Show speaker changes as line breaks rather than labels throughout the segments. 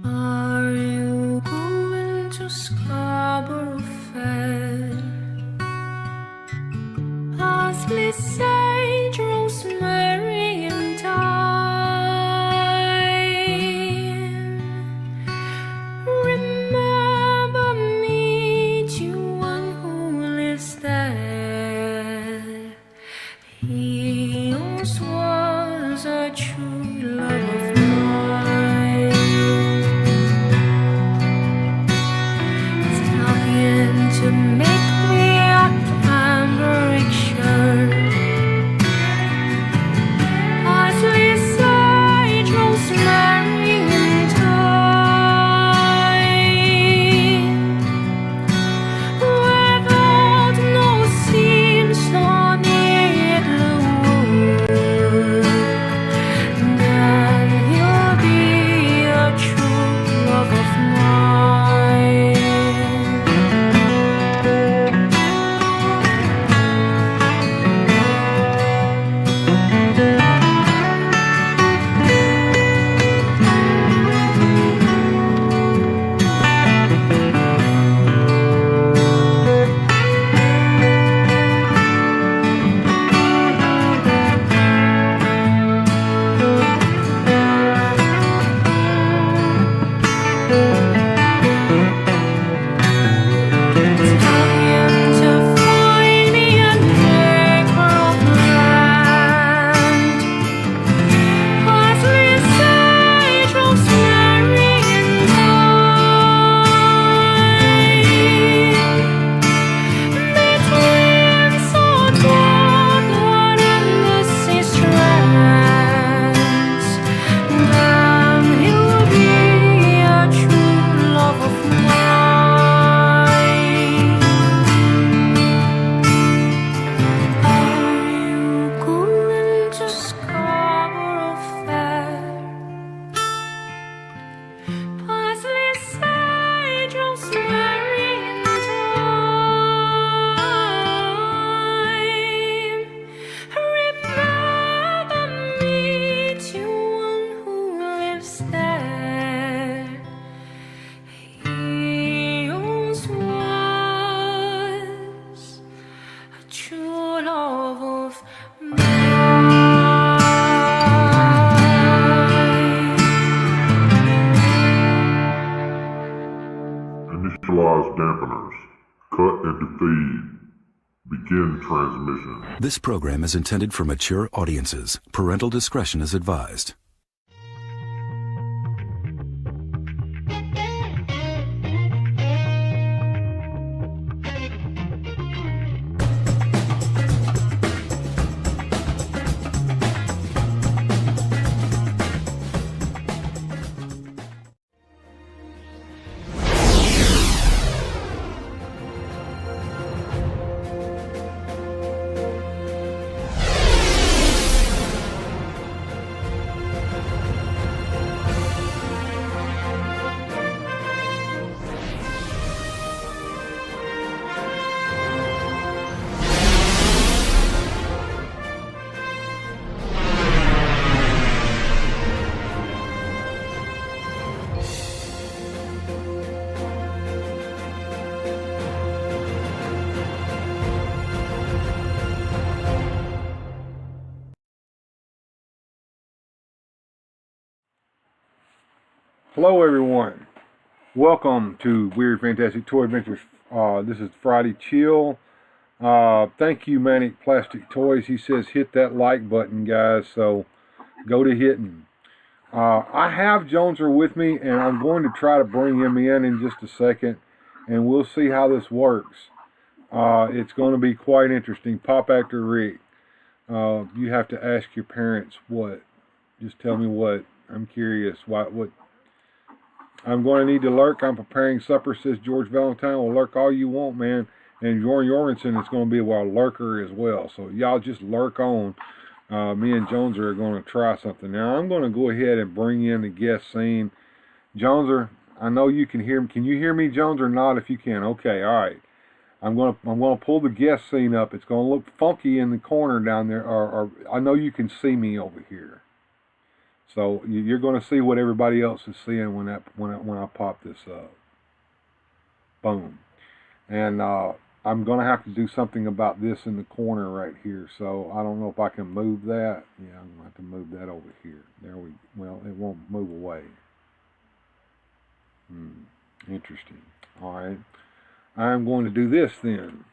Are you going to Scarborough Fair? Parsley, sage, rosemary, and thyme. Remember me to one who lives there. He once was a true love of mine. Trying to make me a cambric shirt. Parsley, sage, rosemary, and thyme. Without no seams nor needlework, then you'll be a true love of mine. Trying to find me an acre of land. Parsley, sage, rosemary, and thyme. Between salt water and the sea strands, then he'll be a true love of mine. Are you going to Scarborough Fair? Parsley, sage, rosemary, and thyme. Remember me to one who lives there. He once was a true love of mine.
Initialize dampeners. Cut and defeat. Begin transmission.
This program is intended for mature audiences. Parental discretion is advised.
Hello everyone, welcome to Weird Fantastic Toy Adventures. This is Friday Chill. Thank you Manic Plastic Toys. He says hit that like button guys, so go to hitting. I have Joneser with me and I'm going to try to bring him in just a second and we'll see how this works. It's going to be quite interesting. Pop Actor Rick, you have to ask your parents what. Just tell me what. I'm curious. What? I'm going to need to lurk. I'm preparing supper, says George Valentine. Well, lurk all you want, man. And Jorn Jorgensen is going to be a lurker as well. So y'all just lurk on. Me and Jones are going to try something. Now, I'm going to go ahead and bring in the guest scene. Joneser, I know you can hear me. Can you hear me, Jones, or not? If you can. Okay, all right. I'm gonna pull the guest scene up. It's gonna look funky in the corner down there, or I know you can see me over here. So you're gonna see what everybody else is seeing when I pop this up. Boom. And I'm gonna have to do something about this in the corner right here. So I don't know if I can move that. Yeah, I'm gonna have to move that over here. Well, it won't move away. Interesting. All right. I'm going to do this then.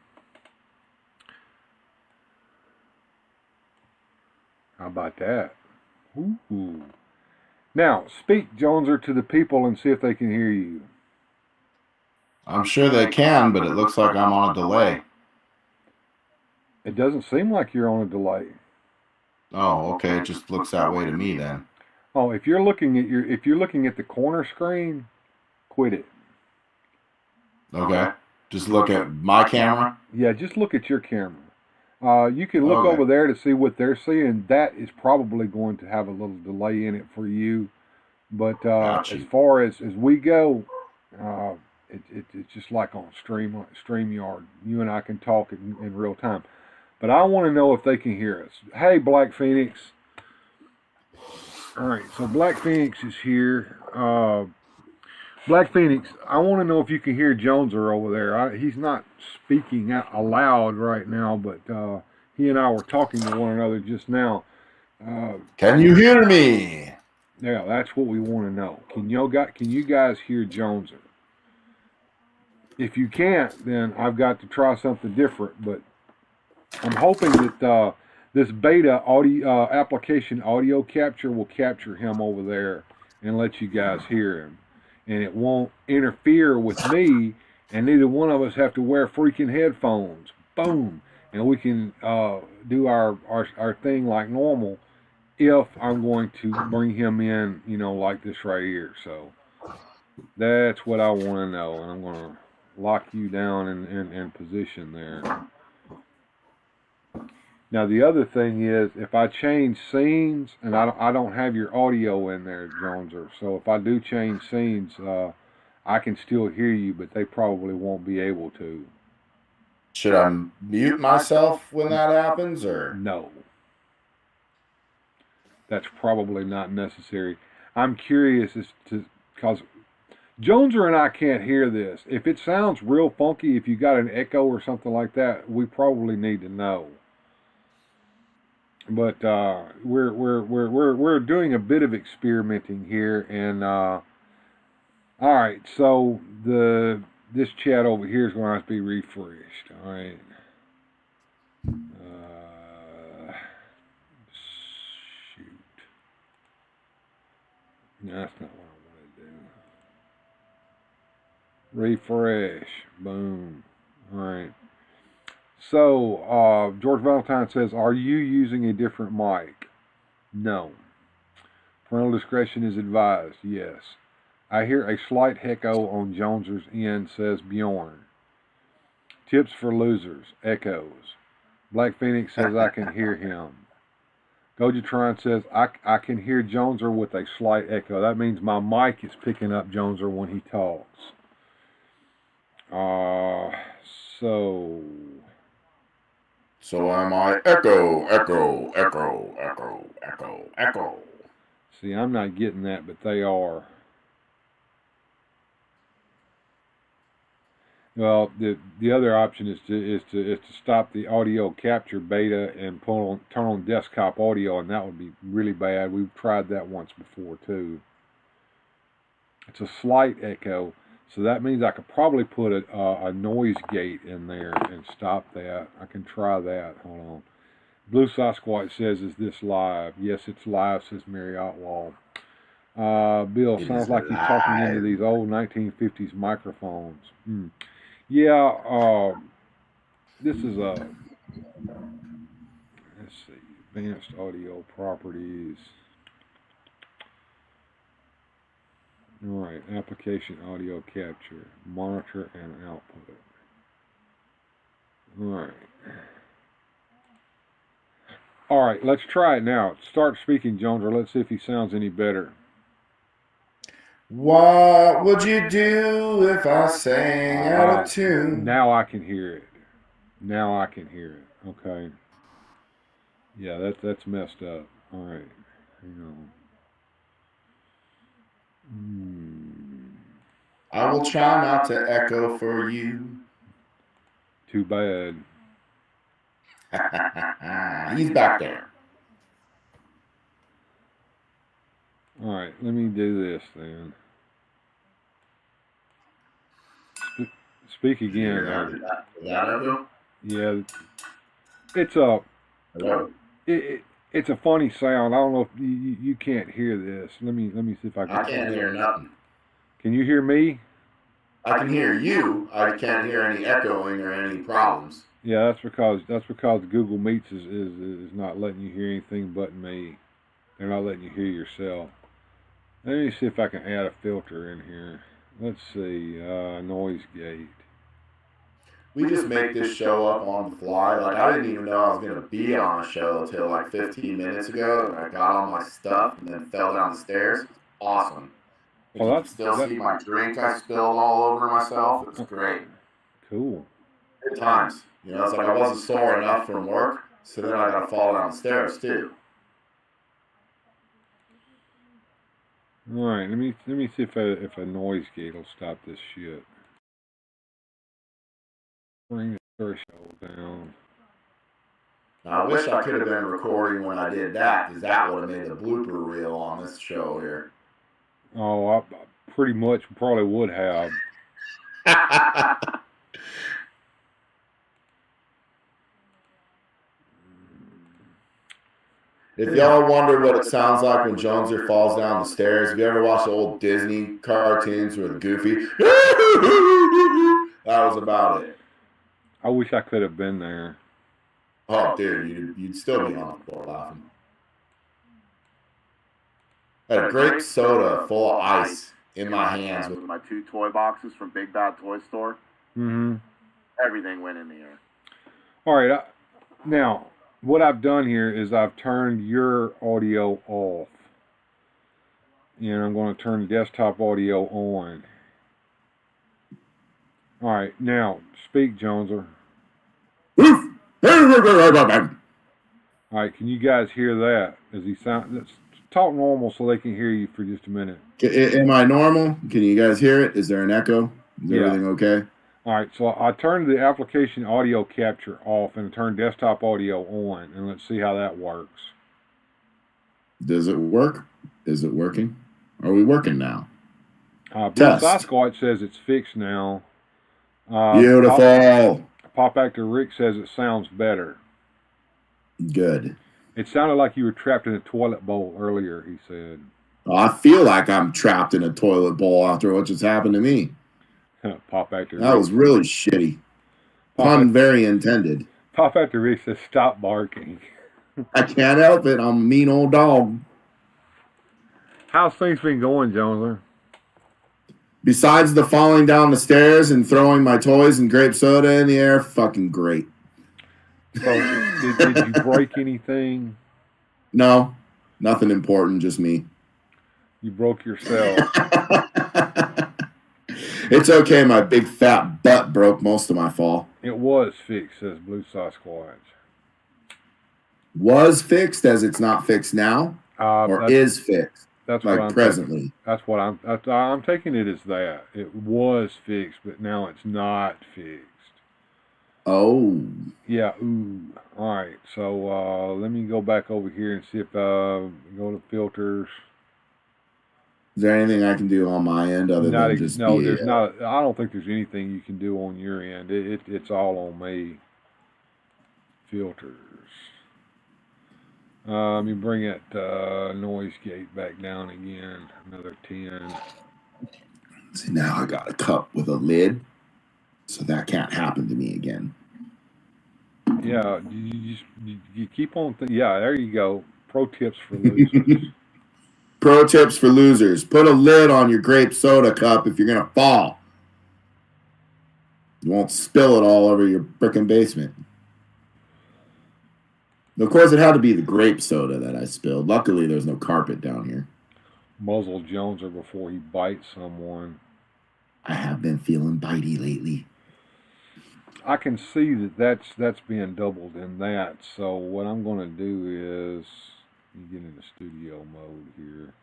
How about that? Ooh. Now, speak, Joneser, to the people and see if they can hear you.
I'm sure they can, but it looks like I'm on a delay.
It doesn't seem like you're on a delay.
Oh, okay. It just looks that way to me then.
Oh, if you're looking at the corner screen, quit it.
Okay. Just look at my camera.
Yeah, just look at your camera. You can look over there to see what they're seeing. That is probably going to have a little delay in it for you. But as far as we go, it's just like on StreamYard. You and I can talk in real time. But I want to know if they can hear us. Hey, Black Phoenix. All right, so Black Phoenix is here. Black Phoenix, I want to know if you can hear Joneser over there. He's not speaking out aloud right now, but he and I were talking to one another just now.
Can you hear me?
Yeah, that's what we want to know. Can you guys hear Joneser? If you can't, then I've got to try something different. But I'm hoping that this beta audio application audio capture will capture him over there and let you guys hear him. And it won't interfere with me, and neither one of us have to wear freaking headphones. Boom. And we can do our thing like normal if I'm going to bring him in, like this right here. So that's what I want to know. And I'm going to lock you down in position there. Now the other thing is, if I change scenes, and I don't have your audio in there, Joneser, so if I do change scenes, I can still hear you, but they probably won't be able to.
Should I mute myself when that happens, or?
No. That's probably not necessary. I'm curious because Joneser and I can't hear this. If it sounds real funky, if you got an echo or something like that, we probably need to know. But we're doing a bit of experimenting here, and all right. So this chat over here is going to have to be refreshed. All right. Shoot. No, that's not what I want to do. Refresh. Boom. All right. So, George Valentine says, are you using a different mic? No. Parental discretion is advised. Yes. I hear a slight echo on Joneser's end, says Bjorn. Tips for losers. Echoes. Black Phoenix says, I can hear him. Gojatron says, I can hear Joneser with a slight echo. That means my mic is picking up Joneser when he talks.
So am I. Echo, echo, echo, echo, echo, echo.
See, I'm not getting that, but they are. Well, the other option is to stop the audio capture beta and turn on desktop audio, and that would be really bad. We've tried that once before too. It's a slight echo, so that means I could probably put a noise gate in there and stop that. I can try that. Hold on. Blue Sasquatch says, "Is this live?" Yes, it's live, says Mary Outlaw. Bill, sounds like you're talking into these old 1950s microphones. Yeah, this is let's see, advanced audio properties. All right, application audio capture, monitor and output. All right, let's try it now. Start speaking, Jones, or let's see if he sounds any better.
What would you do if I sang out of tune?
Now I can hear it. Now I can hear it. Okay. Yeah, that's messed up. All right. Hang on.
I will try not to echo for you.
Too bad.
He's back there.
All right, let me do this then. Speak again. Yeah, it's a it's a funny sound. I don't know if you can't hear this. Let me see if I can.
I can't hear nothing.
Can you hear me?
I can hear you. I can't hear any echoing or any problems.
Yeah, that's because Google Meets is not letting you hear anything but me. They're not letting you hear yourself. Let me see if I can add a filter in here. Let's see, noise gate.
We just make this show up on the fly. Like, I didn't even know I was going to be on a show until like 15 minutes ago. And I got all my stuff and then fell down the stairs. Awesome.
Well,
you can still see my drink I spilled all over myself. It's great.
Cool.
Good times. You know, it's like I wasn't sore enough from work, so then I got to fall down the stairs too.
All right, let me see if a noise gate will stop this shit. Bring the threshold down.
Now, I wish I could have been recording when I did that, because that would have made the blooper reel on this show here.
Oh, I pretty much probably would have.
If y'all wonder what it sounds like when Joneser falls down the stairs, have you ever watched the old Disney cartoons with Goofy? That was about it.
I wish I could have been there.
Oh, dude, you'd still be on the floor laughing. I had a grape soda full of ice in my hands with my 2 toy boxes from Big Bad Toy Store.
Mm-hmm.
Everything went in the air.
All right, now what I've done here is I've turned your audio off, and I'm going to turn the desktop audio on. All right, now speak, Joneser. All right, can you guys hear that? Does he sound? Let's talk normal so they can hear you for just a minute.
Am I normal? Can you guys hear it? Is there an echo? Is everything okay?
All right, so I turned the application audio capture off and turned desktop audio on, and let's see how that works.
Does it work? Is it working? Are we working now?
Blue Sasquatch says it's fixed now.
Beautiful.
Pop Actor Rick says it sounds better.
Good.
It sounded like you were trapped in a toilet bowl earlier, he said.
I feel like I'm trapped in a toilet bowl after what just happened to me.
Pop Actor
That was really shitty. Pun very intended.
Pop Actor Rick says, stop barking.
I can't help it. I'm a mean old dog.
How's things been going, Joneser?
Besides the falling down the stairs and throwing my toys and grape soda in the air, fucking great.
So, did you break anything?
No, nothing important, just me.
You broke yourself.
It's okay, my big fat butt broke most of my fall.
It was fixed, says Blue Sasquatch.
Was fixed as it's not fixed now? Or is fixed?
That's
like
what I'm
presently.
Taking. That's what I'm taking it as that. It was fixed, but now it's not fixed.
Oh.
Yeah, ooh. All right, so let me go back over here and see if go to filters.
Is there anything I can do on my end other than just
there's not. I don't think there's anything you can do on your end. It's all on me. Filters. Let me bring that noise gate back down again. Another 10.
See, now I got a cup with a lid, so that can't happen to me again.
Yeah, you keep on. Yeah, there you go. Pro tips for losers.
Pro tips for losers. Put a lid on your grape soda cup if you're going to fall. You won't spill it all over your frickin' basement. Of course, it had to be the grape soda that I spilled. Luckily, there's no carpet down here.
muzzle Joneser before he bites someone.
I have been feeling bitey lately.
I can see that's being doubled in that. So what I'm going to do is get into studio mode here.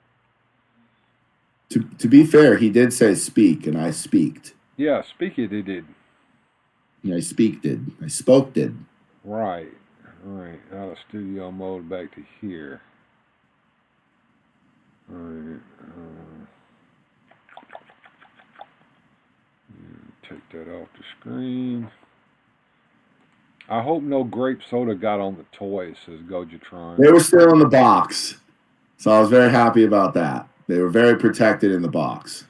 To be fair, he did say speak, and I speaked.
Yeah, speak it. It did.
Yeah, I speak did. I spoke did.
Right. All right. Out of studio mode back to here. All right. Take that off the screen. I hope no grape soda got on the toy, says Gojatron.
They were still in the box, so I was very happy about that. They were very protected in the box.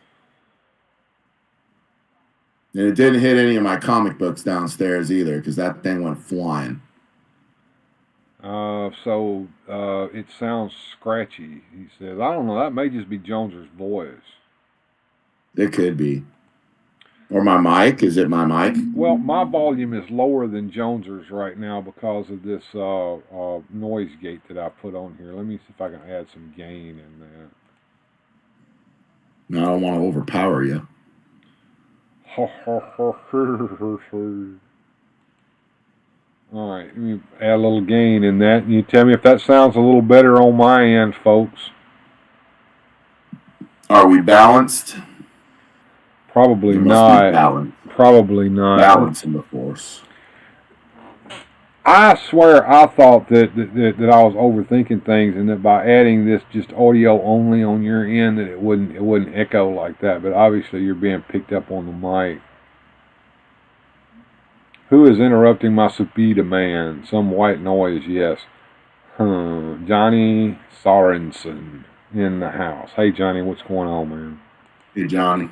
And it didn't hit any of my comic books downstairs either, because that thing went flying.
So it sounds scratchy, he says. I don't know, that may just be Joneser's voice.
It could be. Or my mic. Is it my mic?
Well, my volume is lower than Joneser's right now because of this noise gate that I put on here. Let me see if I can add some gain in that.
No, I don't want to overpower you.
All right, let me add a little gain in that. And you tell me if that sounds a little better on my end, folks.
Are we balanced?
Probably
You must
not.
be balanced.
Probably not.
Balance in the force.
I swear I thought that I was overthinking things, and that by adding this just audio only on your end, that it wouldn't echo like that. But obviously you're being picked up on the mic. Who is interrupting my Supida man? Some white noise, yes. Johnny Sorensen in the house. Hey Johnny, what's going on, man?
Hey, Johnny.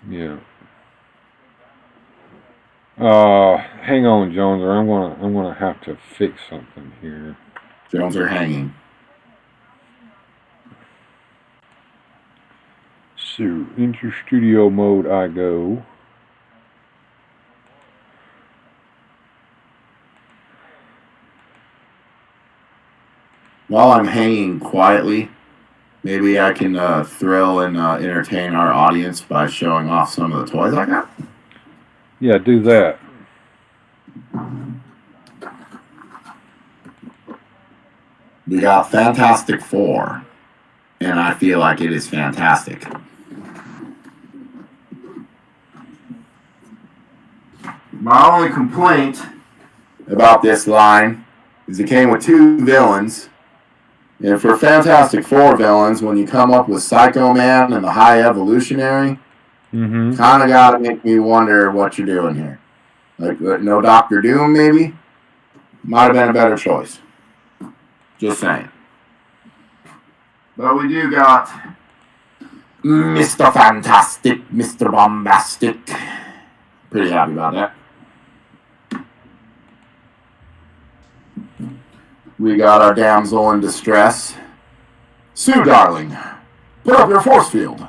Yeah. Hang on, Joneser. I'm gonna have to fix something here.
Jones are hanging.
So, into studio mode I go.
While I'm hanging quietly, maybe I can thrill and entertain our audience by showing off some of the toys I got.
Yeah, do that.
We got Fantastic Four, and I feel like it is fantastic. My only complaint about this line is it came with two villains. And for Fantastic Four villains, when you come up with Psycho Man and the High Evolutionary, kind of got to make me wonder what you're doing here. Like, no Doctor Doom, maybe? Might have been a better choice. Just saying. But we do got Mr. Fantastic, Mr. Bombastic. Pretty happy about that. We got our damsel in distress. Sue, darling, put up your force field.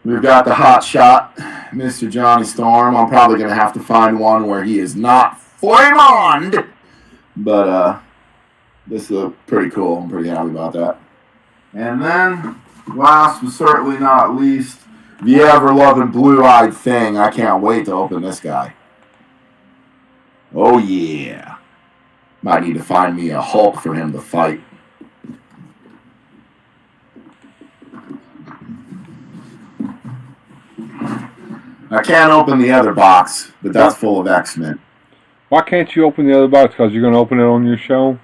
We've got the hot shot, Mr. Johnny Storm. I'm probably going to have to find one where he is not flame-on. But this looks pretty cool. I'm pretty happy about that. And then, last but certainly not least, the ever-loving blue-eyed thing. I can't wait to open this guy. Oh, yeah. Might need to find me a Hulk for him to fight. I can't open the other box, but that's full of X-Men.
Why can't you open the other box? Because you're going to open it on your show?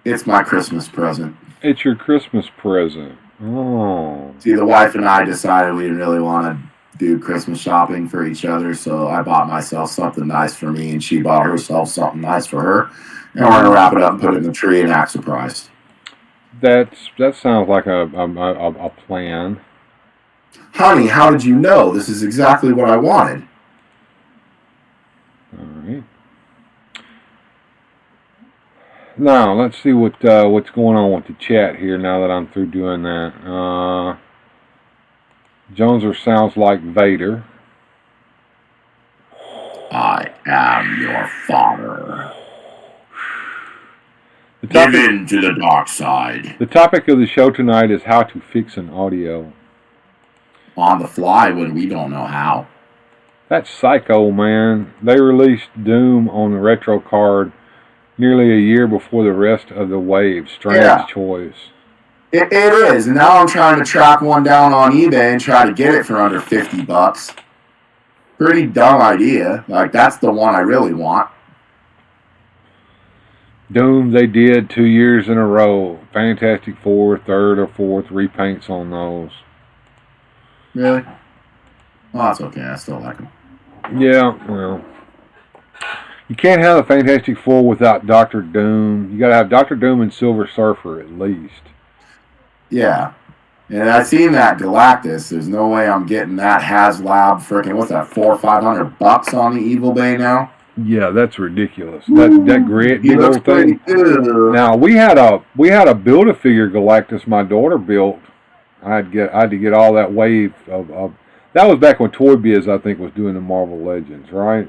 It's my Christmas present.
It's your Christmas present. Oh.
See, the wife and I decided we didn't really want to do Christmas shopping for each other, so I bought myself something nice for me, and she bought herself something nice for her, and we're going to wrap it up and put it in the tree and act surprised.
That sounds like a plan.
Honey, how did you know? This is exactly what I wanted.
All right. Now, let's see what's going on with the chat here now that I'm through doing that. Joneser sounds like Vader.
I am your father. Give in to the dark side.
The topic of the show tonight is how to fix an audio.
On the fly when we don't know how.
That's psycho, man. They released Doom on the retro card nearly a year before the rest of the wave. Strange choice.
It is, and now I'm trying to track one down on eBay and try to get it for under $50. Pretty dumb idea. Like, that's the one I really want.
Doom, they did 2 years in a row. Fantastic Four, third or fourth repaints on those.
Really? Well, that's okay. I still like them.
Yeah, well. You can't have a Fantastic Four without Doctor Doom. You gotta have Doctor Doom and Silver Surfer at least.
Yeah. And I've seen that Galactus. There's no way I'm getting that HasLab freaking, what's that, $400 or $500 on the Evil Bay now?
Yeah, that's ridiculous. That great big old thing.
Good.
Now we had a Build-A-Figure Galactus my daughter built. I had to get all that wave of that was back when Toy Biz, I think, was doing the Marvel Legends, right?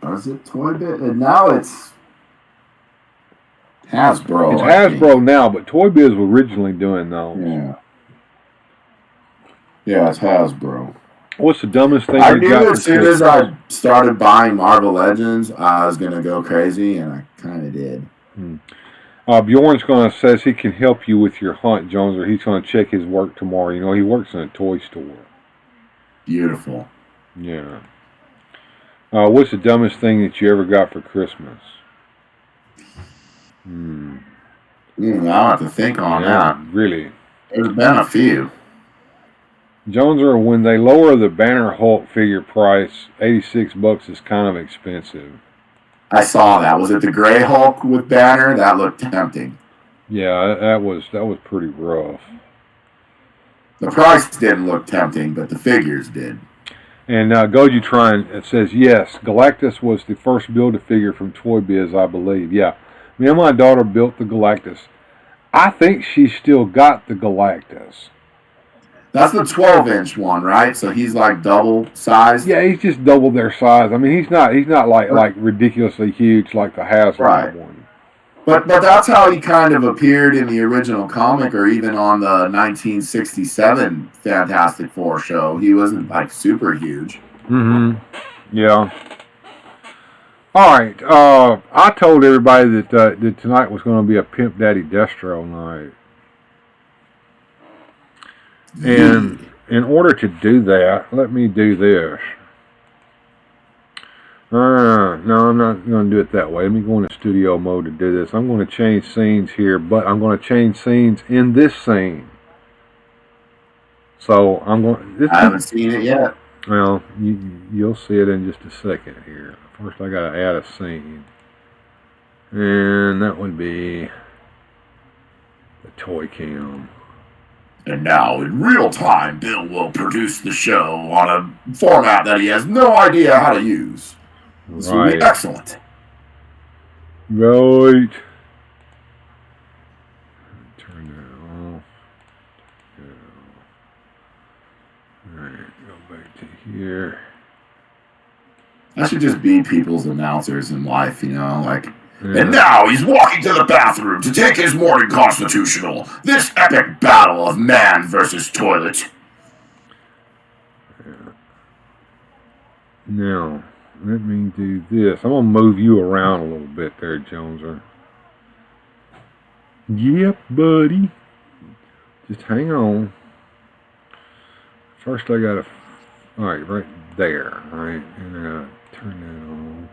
Was it Toy Biz? And now it's Hasbro.
It's Hasbro now, but Toy Biz was originally doing those.
Yeah. Yeah, it's Hasbro.
What's the dumbest thing
I
you
knew
got
as soon as I started buying Marvel Legends, I was going to go crazy, and I kind of did.
Bjorn's says he can help you with your hunt, Jones, or he's going to check his work tomorrow. You know, he works in a toy store.
Beautiful.
Yeah. What's the dumbest thing that you ever got for Christmas?
I'll have to think on that.
Really?
There's been a few.
Jones, or when they lower the Banner Hulk figure price, $86 is kind of expensive.
I saw that. Was it the Gray Hulk with Banner? That looked tempting.
Yeah, that was pretty rough.
The price didn't look tempting, but the figures did.
And Gojitron says, yes, Galactus was the first Build-A-Figure from Toy Biz, I believe. Yeah, me and my daughter built the Galactus. I think she still got the Galactus.
That's the 12-inch one, right? So he's like double size.
Yeah, he's just double their size. I mean, he's not like ridiculously huge like the Hasbro one.
But that's how he kind of appeared in the original comic, or even on the 1967 Fantastic Four show. He wasn't like super huge.
Yeah. All right. I told everybody that tonight was going to be a Pimp Daddy Destro night. And in order to do that, let me do this. No, I'm not going to do it that way. Let me go into studio mode to do this. I'm going to change scenes here, but I'm going to change scenes in this scene. So I'm going.
I haven't seen it yet.
Well, you'll see it in just a second here. First, I got to add a scene, and that would be the toy cam.
And now, in real time, Bill will produce the show on a format that he has no idea how to use. This will be excellent.
Right. Turn that off. Alright, go back to here.
That should just be people's announcers in life, you know, like... Yeah. And now he's walking to the bathroom to take his morning constitutional. This epic battle of man versus toilet.
Yeah. Now, let me do this. I'm going to move you around a little bit there, Joneser. Yep, buddy. Just hang on. First, I got to... Alright, right there. Alright, and I got to turn that on.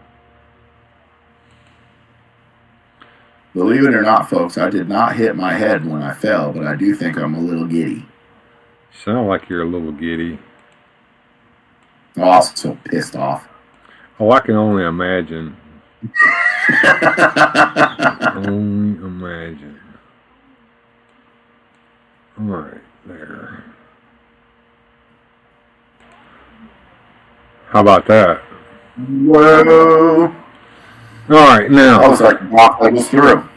Believe it or not, folks, I did not hit my head when I fell, but I do think I'm a little giddy.
Sound like you're a little giddy.
Oh, I was so pissed off.
Oh, I can only imagine. Only imagine. Alright, there. How about that?
Whoa!
Alright, now.
I was like, walk levels through.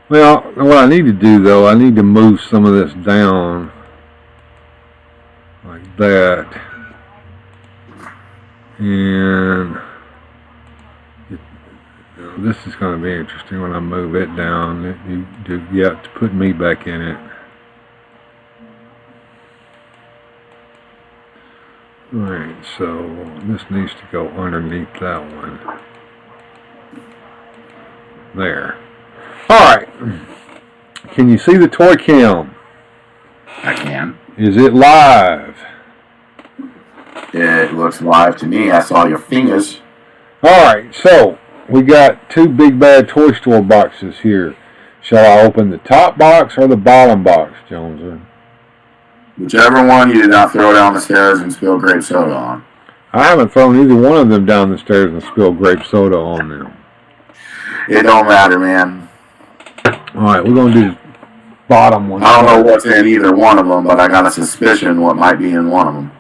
Well, what I need to do, though, I need to move some of this down. Like that. And This is going to be interesting when I move it down. To put me back in it. Alright, so this needs to go underneath that one. There. Alright. Can you see the toy cam?
I can.
Is it live?
It looks live to me. I saw your fingers.
Alright, so we got two big bad toy store boxes here. Shall I open the top box or the bottom box, Joneser?
Whichever one you did not throw down the stairs and spill grape soda on.
I haven't thrown either one of them down the stairs and spilled grape soda on them.
It don't matter, man.
Alright, we're going to do the bottom one.
I don't know what's in either one of them, but I got a suspicion what might be in one of them.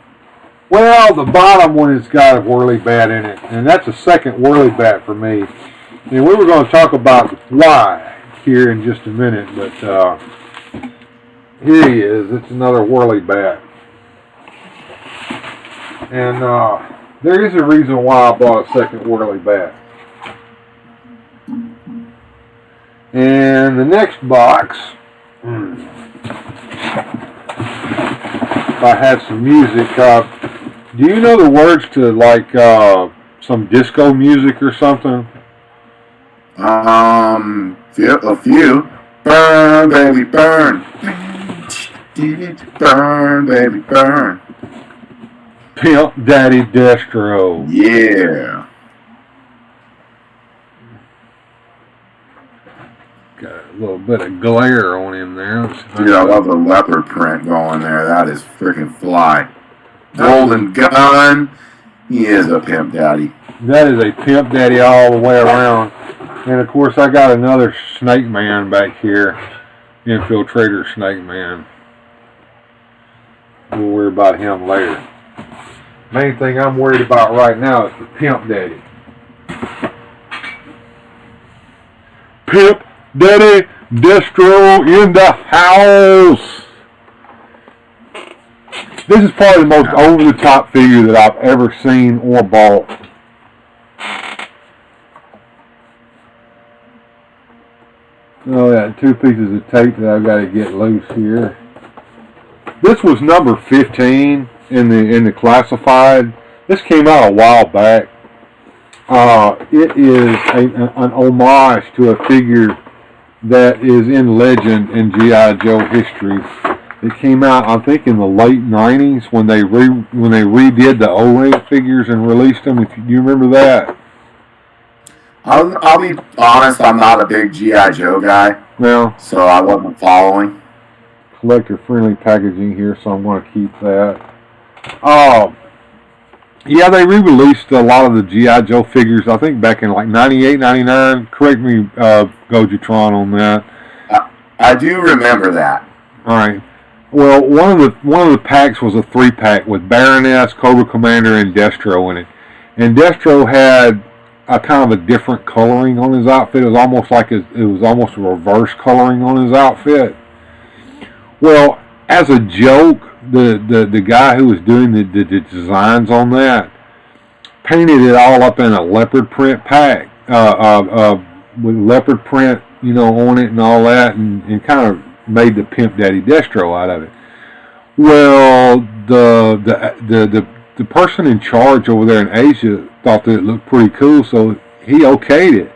Well, the bottom one has got a Whirly Bat in it, and that's a second Whirly Bat for me. And we were going to talk about why here in just a minute, but here he is. It's another Whirly Bat. And there is a reason why I bought a second Whirly Bat. And the next box, if I had some music, do you know the words to like some disco music or something?
A few. Burn, baby, burn. Burn, baby, burn.
Pimp Daddy Destro.
Yeah.
Got a little bit of glare on him there.
Dude, I love the leopard print going there. That is freaking fly. Golden gun. He is a pimp daddy.
That is a Pimp Daddy all the way around. And of course I got another Snake Man back here. Infiltrator Snake Man. We'll worry about him later. Main thing I'm worried about right now is the Pimp Daddy. Pimp Daddy Destro in the house. This is probably the most over-the-top figure that I've ever seen or bought. Oh yeah, two pieces of tape that I've got to get loose here. This was number 15 in the classified. This came out a while back. It is an homage to a figure that is in legend in G.I. Joe history. It came out, I think, in the late '90s when they redid the O-ring figures and released them. If you remember that.
I'll be honest, I'm not a big G.I. Joe guy.
Well,
so I wasn't following.
Collector-friendly packaging here, so I'm going to keep that. Yeah, they re-released a lot of the G.I. Joe figures, I think back in like 98, 99. Correct me, Gojitron, on that.
I do remember that.
All right. Well, one of the packs was a 3-pack with Baroness, Cobra Commander, and Destro in it. And Destro had a kind of a different coloring on his outfit. It was almost like it was almost a reverse coloring on his outfit. Well, as a joke, the guy who was doing the designs on that painted it all up in a leopard print pack with leopard print, on it and all that, and kind of made the Pimp Daddy Destro out of it. Well, the person in charge over there in Asia thought that it looked pretty cool, so he okayed it.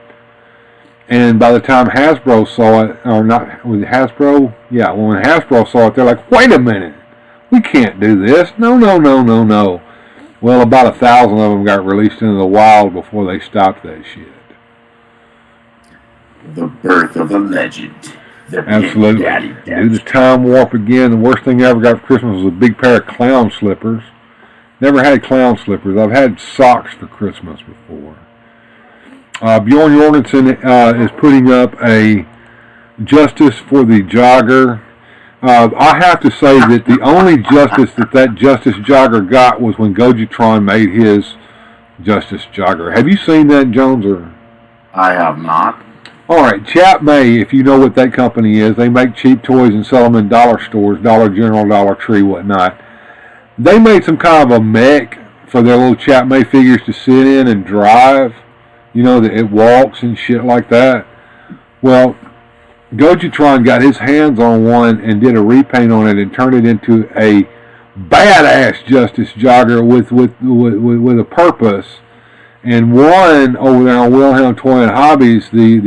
And by the time Hasbro saw it, or not, was it Hasbro? Yeah, when Hasbro saw it, they're like, wait a minute, we can't do this. No. Well, about 1,000 of them got released into the wild before they stopped that shit.
The birth of a legend.
Absolutely. Do the time warp again. The worst thing I ever got for Christmas was a big pair of clown slippers. Never had clown slippers. I've had socks for Christmas before. Bjorn Jorgensen is putting up a Justice for the Jogger. I have to say that the only justice that Justice Jogger got was when Gojitron made his Justice Jogger. Have you seen that, Jones? Or?
I have not.
Alright, Chap May, if you know what that company is, they make cheap toys and sell them in dollar stores, Dollar General, Dollar Tree, whatnot. They made some kind of a mech for their little Chap May figures to sit in and drive. You know, that it walks and shit like that. Well, Gojitron got his hands on one and did a repaint on it and turned it into a badass Justice Jogger with a purpose. And won over there on Wilhelm Toy and Hobbies the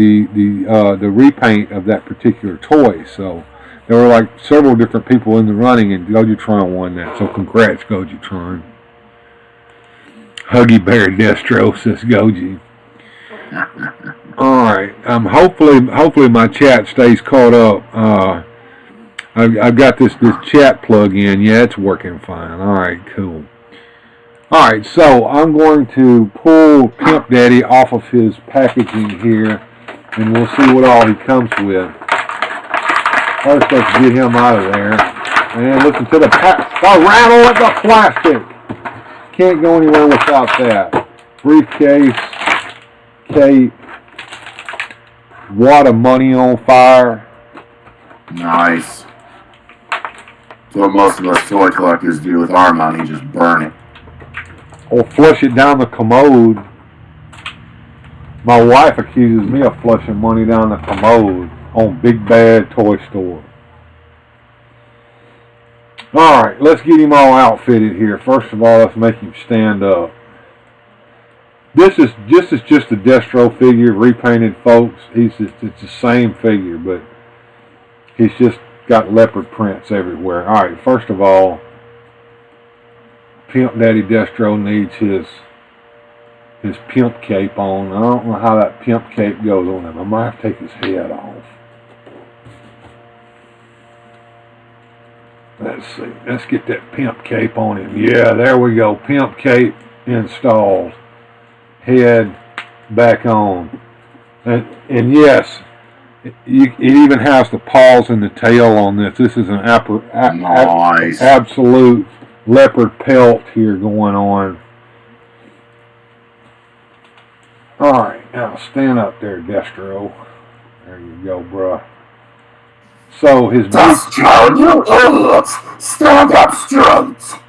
repaint of that particular toy. So there were like several different people in the running, and Gojitron won that. So congrats, Gojitron. Huggy Bear Destro, says Goji. All right. Hopefully my chat stays caught up. I've got this chat plug in. Yeah, it's working fine. All right, cool. All right, so I'm going to pull Pimp Daddy off of his packaging here, and we'll see what all he comes with. First, let's get him out of there. And listen to the rattle of the plastic. Can't go anywhere without that. Briefcase, cape, wad of money on fire.
Nice. That's what most of us toy collectors do with our money, just burn it.
Or flush it down the commode. My wife accuses me of flushing money down the commode on Big Bad Toy Store. Alright, let's get him all outfitted here. First of all, let's make him stand up. This is just a Destro figure, repainted, folks. It's the same figure, but he's just got leopard prints everywhere. Alright, first of all, Pimp Daddy Destro needs his pimp cape on. I don't know how that pimp cape goes on him. I might have to take his head off. Let's see. Let's get that pimp cape on him. Yeah, there we go. Pimp cape installed. Head back on. And yes, it even has the paws and the tail on this. This is an
nice.
Absolute leopard pelt here going on. Alright, now stand up there, Destro. There you go, bruh. So his
Destro, you idiots! Stand up straight!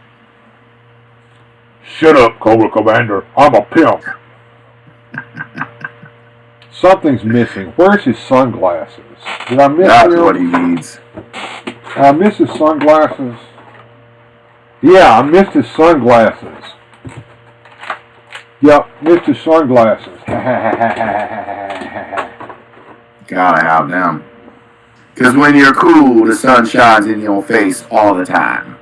Shut up, Cobra Commander. I'm a pimp. Something's missing. Where's his sunglasses? Did I miss
That's
him?
what he needs.
I missed his sunglasses. Yeah, I missed his sunglasses. Yep, missed his sunglasses.
Gotta have them. Because when you're cool, the sun shines in your face all the time.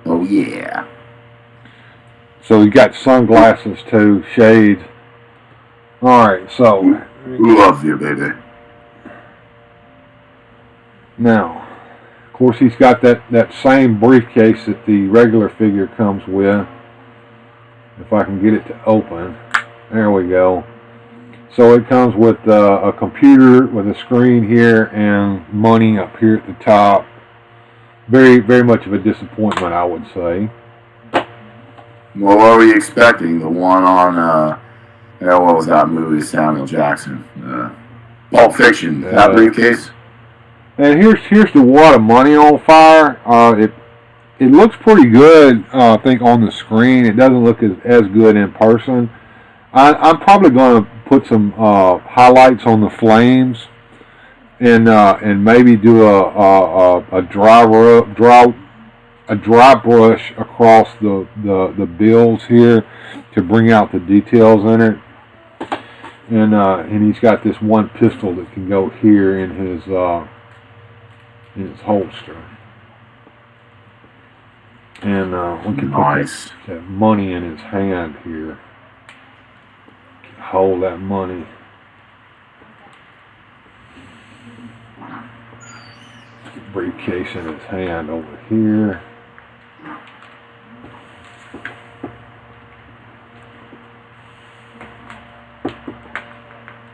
Oh, yeah.
So he got sunglasses too, shades. Alright, so.
Who loves you, baby?
Now. Of course, he's got that same briefcase that the regular figure comes with. If I can get it to open. There we go. So it comes with a computer with a screen here and money up here at the top. Very, very much of a disappointment, I would say.
Well, what were you expecting? The one on, what was that movie, Samuel Jackson? Pulp Fiction, that briefcase?
And here's the wad of money on fire. It looks pretty good, I think, on the screen. It doesn't look as good in person. I'm probably going to put some highlights on the flames, and maybe do a dry brush across the bills here to bring out the details in it. And he's got this one pistol that can go here in his holster. And we can put that money in his hand here. Hold that money. Briefcase in his hand over here.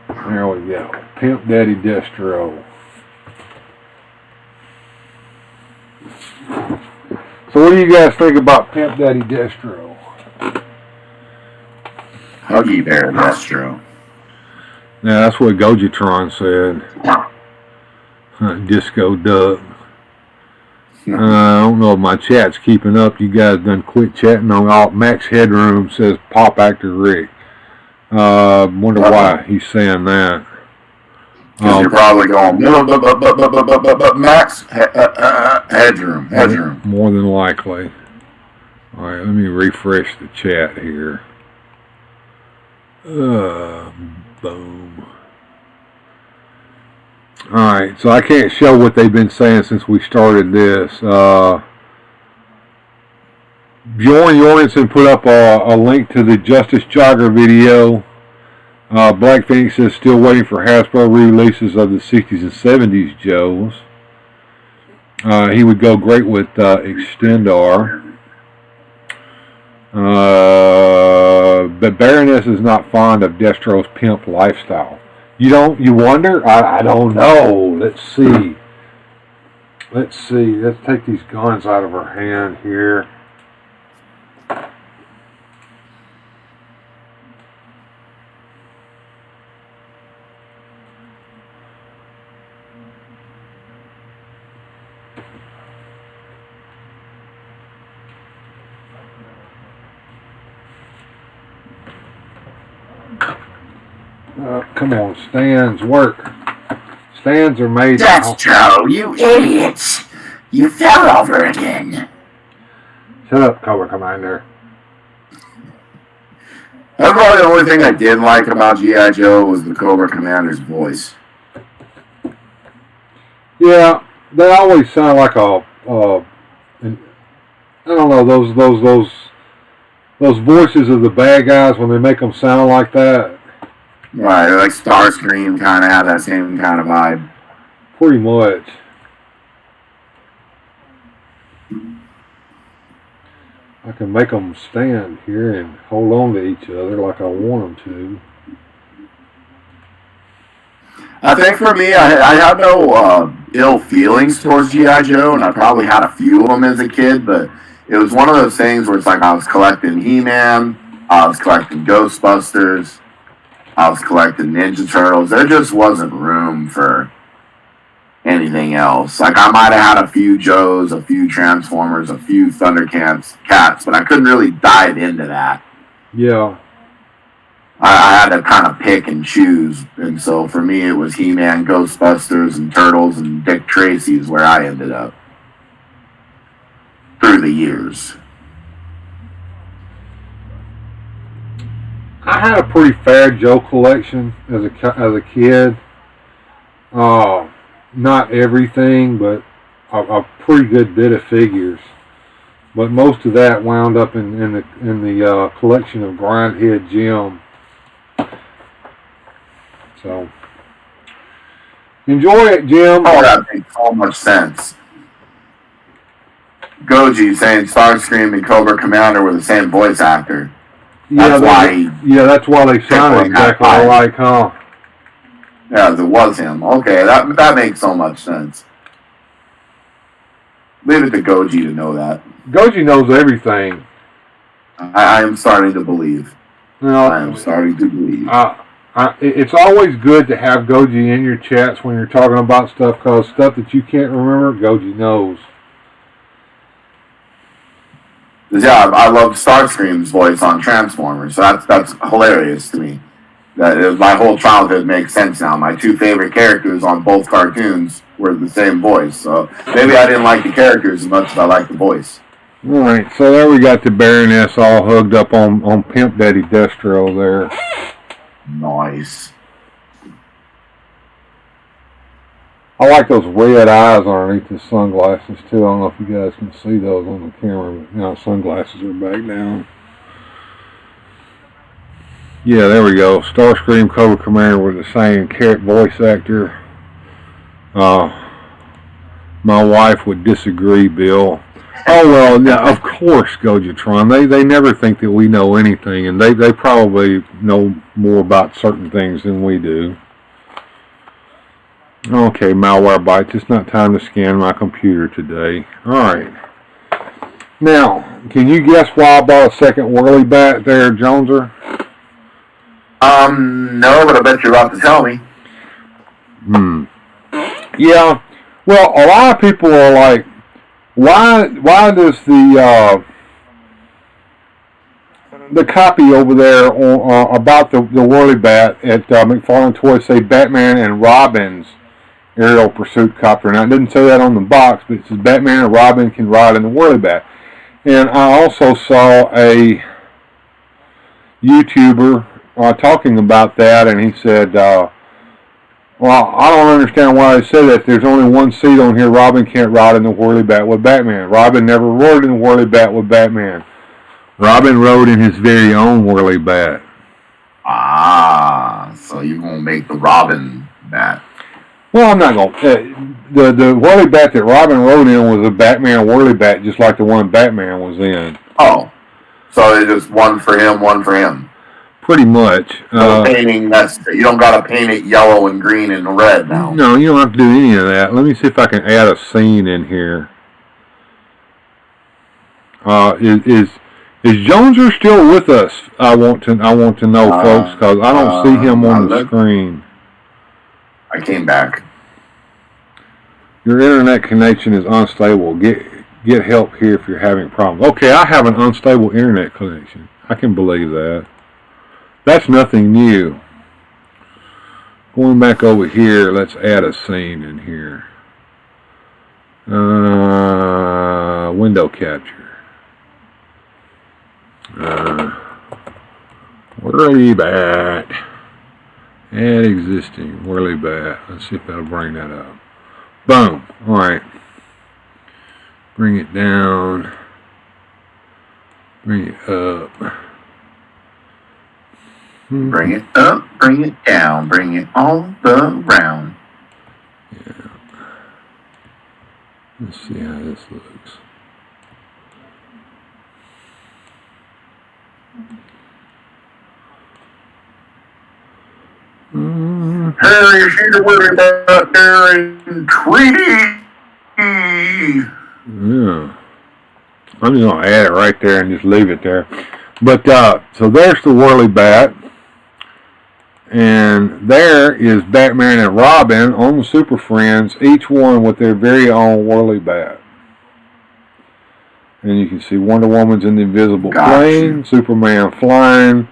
There we go. Pimp Daddy Destro. So what do you guys think about Pimp Daddy Destro?
Huggy Bear Destro.
Yeah, that's what Gojitron said. Disco Duck. I don't know if my chat's keeping up. You guys done quit chatting on Max Headroom says pop actor Rick. Wonder why he's saying that.
Because you're probably going, Max, headroom.
More than likely. All right, let me refresh the chat here. Boom. All right, so I can't show what they've been saying since we started this. Bjorn Jorgensen put up a link to the Justice Jogger video. Black Phoenix is still waiting for Hasbro re-releases of the 60s and 70s Joes. He would go great with Extendar. But Baroness is not fond of Destro's pimp lifestyle. You wonder? I don't know. Let's see. Let's take these guns out of her hand here. Come on, stands work. Stands are made out.
Destro, you idiots! You fell over again.
Shut up, Cobra Commander.
That's probably the only thing I did like about G.I. Joe was the Cobra Commander's voice.
Yeah, they always sound like I don't know, those voices of the bad guys when they make them sound like that.
Right, like Starscream kind of had that same kind of vibe.
Pretty much. I can make them stand here and hold on to each other like I want them to.
I think for me, I had no ill feelings towards G.I. Joe, and I probably had a few of them as a kid, but it was one of those things where it's like I was collecting He-Man, I was collecting Ghostbusters, I was collecting Ninja Turtles. There just wasn't room for anything else. Like, I might have had a few Joes, a few Transformers, a few Thundercats, but I couldn't really dive into that.
Yeah.
I had to kind of pick and choose. And so for me, it was He-Man, Ghostbusters, and Turtles, and Dick Tracy is where I ended up through the years.
I had a pretty fair Joe collection as a kid. Not everything, but a pretty good bit of figures. But most of that wound up in the collection of Grindhead Jim. So enjoy it, Jim.
Oh, that makes so much sense. Goji saying Starscream and Cobra Commander were the same voice actor. That's
why they sounded exactly alike, huh?
Yeah, it was him. Okay, that makes so much sense. Leave it to Goji to know that.
Goji knows everything.
I am starting to believe. I am starting to believe.
It's always good to have Goji in your chats when you're talking about stuff, because stuff that you can't remember, Goji knows.
Yeah, I love Starscream's voice on Transformers. So that's hilarious to me. My whole childhood makes sense now. My two favorite characters on both cartoons were the same voice. So maybe I didn't like the characters as much as I liked the voice.
All right, so there we got the Baroness all hugged up on Pimp Daddy Destro there.
Nice.
I like those red eyes underneath the sunglasses too. I don't know if you guys can see those on the camera, but sunglasses are back down. Yeah, there we go. Starscream, Cobra Commander were the same voice actor. My wife would disagree, Bill. Oh, well, yeah, of course, Gojatron. They never think that we know anything, and they probably know more about certain things than we do. Okay, Malware Bytes, it's not time to scan my computer today. Alright. Now, can you guess why I bought a second Whirly Bat there, Joneser?
No, but I bet you're about to tell me.
Yeah. Well, a lot of people are like, Why does the copy over there on, about the Whirly Bat at McFarlane Toys say Batman and Robin's aerial pursuit copter? Now, it didn't say that on the box, but it says Batman and Robin can ride in the Whirly Bat. And I also saw a YouTuber talking about that, and he said, well, I don't understand why they said that. There's only one seat on here. Robin can't ride in the Whirly Bat with Batman. Robin never rode in the Whirly Bat with Batman. Robin rode in his very own Whirly Bat.
Ah, so you're going to make the Robin Bat.
Well, I'm not going to. The Whirly Bat that Robin rode in was a Batman Whirly Bat, just like the one Batman was in.
Oh, so it's just one for him, one for him.
Pretty much.
So painting, you don't got to paint it yellow and green and red now.
No, you don't have to do any of that. Let me see if I can add a scene in here. Is Joneser still with us? I want to know, folks, because I don't see him on the screen.
I came back.
Your internet connection is unstable. Get help here if you're having problems. Okay, I have an unstable internet connection. I can believe that. That's nothing new. Going back over here, let's add a scene in here. Window capture. Whirly Bat. Add existing Whirly Bat. Let's see if that'll bring that up. Boom. Alright. Bring it down. Bring it up.
Bring it up, bring it down, bring it all around.
Yeah. Let's see how this looks.
Harry, you see the Whirly Bat there in treaty.
Yeah. I'm just going to add it right there and just leave it there. But, so there's the Whirly Bat. And there is Batman and Robin on the Super Friends, each one with their very own Whirly Bat. And you can see Wonder Woman's in the invisible plane, Superman flying,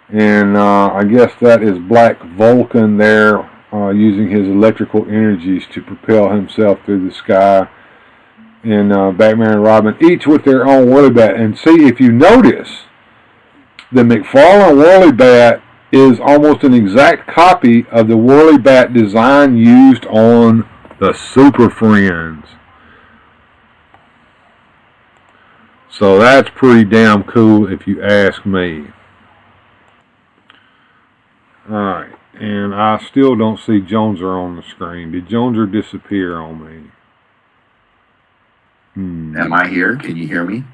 and I guess that is Black Vulcan there using his electrical energies to propel himself through the sky. And Batman and Robin, each with their own Whirly Bat. And see, if you notice, the McFarlane Whirly Bat is almost an exact copy of the Whirly Bat design used on the Super Friends. So that's pretty damn cool if you ask me. Alright, and I still don't see Joneser on the screen. Did Joneser disappear on me?
Am I here? Can you hear me?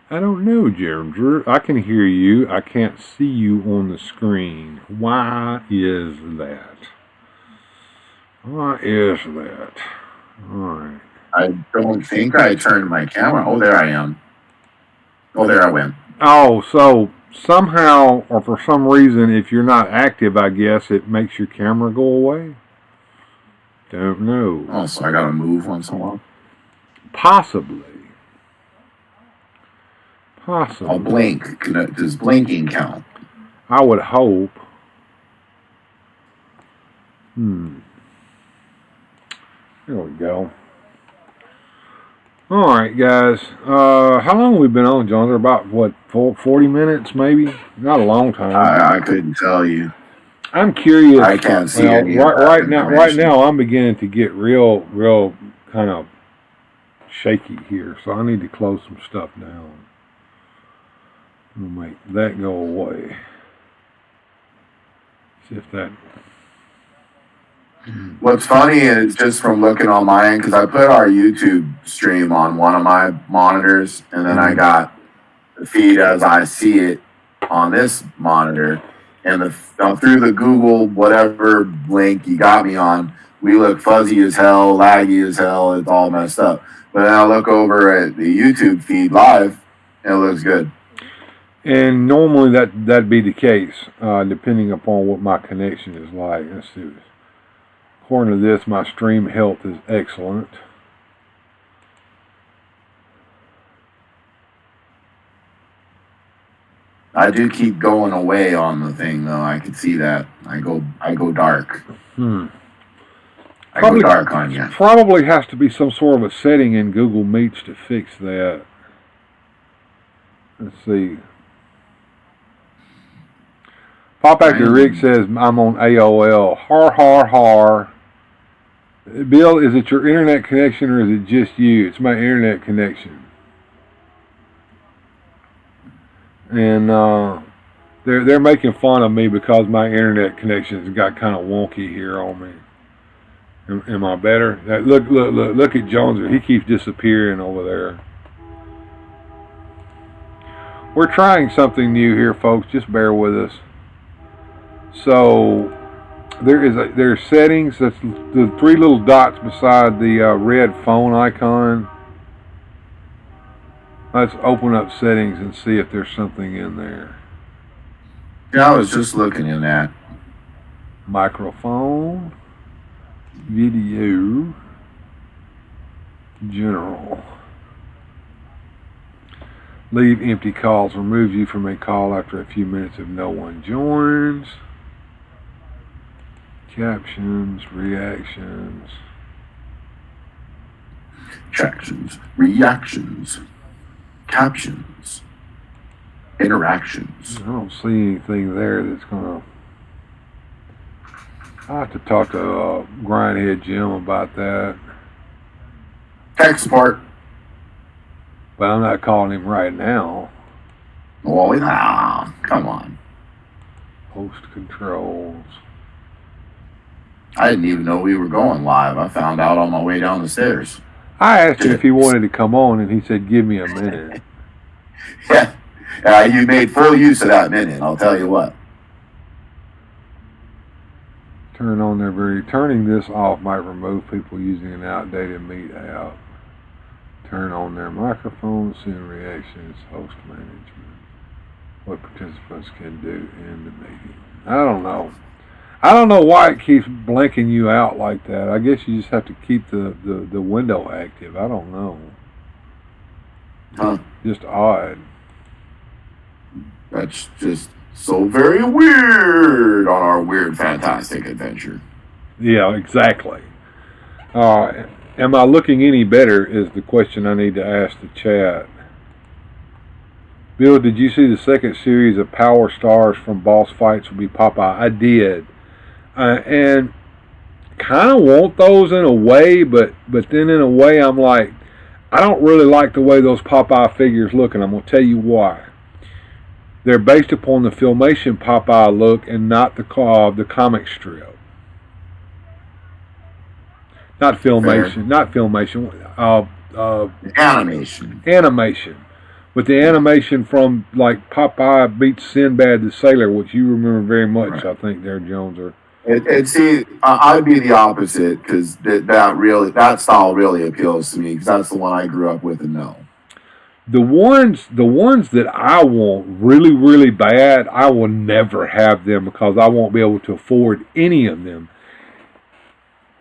I don't know, Joneser. I can hear you. I can't see you on the screen. Why is that? Why is that? Alright.
I don't think I turned my camera. Oh, there I am. Oh, there I went.
Oh, so somehow or for some reason, if you're not active, I guess, it makes your camera go away? Don't know.
Oh, so I gotta move once in a while?
Possibly. Possibly.
I'll blink. Does blinking count?
I would hope. There we go. Alright, guys. How long have we been on, John? They're about, what, 40 minutes, maybe? Not a long time.
I couldn't tell you.
I'm curious.
I can't see any
right now, I'm beginning to get real kind of shaky here, so I need to close some stuff down. We'll make that go away. See if that...
What's funny is just from looking on my end, because I put our YouTube stream on one of my monitors, and then I got the feed as I see it on this monitor, and through the Google whatever link you got me on, we look fuzzy as hell, laggy as hell, it's all messed up. But then I look over at the YouTube feed live, and it looks good.
And normally that'd be the case, depending upon what my connection is like. Let's see. According to this, my stream health is excellent.
I do keep going away on the thing though. I can see that. I go dark. I go dark on you.
Probably has to be some sort of a setting in Google Meets to fix that. Let's see. Pop Actor Rick says, I'm on AOL. Har, har, har. Bill, is it your internet connection or is it just you? It's my internet connection. And they're making fun of me because my internet connection's got kind of wonky here on me. Am I better? Look at Jones. He keeps disappearing over there. We're trying something new here, folks. Just bear with us. So there's settings. That's the three little dots beside the red phone icon. Let's open up settings and see if there's something in there.
Yeah, I was just looking in that.
Microphone, video, general. Leave empty calls. Removes you from a call after a few minutes if no one joins. Captions, reactions.
Tractions, reactions, captions, interactions.
I don't see anything there that's gonna. I have to talk to Grindhead Jim about that.
Tech support.
But I'm not calling him right now.
Well, come on.
Host controls.
I didn't even know we were going live. I found out on my way down the stairs.
I asked him if he wanted to come on, and he said, give me a minute.
Yeah, you made full use of that minute, I'll tell you what.
Turn on their video. Turning this off might remove people using an outdated Meet app. Turn on their microphones, send reactions, host management. What participants can do in the meeting. I don't know. I don't know why it keeps blanking you out like that. I guess you just have to keep the window active. I don't know.
Huh.
Just odd.
That's just so very weird on our weird, fantastic adventure.
Yeah, exactly. Am I looking any better is the question I need to ask the chat. Bill, did you see the second series of Power Stars from Boss Fights will be Popeye? I did. And kind of want those in a way, but then in a way I'm like, I don't really like the way those Popeye figures look, and I'm going to tell you why. They're based upon the Filmation Popeye look and not the comic strip. Not Filmation.
Animation.
Animation. With the animation from like Popeye beats Sinbad the Sailor, which you remember very much, right. I think there, Jones.
See, I'd be the opposite because that style really appeals to me because that's the one I grew up with and know.
The ones that I want really, really bad, I will never have them because I won't be able to afford any of them.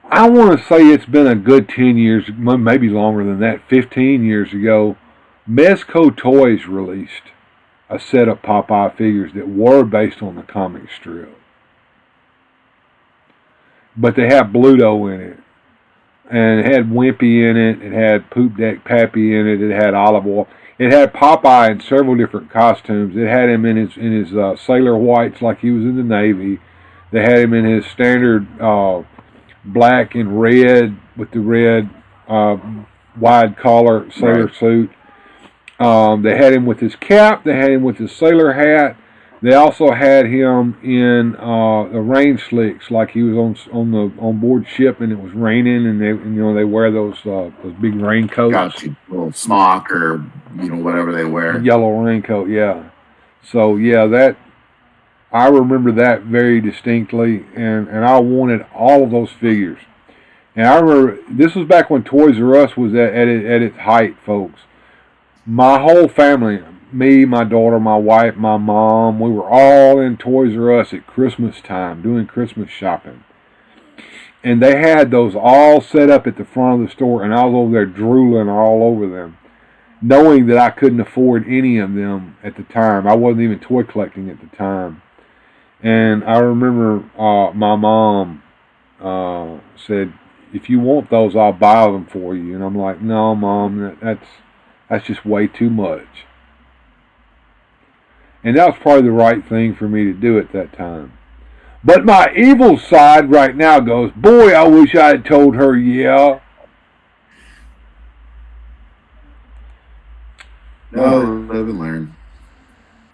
I want to say it's been a good 10 years, maybe longer than that, 15 years ago. Mezco Toys released a set of Popeye figures that were based on the comic strip. But they had Bluto in it. And it had Wimpy in it. It had Poop Deck Pappy in it. It had Olive Oil. It had Popeye in several different costumes. It had him in his sailor whites like he was in the Navy. They had him in his standard black and red with the red wide collar sailor suit. They had him with his cap. They had him with his sailor hat. They also had him in the rain slicks, like he was on board ship and it was raining, and they wear those big raincoats.
Got you, little smock or whatever they wear.
Yellow raincoat, yeah. So yeah, I remember that very distinctly, and I wanted all of those figures. And I remember this was back when Toys R Us was at its height, folks. My whole family, me, my daughter, my wife, my mom, we were all in Toys R Us at Christmas time doing Christmas shopping. And they had those all set up at the front of the store, and I was over there drooling all over them. knowing that I couldn't afford any of them at the time. I wasn't even toy collecting at the time. And I remember my mom said, if you want those, I'll buy them for you. And I'm like, no, Mom, that's just way too much. And that was probably the right thing for me to do at that time. But my evil side right now goes, boy, I wish I had told her, yeah.
No, live and learn.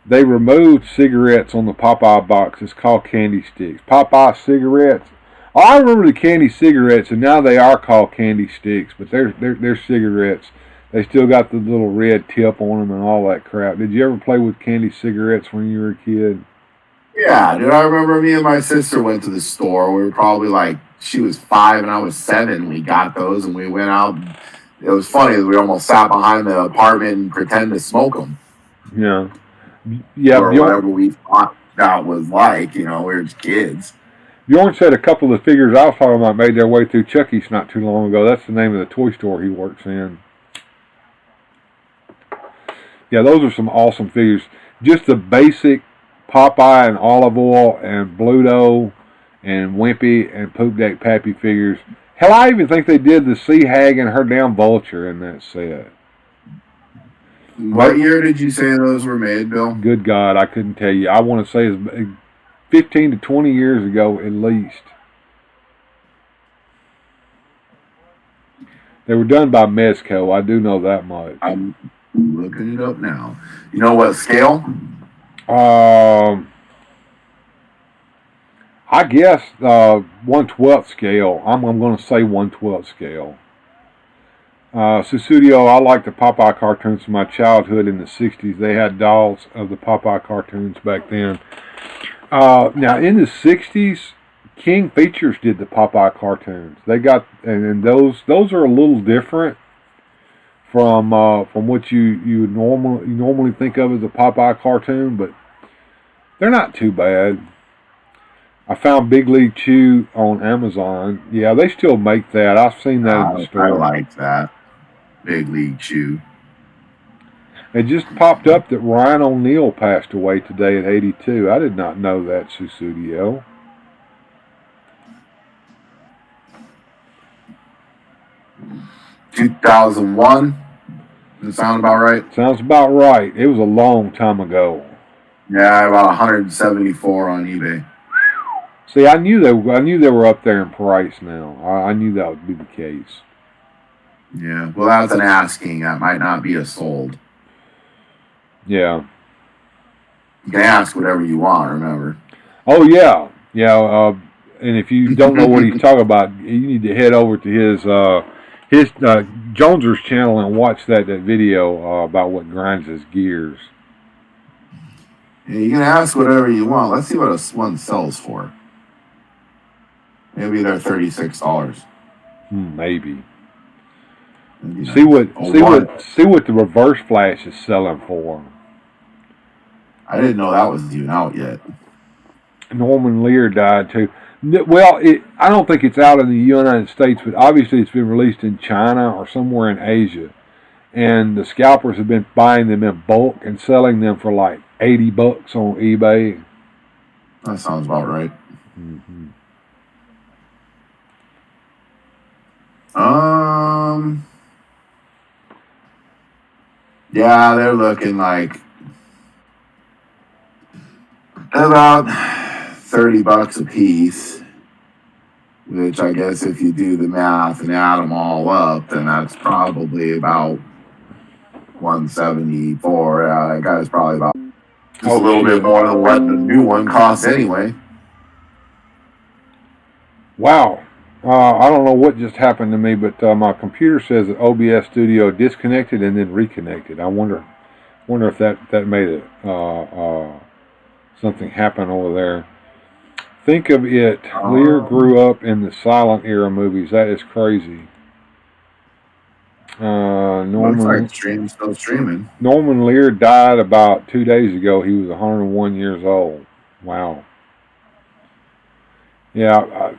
They removed cigarettes on the Popeye box. It's called candy sticks. Popeye cigarettes. Oh, I remember the candy cigarettes, and now they are called candy sticks, but they're cigarettes. They still got the little red tip on them and all that crap. Did you ever play with candy cigarettes when you were a kid?
Yeah, dude, I remember me and my sister went to the store. We were probably like, she was 5 and I was 7. We got those and we went out. It was funny. We almost sat behind the apartment and pretended to smoke them.
Yeah. Yeah.
Or whatever we thought that was like, we were just kids.
Bjorn said a couple of the figures I was talking about made their way through Chucky's not too long ago. That's the name of the toy store he works in. Yeah, those are some awesome figures. Just the basic Popeye and Olive Oil and Bluto and Wimpy and Poop Deck Pappy figures. Hell, I even think they did the Sea Hag and her damn vulture in that set.
What year did you say those were made, Bill?
Good God, I couldn't tell you. I want to say it's 15 to 20 years ago at least. They were done by Mezco. I do know that much.
I'm looking it up now. You know what scale?
I guess 1/12 scale. I'm going to say 1/12 scale. Susudio, I like the Popeye cartoons from my childhood in the 60s. They had dolls of the Popeye cartoons back then. Now, in the 60s, King Features did the Popeye cartoons. They got, and those are a little different from what you normally think of as a Popeye cartoon, but they're not too bad. I found Big League Chew on Amazon. Yeah, they still make that. I've seen that in the store.
I like that. Big League Chew.
It just popped up that Ryan O'Neal passed away today at 82. I did not know that, Susudio.
$2001. Does it sound about right?
Sounds about right. It was a long time ago.
Yeah, about 174 on eBay.
See, I knew they were up there in price now. I knew that would be the case.
Yeah, well, that's an asking. That might not be a sold.
Yeah.
You can ask whatever you want, remember.
Oh, yeah. Yeah, and if you don't know what he's talking about, you need to head over to his Joneser's channel and watch that video about what grinds his gears.
Yeah, you can ask whatever you want. Let's see what one sells for. Maybe they're $36.
Maybe. See what the Reverse Flash is selling for.
I didn't know that was even out yet.
Norman Lear died too. Well, I don't think it's out in the United States, but obviously it's been released in China or somewhere in Asia. And the scalpers have been buying them in bulk and selling them for like $80 on eBay.
That sounds about right.
Mm-hmm.
Yeah, they're looking like about $30 a piece, which I guess if you do the math and add them all up, then that's probably about 174. That guy's probably about just a little bit more than what the new one costs anyway.
Wow. I don't know what just happened to me, but my computer says that OBS Studio disconnected and then reconnected. I wonder if that made it something happen over there. Think of it. Lear grew up in the silent era movies. That is crazy.
Norman still streaming.
Norman Lear died about 2 days ago. He was 101 years old. Wow. Yeah.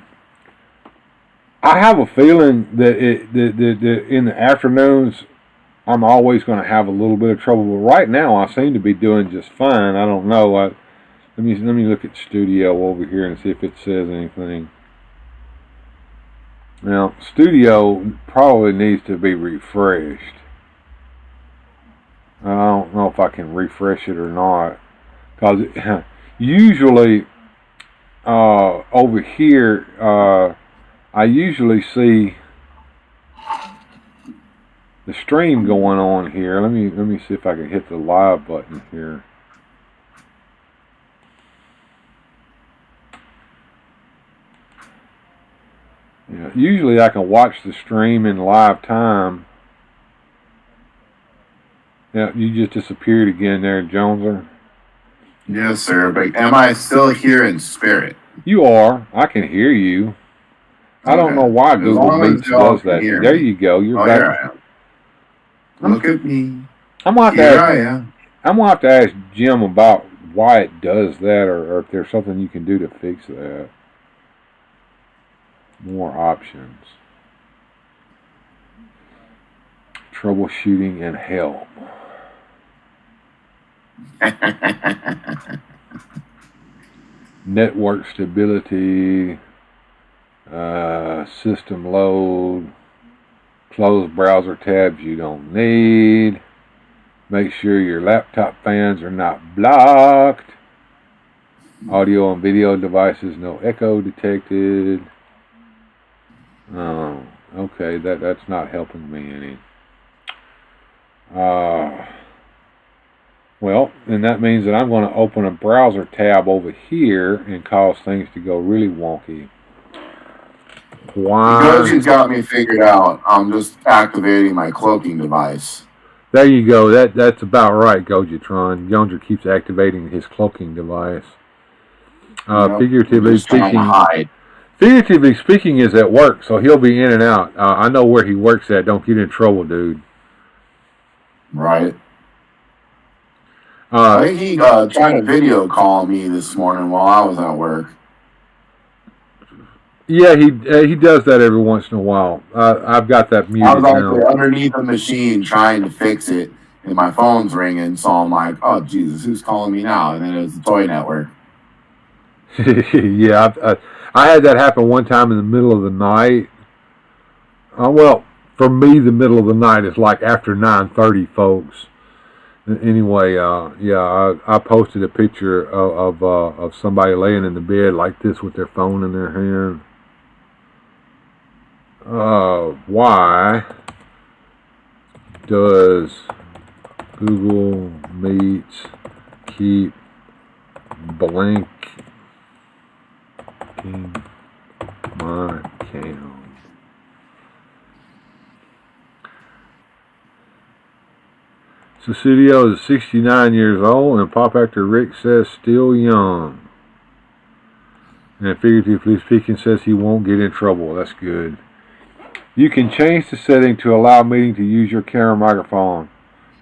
I have a feeling that in the afternoons I'm always going to have a little bit of trouble. But right now, I seem to be doing just fine. I don't know. Let me look at Studio over here and see if it says anything. Now, Studio probably needs to be refreshed. I don't know if I can refresh it or not, because usually over here I usually see the stream going on here. Let me see if I can hit the live button here. Yeah, usually I can watch the stream in live time. Yeah, you just disappeared again there, Joneser.
Yes, sir. But am I still here in spirit?
You are. I can hear you. I don't know why Google Meet does that. There you go. You're back.
Here I am. Look at me.
I'm gonna have to ask Jim about why it does that, or if there's something you can do to fix that. More options. Troubleshooting and help. Network stability, system load, close browser tabs you don't need, make sure your laptop fans are not blocked, audio and video devices, no echo detected. Oh, okay, that's not helping me any. Well, then that means that I'm going to open a browser tab over here and cause things to go really wonky. Why?
Because you've got me figured out. I'm just activating my cloaking device.
There you go. That's about right, Gojitron. Joneser keeps activating his cloaking device. Figuratively speaking, is at work, so he'll be in and out. I know where he works at. Don't get in trouble, dude.
Right. I think he tried to video call me this morning while I was at work.
Yeah, he does that every once in a while. I've got that muted
I was
now.
actually underneath the machine trying to fix it, and my phone's ringing, so I'm like, oh, Jesus, who's calling me now? And then it was the Toy Network.
Yeah, I had that happen one time in the middle of the night. Well, for me, the middle of the night is like after 9:30, folks. Anyway, yeah, I posted a picture of somebody laying in the bed like this with their phone in their hand. Why does Google Meet keep blanking my account? So Studio is 69 years old, and pop actor Rick says still young. And figuratively speaking says he won't get in trouble. That's good. You can change the setting to allow meeting to use your camera microphone.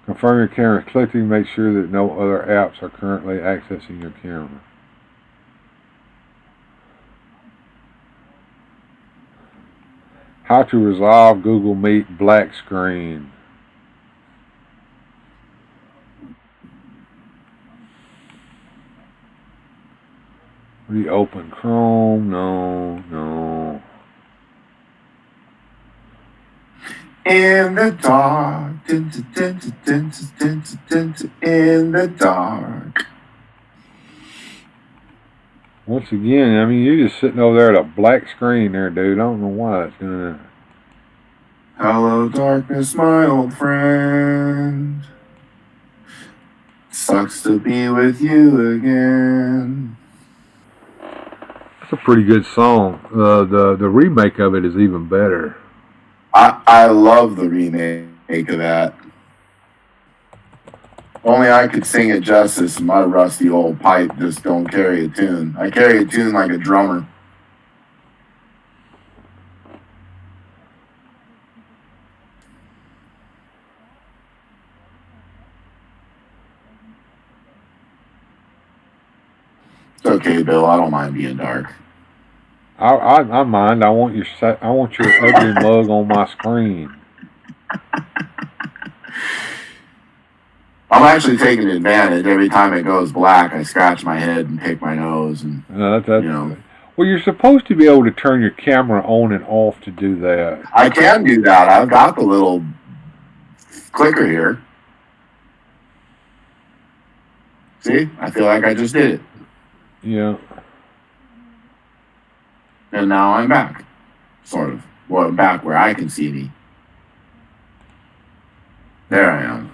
Confirm your camera is clicking. Make sure that no other apps are currently accessing your camera. How to resolve Google Meet black screen. Reopen Chrome. No.
In the dark. In the dark.
Once again, I mean, you're just sitting over there at a black screen there, dude. I don't know why that's doing that.
Hello, darkness, my old friend. Sucks to be with you again.
It's a pretty good song. The remake of it is even better.
I love the remake of that. Only I could sing it justice. My rusty old pipe just don't carry a tune. I carry a tune like a drummer. It's okay, Bill. I don't mind being dark.
I mind. I want your ugly mug on my screen.
I'm actually taking advantage. Every time it goes black, I scratch my head and pick my nose. And
That's well, you're supposed to be able to turn your camera on and off to do that.
I can do that. I've got the little clicker here. See? I feel like I just did it.
Yeah.
And now I'm back. Sort of. Well, I'm back where I can see me. There I am.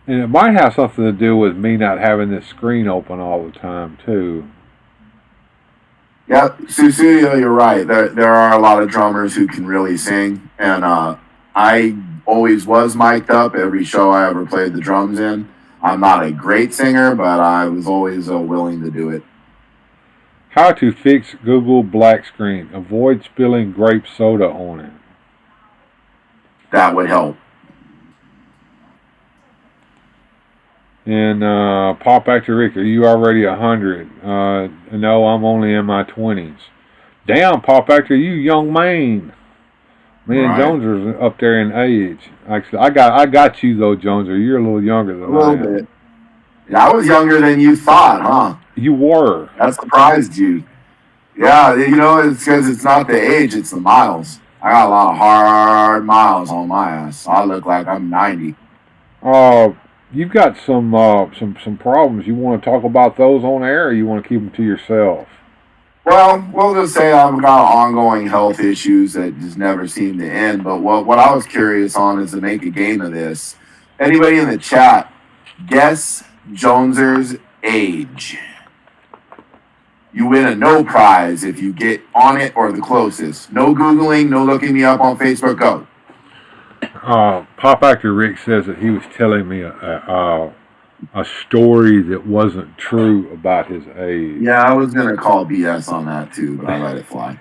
And it might have something to do with me not having this screen open all the time, too.
Yeah, Susudio, you're right. There are a lot of drummers who can really sing. And I always was mic'd up every show I ever played the drums in. I'm not a great singer, but I was always willing to do it.
How to fix Google black screen. Avoid spilling grape soda on it.
That would help.
And Pop Actor Rick, are you already 100? No, I'm only in my 20s. Damn, Pop Actor, you young man. Me and Jones are up there in age. Actually, I got you though, Jones. You're a little younger than
I am. A little bit. Yeah, I was younger than you thought, huh?
You were.
That surprised you. Yeah, you know, it's because it's not the age, it's the miles. I got a lot of hard miles on my ass. I look like I'm 90.
You've got some problems. You want to talk about those on air, or you want to keep them to yourself?
Well, we'll just say I've got ongoing health issues that just never seem to end. But what I was curious on is to make a game of this. Anybody in the chat, guess Joneser's age. You win a no prize if you get on it or the closest. No Googling, no looking me up on Facebook. Go.
Pop Actor Rick says that he was telling me a story that wasn't true about his age.
Yeah, I was going to call BS on that too, but I let it fly.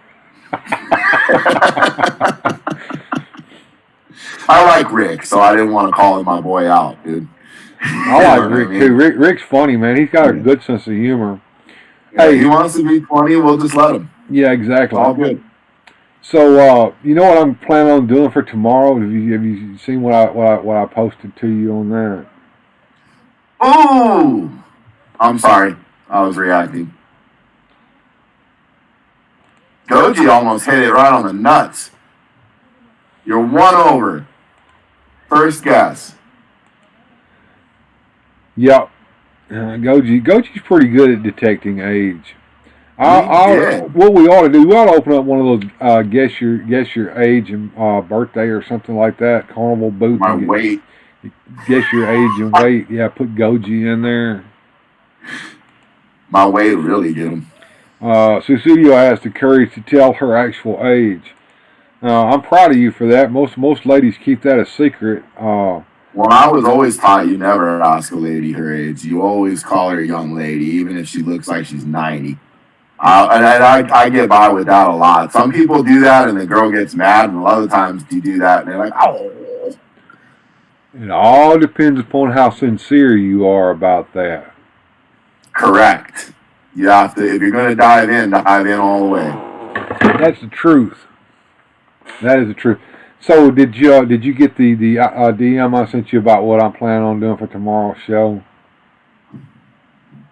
I like Rick, so I didn't want to call my boy out, dude.
I like Rick too. Rick's funny, man. He's got a good sense of humor.
Yeah, hey, he wants to be funny, we'll just let him.
Yeah, exactly.
It's all good.
So, you know what I'm planning on doing for tomorrow? Have you seen what I posted to you on that?
Ooh! I'm sorry. I was reacting. Goji almost hit it right on the nuts. You're 1 over. First guess.
Yep. Goji's pretty good at detecting age. What we ought to do, we ought to open up one of those guess your age and birthday or something like that. Carnival booth.
My weight.
Guess your age and weight. Yeah, put Goji in there.
My weight really get him.
Susudio has the courage to tell her actual age. I'm proud of you for that. Most ladies keep that a secret.
Well, I was always taught you never ask a lady her age. You always call her a young lady, even if she looks like she's 90. And I get by with that a lot. Some people do that and the girl gets mad, and a lot of times you do that and they're like, oh.
It all depends upon how sincere you are about that.
Correct. You have to, if you're going to dive in all the way.
That's the truth. That is the truth. So did you get the DM I sent you about what I'm planning on doing for tomorrow's show?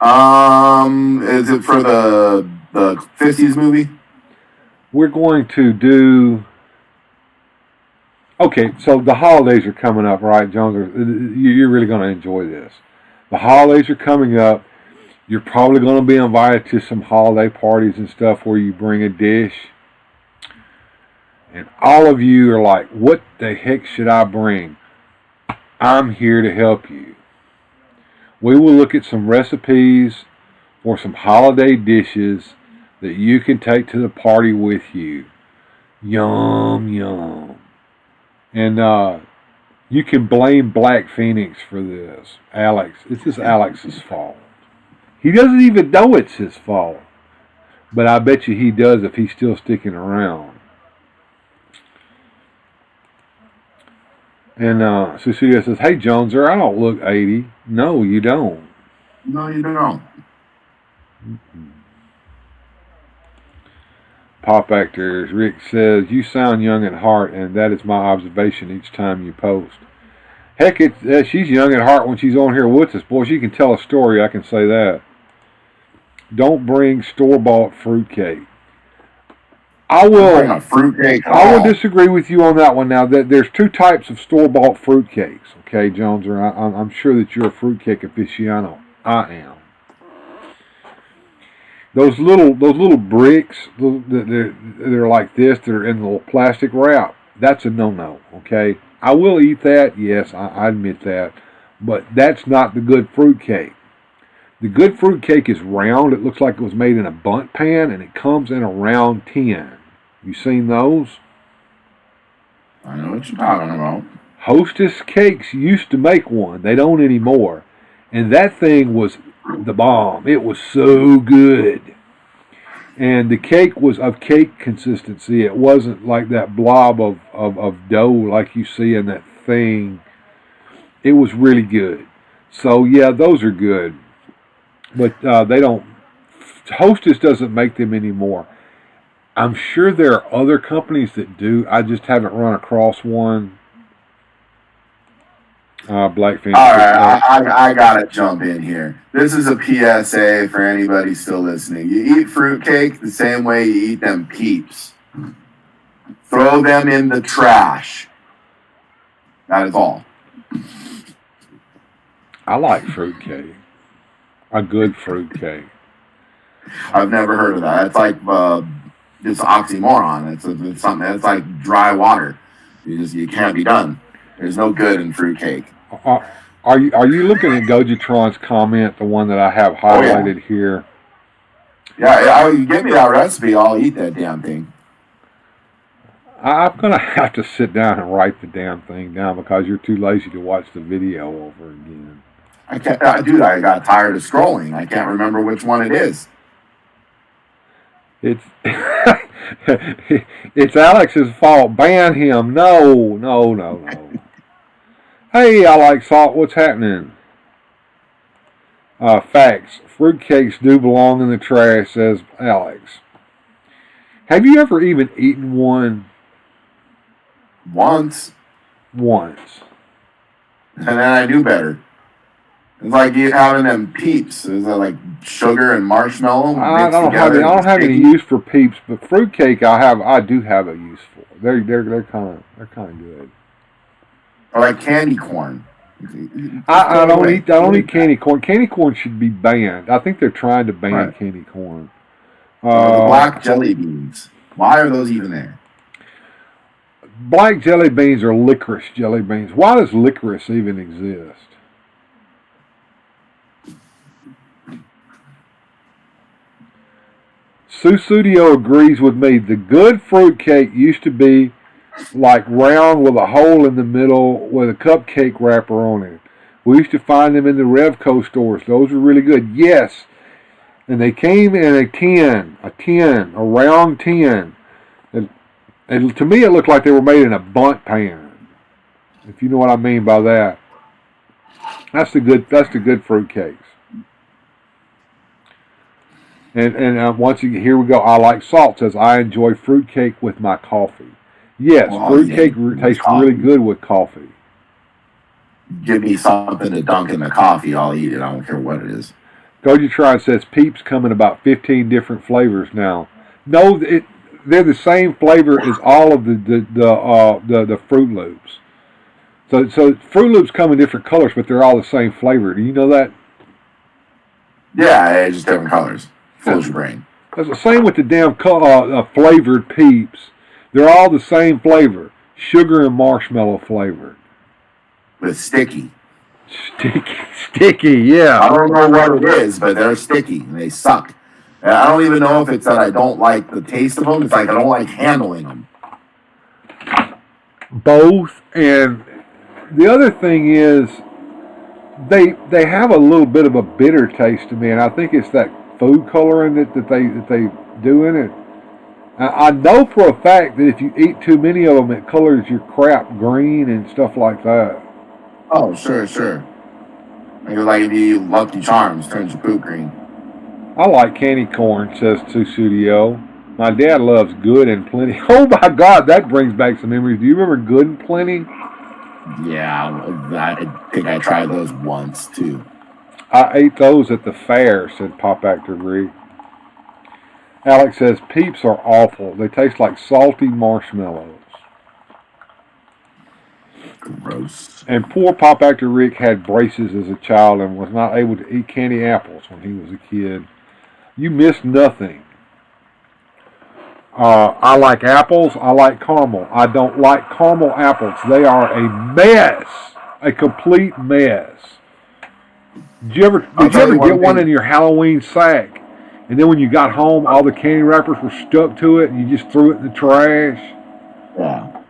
Is it for the 50s movie?
We're going to do. Okay, so the holidays are coming up, right, Jones? You're really going to enjoy this. The holidays are coming up. You're probably going to be invited to some holiday parties and stuff where you bring a dish. And all of you are like, what the heck should I bring? I'm here to help you. We will look at some recipes for some holiday dishes that you can take to the party with you. Yum, yum. And you can blame Black Phoenix for this. Alex. It's just Alex's fault. He doesn't even know it's his fault. But I bet you he does if he's still sticking around. And Susudio says, hey, Joneser, I don't look 80. No, you don't.
No, you don't.
Pop Actors. Rick says, you sound young at heart, and that is my observation each time you post. Heck, she's young at heart when she's on here with us. Boy, she can tell a story, I can say that. Don't bring store-bought fruitcake. I will disagree with you on that one now. That there's two types of store-bought fruitcakes, okay, Jones? I'm sure that you're a fruitcake aficionado. I am. Those little bricks, they're like this. They're in a little plastic wrap. That's a no-no, okay? I will eat that, yes, I admit that. But that's not the good fruitcake. The good fruitcake is round. It looks like it was made in a bundt pan, and it comes in a round tin. You seen those?
I know what you're talking about.
Hostess Cakes used to make one. They don't anymore. And that thing was the bomb. It was so good. And the cake was of cake consistency. It wasn't like that blob of dough like you see in that thing. It was really good. So, yeah, those are good. But they don't... Hostess doesn't make them anymore. I'm sure there are other companies that do. I just haven't run across one. Black Fantasy.
All right, I gotta jump in here. This is a PSA for anybody still listening. You eat fruitcake the same way you eat them Peeps. Throw them in the trash. That is all.
I like fruitcake. A good fruitcake.
I've never heard of that. It's like it's oxymoron. It's something. It's like dry water. You can't be done. There's no good in fruitcake.
Are you looking at Gojitron's comment, the one that I have highlighted here?
Yeah, you give me that recipe, I'll eat that damn thing.
I'm gonna have to sit down and write the damn thing down because you're too lazy to watch the video over again.
I can't, dude. I got tired of scrolling. I can't remember which one it is.
It's it's Alex's fault. Ban him. No. Hey, I like salt. What's happening? Facts. Fruitcakes do belong in the trash, says Alex. Have you ever even eaten one?
Once. And then I knew better. It's like you having them Peeps. Is that like sugar and marshmallow?
I don't have any use for Peeps, but fruitcake I do have a use for. They're kind of good.
Or like candy corn.
I don't eat candy corn. Candy corn should be banned. I think they're trying to ban candy corn.
The black jelly beans. Why are those even there?
Black jelly beans are licorice jelly beans. Why does licorice even exist? Susudio agrees with me. The good fruitcake used to be like round with a hole in the middle with a cupcake wrapper on it. We used to find them in the Revco stores. Those were really good. Yes. And they came in a round tin. And to me it looked like they were made in a bundt pan. If you know what I mean by that. That's the good fruitcakes. And once again, here we go. I like salt. Says I enjoy fruitcake with my coffee. Yes, fruitcake tastes really good with coffee.
Give me something to dunk in the coffee, I'll eat it. I don't care what it is.
Gojitron says Peeps come in about 15 different flavors now. No, they're the same flavor as all of the Fruit Loops. So Fruit Loops come in different colors, but they're all the same flavor. Do you know that?
Yeah, it's just different colors. Fills your brain.
That's the same with the damn flavored Peeps. They're all the same flavor. Sugar and marshmallow flavored.
But sticky.
Sticky, yeah.
I don't know what it is, but they're sticky. And they suck. And I don't even know if it's that I don't like the taste of them. It's like I don't like handling them.
Both. And the other thing is they have a little bit of a bitter taste to me. And I think it's that food coloring that they do in it. I know for a fact that if you eat too many of them, it colors your crap green and stuff like that.
Oh, sure. Like if you eat Lucky Charms, turns your poop green.
I like candy corn, says Studio. My dad loves Good and Plenty. Oh my God, that brings back some memories. Do you remember Good and Plenty?
Yeah, I think I tried those once too.
I ate those at the fair, said Pop Actor Rick. Alex says, Peeps are awful. They taste like salty marshmallows.
Gross.
And poor Pop Actor Rick had braces as a child and was not able to eat candy apples when he was a kid. You missed nothing. I like apples. I like caramel. I don't like caramel apples. They are a mess. A complete mess. Did you ever get one in your Halloween sack? And then when you got home, all the candy wrappers were stuck to it and you just threw it in the trash?
Yeah.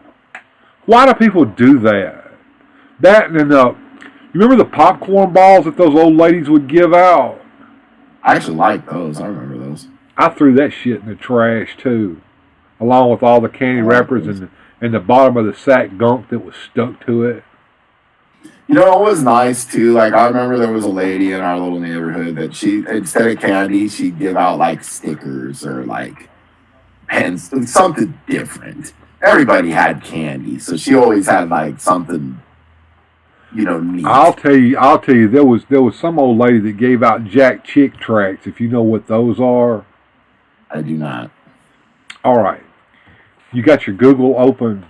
Why do people do that? That and you remember the popcorn balls that those old ladies would give out?
I actually like those. I remember those.
I threw that shit in the trash too, along with all the candy wrappers and the bottom of the sack gunk that was stuck to it.
You know, it was nice too. Like, I remember there was a lady in our little neighborhood that instead of candy, she'd give out like stickers or like pens, something different. Everybody had candy, so she always had like something, neat.
I'll tell you, there was some old lady that gave out Jack Chick tracts, if you know what those are.
I do not.
All right. You got your Google open?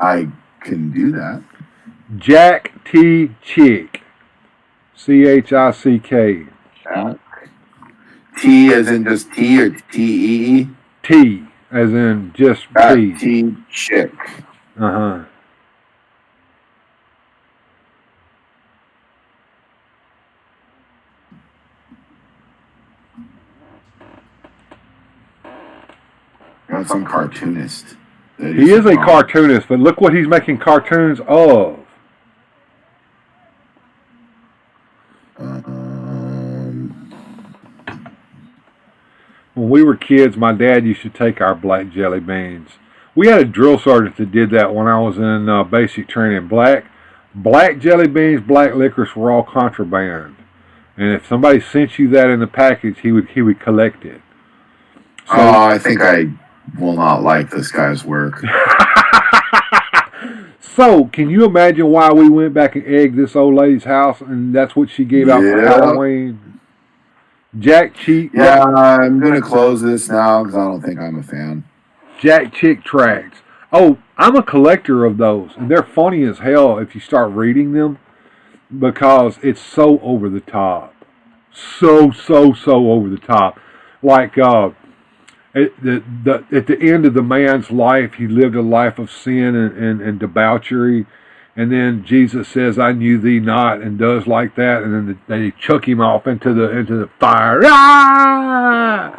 I can do that.
Jack T. Chick. CHICK.
Jack. T as in just T or T-E-E?
T as in just
Jack
T.
T. Chick.
Uh-huh.
Got some cartoonist.
He is a cartoonist, but look what he's making cartoons of. When we were kids, my dad used to take our black jelly beans. We had a drill sergeant that did that when I was in basic training. Black jelly beans, black licorice were all contraband. And if somebody sent you that in the package, he would collect it. So,
I think I will not like this guy's work.
So, can you imagine why we went back and egged this old lady's house, and that's what she gave out for Halloween? Jack Chick.
Yeah, I'm going to close this now because I don't think I'm a fan.
Jack Chick tracts. Oh, I'm a collector of those, and they're funny as hell if you start reading them because it's so over the top. So over the top. Like, at the end of the man's life, he lived a life of sin and debauchery. And then Jesus says, I knew thee not, and does like that. And then they chuck him off into the fire. Ah!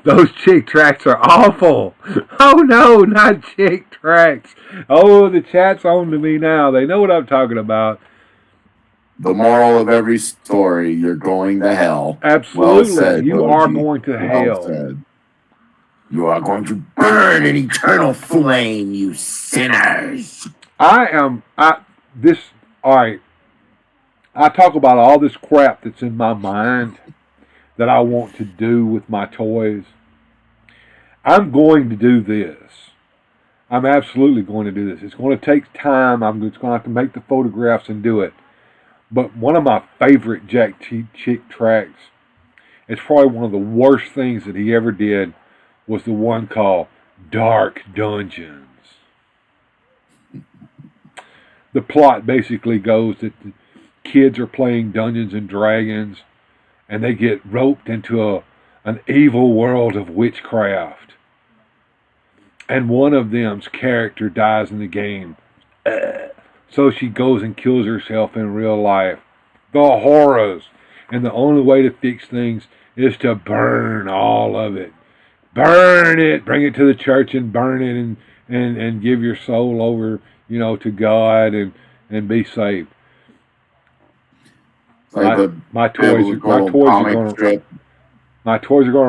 Those chick tracts are awful. Oh, no, not chick tracts. Oh, the chat's on to me now. They know what I'm talking about.
The moral of every story, you're going to hell.
Absolutely.
Well said,
you are going to hell.
Said. You are going to burn in eternal flame, you sinners.
All right. I talk about all this crap that's in my mind that I want to do with my toys. I'm going to do this. I'm absolutely going to do this. It's going to take time. I'm just going to have to make the photographs and do it. But one of my favorite Jack Chick tracts, it's probably one of the worst things that he ever did, was the one called Dark Dungeons. The plot basically goes that the kids are playing Dungeons and Dragons and they get roped into an evil world of witchcraft. And one of them's character dies in the game. So she goes and kills herself in real life. The horrors. And the only way to fix things is to burn all of it. Burn it. Bring it to the church and burn it and give your soul over, to God and be saved.
Like
my toys are going to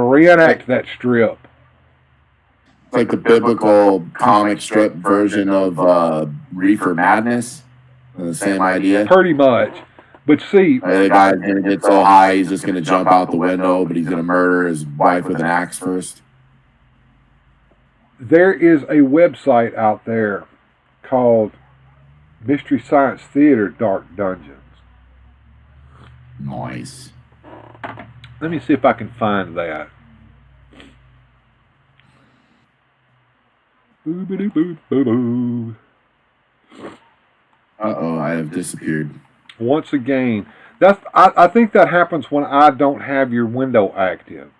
reenact that strip.
It's like the biblical comic strip version of Reefer Madness. The same idea.
Pretty much. But see,
the guy's going to get so high he's just going to jump out the window, but he's going to murder his wife with an axe first.
There is a website out there called Mystery Science Theater Dark Dungeons.
Nice.
Let me see if I can find that. Boo-ba-doo-boo-boo-boo.
Uh-oh, I have disappeared.
Once again, I think that happens when I don't have your window active.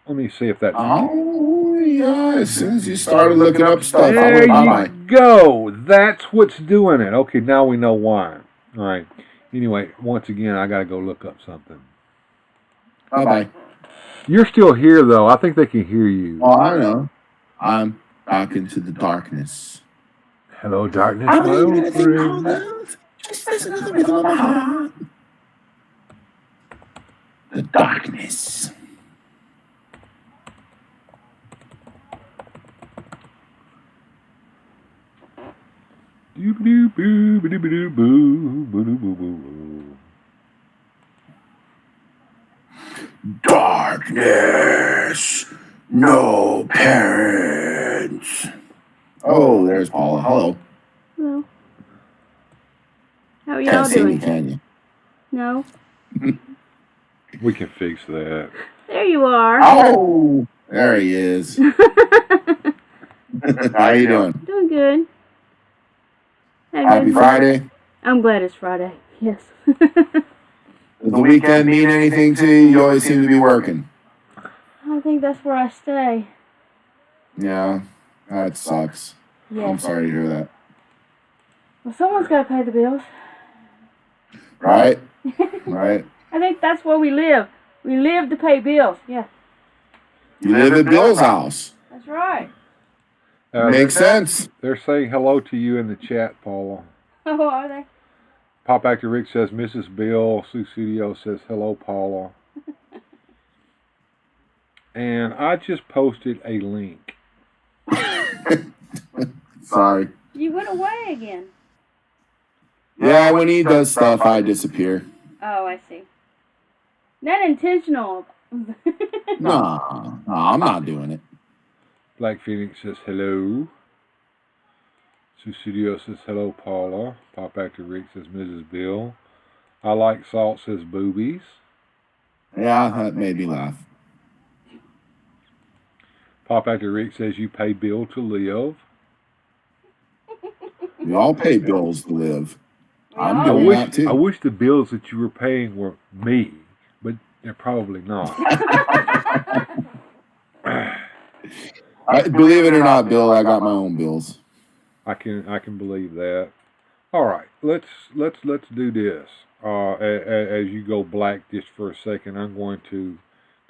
Let me see if that's...
Oh, yeah, as soon as you started looking up stuff, I
There
went
you
bye-bye.
go. That's what's doing it. Okay, now we know why. All right. Anyway, once again, I got to go look up something.
Bye-bye.
You're still here, though. I think they can hear you.
Oh, I know. I'm back into the darkness.
Hello, darkness,
I
my
believe in
old
anything
friend.
called just listen to the rhythm of my heart. The darkness.
Doo-ba-doo-boo-ba-doo-ba-doo-boo,
Darkness. No parents. Oh, there's Paula. Hello.
Hello. How are y'all
Can't see me,
doing?
can you?
No.
We can fix that.
There you are.
Oh, there he is. How you doing?
Doing good.
Happy Friday.
I'm glad it's Friday. Yes.
Does the weekend mean anything to you? You always seem to be working.
I think that's where I stay.
Yeah, that sucks. I'm
Yes.
sorry to hear that.
Well, someone's got to pay the bills.
Right? Right.
I think that's where we live. We live to pay bills. Yeah.
You live at Bill's house.
That's right.
Makes sense.
They're saying hello to you in the chat, Paula.
Oh, are they?
Pop Actor Rick says, Mrs. Bill. Sue Studio says, hello, Paula. And I just posted a link.
Sorry.
You went away again.
Yeah, when he does stuff, I disappear.
Oh, I see. Not intentional.
No, I'm not doing it.
Black Phoenix says, hello. Sue Studio says, hello, Paula. Pop Actor Rick says, Mrs. Bill. I Like Salt says, boobies.
Yeah, that made me laugh.
Pop Actor Rick says, you pay bill to live.
We all pay bills to live. I'm
all
doing
do.
that too.
I wish the bills that you were paying were me, but they're probably not.
Believe it or not, Bill, I got my own bills.
I can believe that. All right, let's do this. As you go black just for a second, I'm going to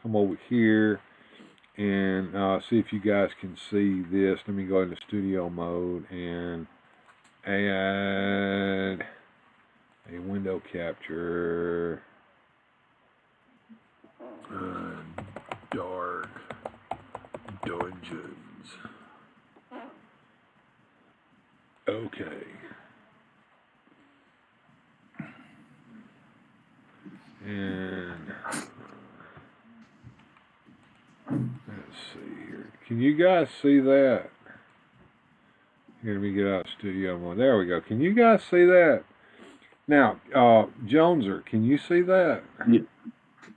come over here and see if you guys can see this. Let me go into studio mode and add a window capture. Dark Dungeons. Okay. And let's see here. Can you guys see that? Here, let me get out of studio mode. There we go. Can you guys see that? Now, Joneser, can you see that?
Yeah.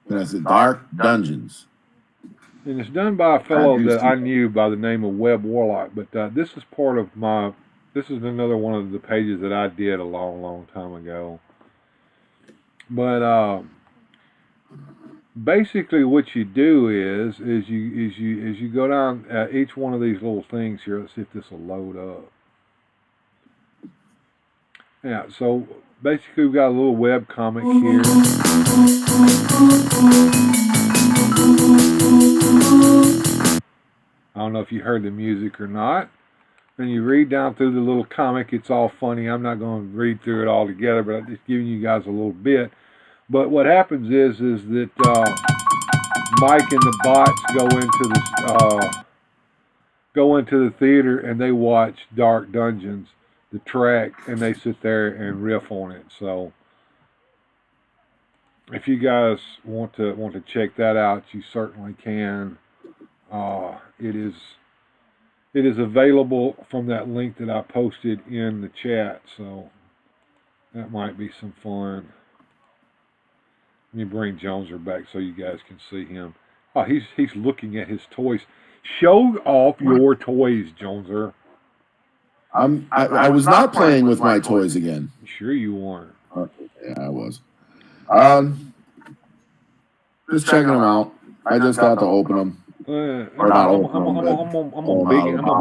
That's it. Dark Dungeons.
And it's done by a fellow that I knew by the name of Webb Warlock. But this is part of my... This is another one of the pages that I did a long, long time ago. But basically, what you do is you go down each one of these little things here. Let's see if this will load up. Yeah. So basically, we've got a little web comic here. I don't know if you heard the music or not. When you read down through the little comic, it's all funny. I'm not going to read through it all together, but I'm just giving you guys a little bit. But what happens is that Mike and the bots go into the theater and they watch Dark Dungeons, the track, and they sit there and riff on it. So if you guys want to check that out, you certainly can. It is available from that link that I posted in the chat, so that might be some fun. Let me bring Joneser back so you guys can see him. Oh, he's looking at his toys. Show off your toys, Joneser.
I was not playing with my toys again.
Sure you weren't.
Yeah, I was. Just checking them out. I just got to open them.
I'm gonna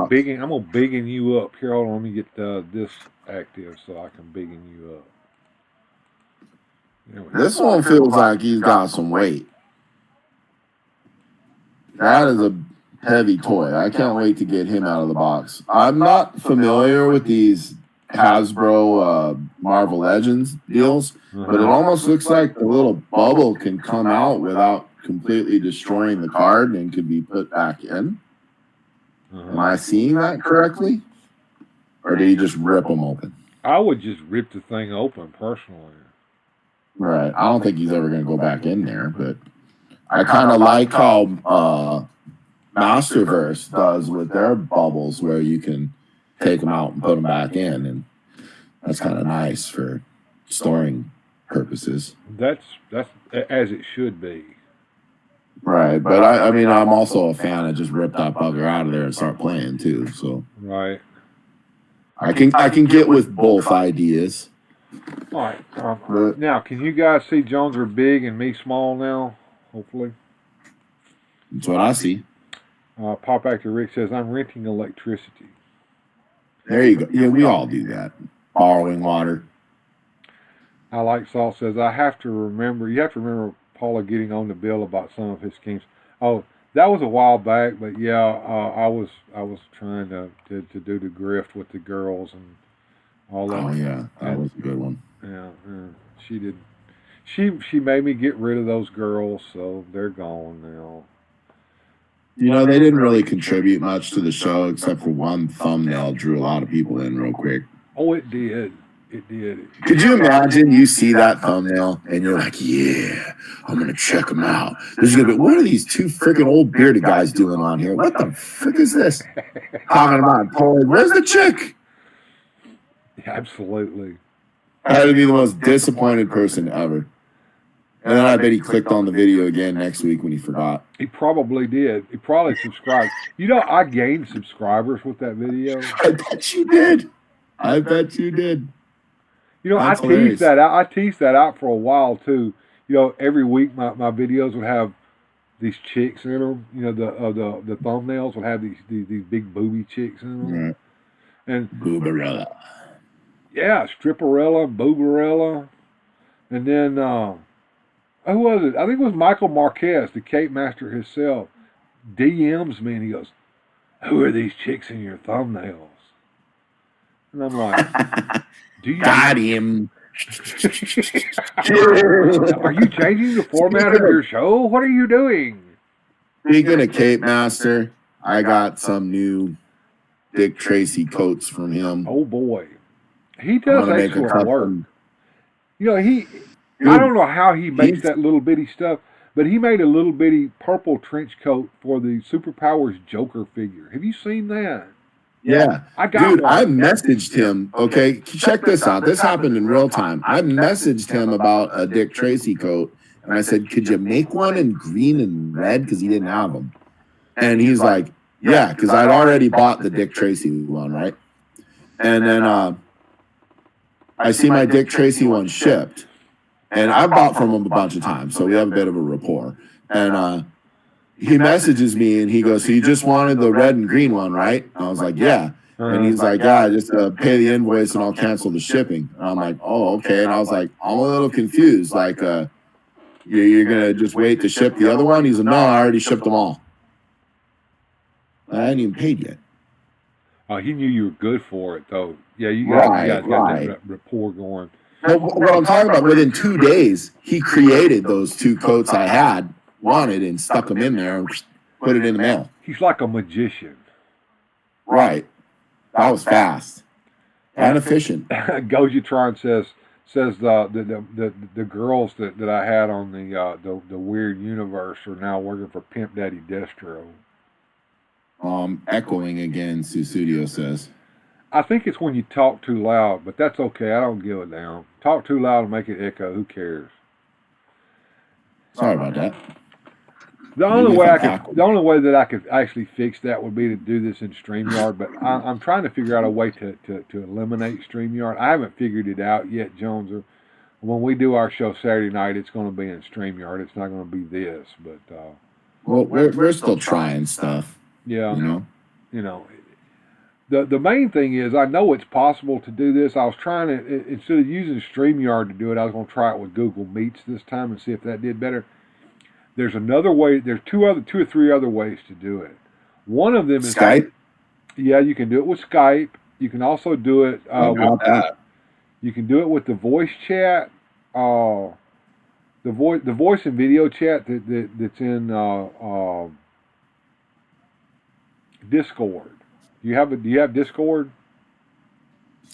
biggin you up. Here, hold on. Let me get this active so I can biggin you up.
This one feels like he's got some weight. That is a heavy toy. I can't wait to get him out of the box. I'm not familiar with these Hasbro Marvel Legends deals, but it almost looks like the little bubble can come out without completely destroying the card and could be put back in. Am I seeing that correctly? Or did he just rip them open?
I would just rip the thing open, personally.
Right. I don't think he's ever going to go back in there, but I kind of like how Masterverse does with their bubbles, where you can take them out and put them back in, and that's kind of nice for storing purposes.
That's as it should be.
Right, but I mean, I'm also a fan of just rip that bugger out of there and start playing too. So
right,
I can get with both ideas.
All right. Now, can you guys see Joneser big and me small now? Hopefully.
That's what I see.
Pop Actor Rick says, I'm renting electricity.
There you go. Yeah, we all do that. Borrowing water.
I Like Salt says, you have to remember Paula getting on the bill about some of his schemes. Oh, that was a while back, but yeah, I was trying to do the grift with the girls and all that.
Oh yeah, that was a good one.
Yeah, she did. She made me get rid of those girls, so they're gone now.
You know, they didn't really contribute much to the show except for one thumbnail drew a lot of people in real quick.
Oh, it did. It did.
Could you imagine you see that thumbnail and you're like, yeah, I'm going to check them out. There's going to be, what are these two freaking old bearded guys doing on here? What the frick is this? Talking about toys. Where's the chick?
Absolutely.
I had to be the most disappointed person ever. And then I bet he clicked on the video again next week when he forgot.
He probably did. He probably subscribed. You know, I gained subscribers with that video.
I bet you did. I bet you did.
You know,
That's
I
hilarious.
teased that out. I teased that out for a while too. You know, every week my videos would have these chicks in them. You know, the thumbnails would have these big booby chicks in them.
Right.
And
Boobarella.
yeah, Stripperella, Boobarella, and then who was it? I think it was Michael Marquez, the Cape Master himself. DMs me and he goes, "Who are these chicks in your thumbnails?" And I'm like, "Do you
Got him.
Are you changing the format of your show? What are you doing?"
Speaking of Cape Master, I got some new Dick Tracy coats from him.
Oh boy, he does
make a
excellent
custom.
work. You know, I don't know how he makes that little bitty stuff, but he made a little bitty purple trench coat for the Superpowers Joker figure. Have you seen that?
Yeah.
I got
Dude,
one.
I messaged him. Okay, check this out. This happened in real time. I messaged him about a Dick Tracy coat, and I said, could you make one in green and red? Because he didn't have them. And he's like, yeah, because I'd already bought the Dick Tracy one, right? And then I see my Dick Tracy one shipped. And I bought from him a bunch of times, so we have a bit of a rapport. And he messages me, and he goes, so you just wanted the red and green one, right? And I was like, yeah. And he's like, yeah, just pay the invoice, and I'll cancel the shipping. And I'm like, oh, okay. And I was like, I'm a little confused. Like, you're going to just wait to ship the other one? He's like, no, I already shipped them all. I hadn't even paid yet.
Oh, he knew you were good for it, though. Yeah, you guys got that rapport going.
Well, what I'm talking about, within 2 days, he created those two coats I had wanted and stuck them in there and put it in the mail.
He's like a magician.
Right. That was fast and efficient.
Gojitron says the girls that I had on the Weird Universe are now working for Pimp Daddy Destro.
echoing again, Susudio says.
I think it's when you talk too loud, but that's okay. I don't give a damn. Talk too loud and make it echo. Who cares?
Sorry about that.
The only way that I could actually fix that would be to do this in StreamYard, but I'm trying to figure out a way to eliminate StreamYard. I haven't figured it out yet, Jones. When we do our show Saturday night, it's going to be in StreamYard. It's not going to be this, but
well, we're still trying stuff.
Yeah, you know. The main thing is I know it's possible to do this. I was trying to, instead of using StreamYard to do it, I was going to try it with Google Meets this time and see if that did better. There's another way. There's two or three other ways to do it. One of them is
Skype.
Yeah, you can do it with Skype. You can also do it. You can do it with the voice chat, the voice and video chat that's in Discord. Do you have Discord?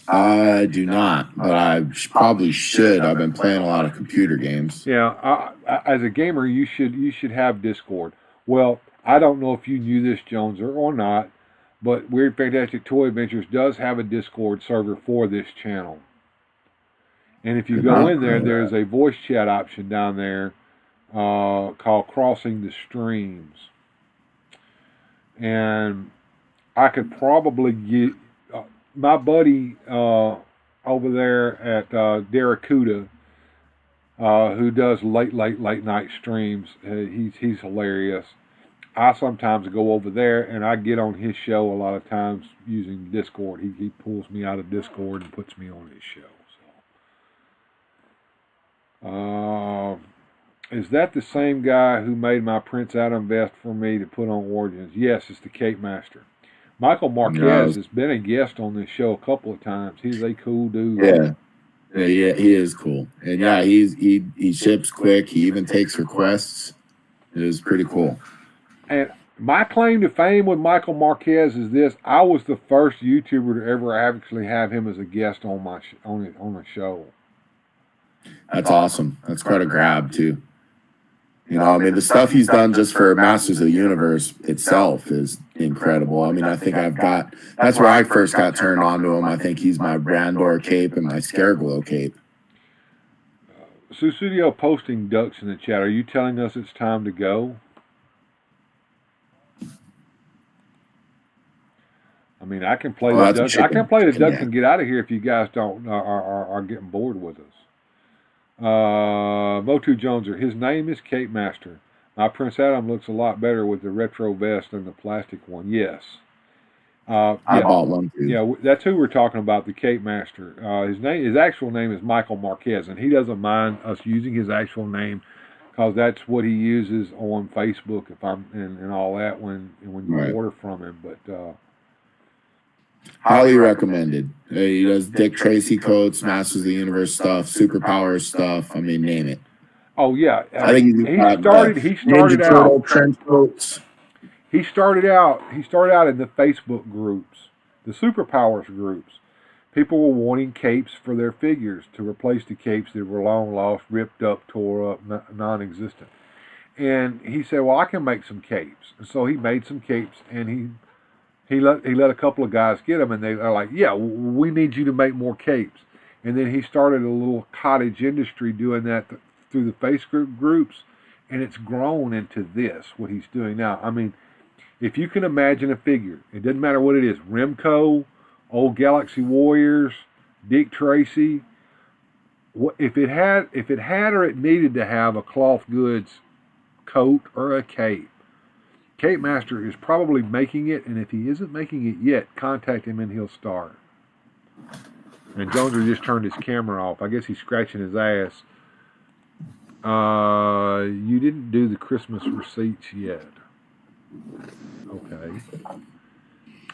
I do not, but I probably should. I've been playing a lot of computer games.
Yeah, as a gamer, you should have Discord. Well, I don't know if you knew this, Jones, or not, but Weird Fantastic Toy Adventures does have a Discord server for this channel. And if you go in there, there's a voice chat option down there called Crossing the Streams. And I could probably get my buddy over there at Daracuda, who does late night streams. He's hilarious. I sometimes go over there and I get on his show a lot of times using Discord. He pulls me out of Discord and puts me on his show. So, is that the same guy who made my Prince Adam vest for me to put on Origins? Yes, it's the Cape Master. Michael Marquez has been a guest on this show a couple of times. He's a cool dude.
Yeah, he is cool. And yeah, he ships quick. He even takes requests. It was pretty cool.
And my claim to fame with Michael Marquez is this: I was the first YouTuber to ever actually have him as a guest on my on a show.
That's awesome. That's quite a grab too. You know, I mean, the stuff he's done just for Masters of the Universe itself is incredible. I mean, I think that's where I first got turned on to him. I think he's my Brandor cape and my Scareglow cape.
Susudio posting ducks in the chat. Are you telling us it's time to go? I mean, I can play the ducks. I can play the ducks and get out of here if you guys don't are getting bored with us. Motu Joneser, his name is Cape Master. My Prince Adam looks a lot better with the retro vest than the plastic one. Yes. I
bought one too.
Yeah, that's who we're talking about, the Cape Master. His actual name is Michael Marquez, and he doesn't mind us using his actual name because that's what he uses on Facebook and all that when you order from him. But
highly recommended. He does Dick Tracy coats, Masters of the Universe stuff, Superpowers stuff. I mean, name it.
Oh yeah,
I think he started out trench coats.
He started out in the Facebook groups, the Superpowers groups. People were wanting capes for their figures to replace the capes that were long lost, ripped up, tore up, non-existent. And he said, "Well, I can make some capes." And so he made some capes, and he let a couple of guys get them, and they're like, "Yeah, we need you to make more capes." And then he started a little cottage industry doing that through the Facebook groups, and it's grown into what he's doing now. I mean, if you can imagine a figure, it doesn't matter what it is, Remco, old Galaxy Warriors, Dick Tracy, if it had or it needed to have a cloth goods coat or a cape, Cape Master is probably making it, and if he isn't making it yet, contact him and he'll start. And Joneser just turned his camera off. I guess he's scratching his ass. You didn't do the Christmas receipts yet. Okay.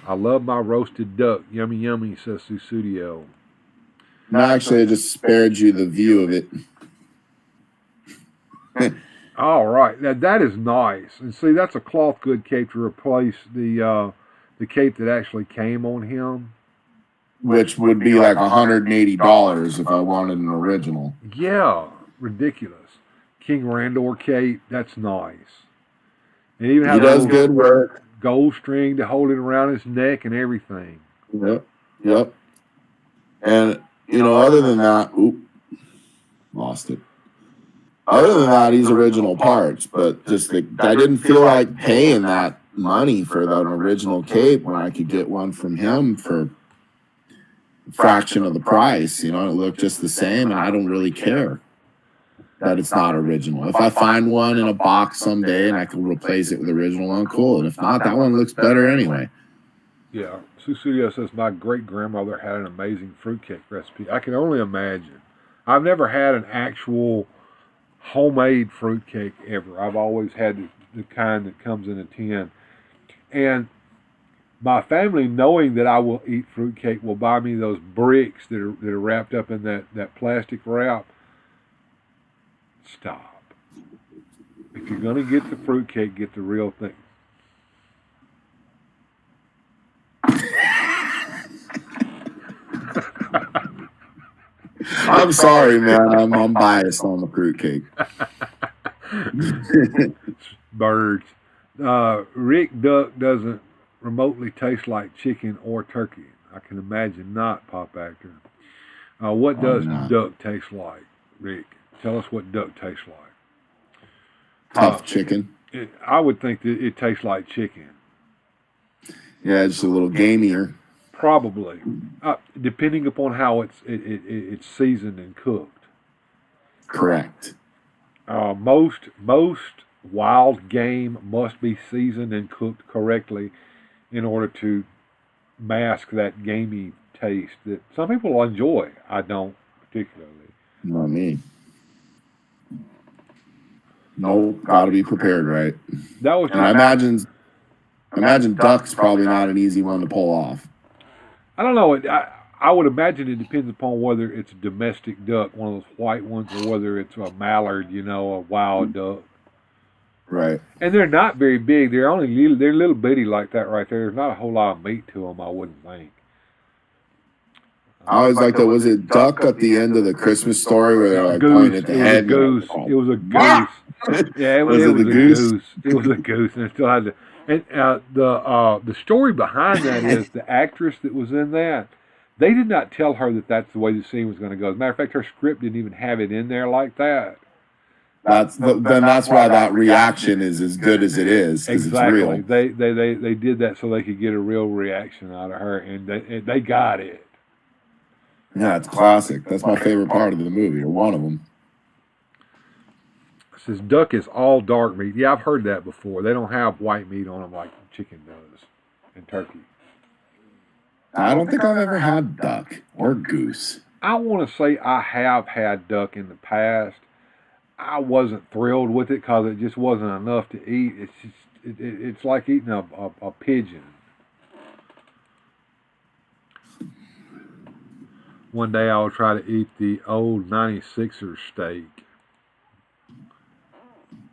I love my roasted duck. Yummy, yummy, says Susudio.
No, actually, I just spared you the view of it.
All right, now that is nice. And see, that's a cloth good cape to replace the cape that actually came on him.
Which would be like $180 if I wanted an original.
Yeah, ridiculous. King Randor cape, that's nice. And even
he does good work.
gold string to hold it around his neck and everything.
Yep. And, other than that, lost it. Other than that, he's original parts, but just I didn't feel like paying that money for that original cape when I could get one from him for a fraction of the price. It looked just the same, and I don't really care that it's not original. If I find one in a box someday and I can replace it with the original one, cool. And if not, that one looks better anyway.
Yeah. Sue Studio says, my great-grandmother had an amazing fruitcake recipe. I can only imagine. I've never had an actual homemade fruitcake ever. I've always had the kind that comes in a tin. And my family, knowing that I will eat fruitcake, will buy me those bricks that are wrapped up in that plastic wrap. Stop. If you're going to get the fruitcake, get the real thing.
I'm sorry, man. I'm biased on the fruitcake.
Birds. Rick, duck doesn't remotely taste like chicken or turkey. I can imagine not, Pop Actor. What does duck taste like, Rick? Tell us what duck tastes like.
Tough chicken.
I would think that it tastes like chicken.
Yeah, just a little gamier.
Probably, depending upon how it's seasoned and cooked.
Correct.
Most wild game must be seasoned and cooked correctly in order to mask that gamey taste that some people enjoy. I don't particularly.
Not me. No, gotta be prepared, right?
That was.
And I imagine duck's probably not an easy one to pull off.
I don't know. I would imagine it depends upon whether it's a domestic duck, one of those white ones, or whether it's a mallard, a wild duck.
Right.
And they're not very big. They're little bitty like that right there. There's not a whole lot of meat to them, I wouldn't think.
I always like that. Was it duck at the end of the Christmas story where they're like pointing at the head?
It was a goose. Yeah, it was a goose. It was a goose, and it still had to. And the story behind that is the actress that was in that, they did not tell her that that's the way the scene was going to go. As a matter of fact, her script didn't even have it in there like that.
That's why that reaction is as good as it is.
Exactly.
It's real.
They did that so they could get a real reaction out of her, and they got it.
Yeah, it's classic. That's my favorite part of the movie, or one of them.
It says duck is all dark meat. Yeah, I've heard that before. They don't have white meat on them like chicken does and turkey.
I don't think I've ever had duck or goose.
I want to say I have had duck in the past. I wasn't thrilled with it because it just wasn't enough to eat. It's like eating a pigeon. One day I'll try to eat the old 96er steak.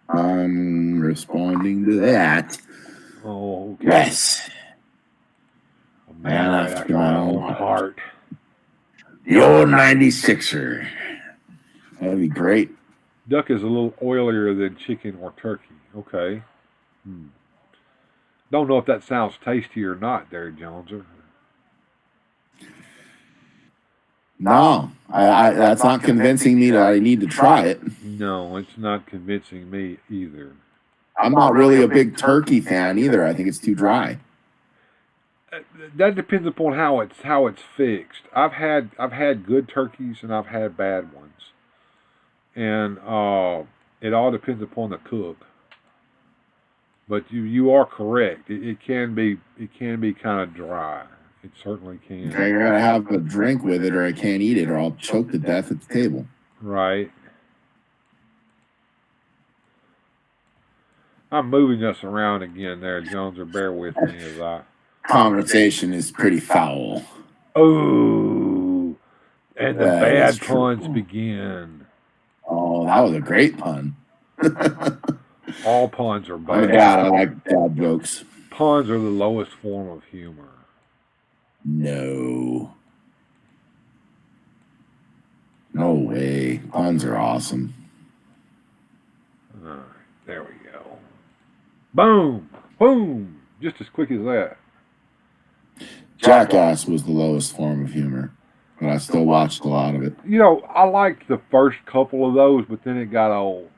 I'm responding to that.
Oh, okay.
Yes.
A man after my own heart.
The old 96er. That'd be great.
Duck is a little oilier than chicken or turkey. Okay. Don't know if that sounds tasty or not there, Joneser.
No, that's not convincing me that I need to try it.
No, it's not convincing me either.
I'm not really a big turkey fan either. I think it's too dry.
That depends upon how it's fixed. I've had good turkeys and I've had bad ones, and it all depends upon the cook. But you are correct. It can be kind of dry. It certainly can.
I gotta have a drink with it, or I can't eat it, or I'll choke to death at the table.
Right. I'm moving us around again there, Jones, or bear with me as I...
Conversation is pretty foul.
Oh, and the bad puns begin.
Oh, that was a great pun.
All puns are bad.
Oh, God, I like dad jokes.
Puns are the lowest form of humor.
No. No way. Puns are awesome.
All right, there we go. Boom! Boom! just as quick as that.
Jackass was the lowest form of humor, but I still watched a lot of it.
You know, I liked the first couple of those, but then it got old.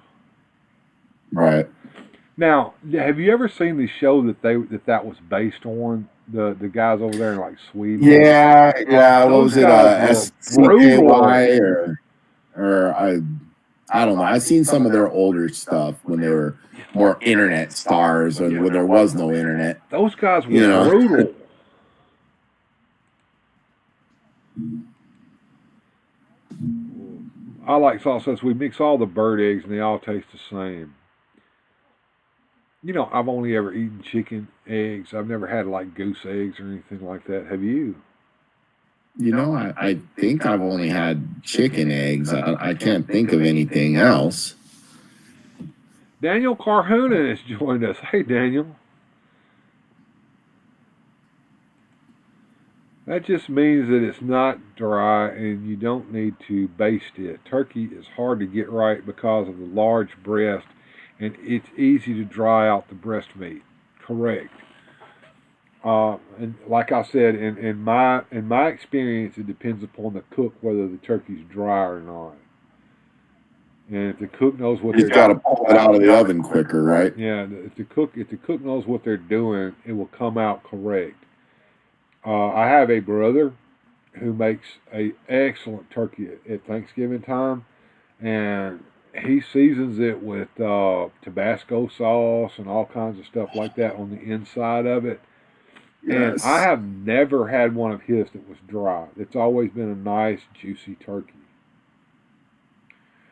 Right.
Now, have you ever seen the show that was based on? The guys over there in like Sweden.
Yeah. What was it? SCAY or I don't know. I've seen some of their older stuff when they were more internet stars or when there was no internet.
Those guys were brutal. I like salt sauce. We mix all the bird eggs and they all taste the same. You know, I've only ever eaten chicken eggs. I've never had like goose eggs or anything like that. Have you?
You know, I think I've only had chicken eggs. I can't think of anything else.
Daniel Carhuna has joined us. Hey, Daniel. That just means that it's not dry and you don't need to baste it. Turkey is hard to get right because of the large breast, and it's easy to dry out the breast meat. Correct. And like I said, in my experience, it depends upon the cook whether the turkey's dry or not. And if the cook knows what
You've got to pull it out of the oven quicker, right?
Yeah, if the cook knows what they're doing, it will come out correct. I have a brother who makes an excellent turkey at Thanksgiving time, and he seasons it with Tabasco sauce and all kinds of stuff like that on the inside of it. And I have never had one of his that was dry. It's always been a nice, juicy turkey.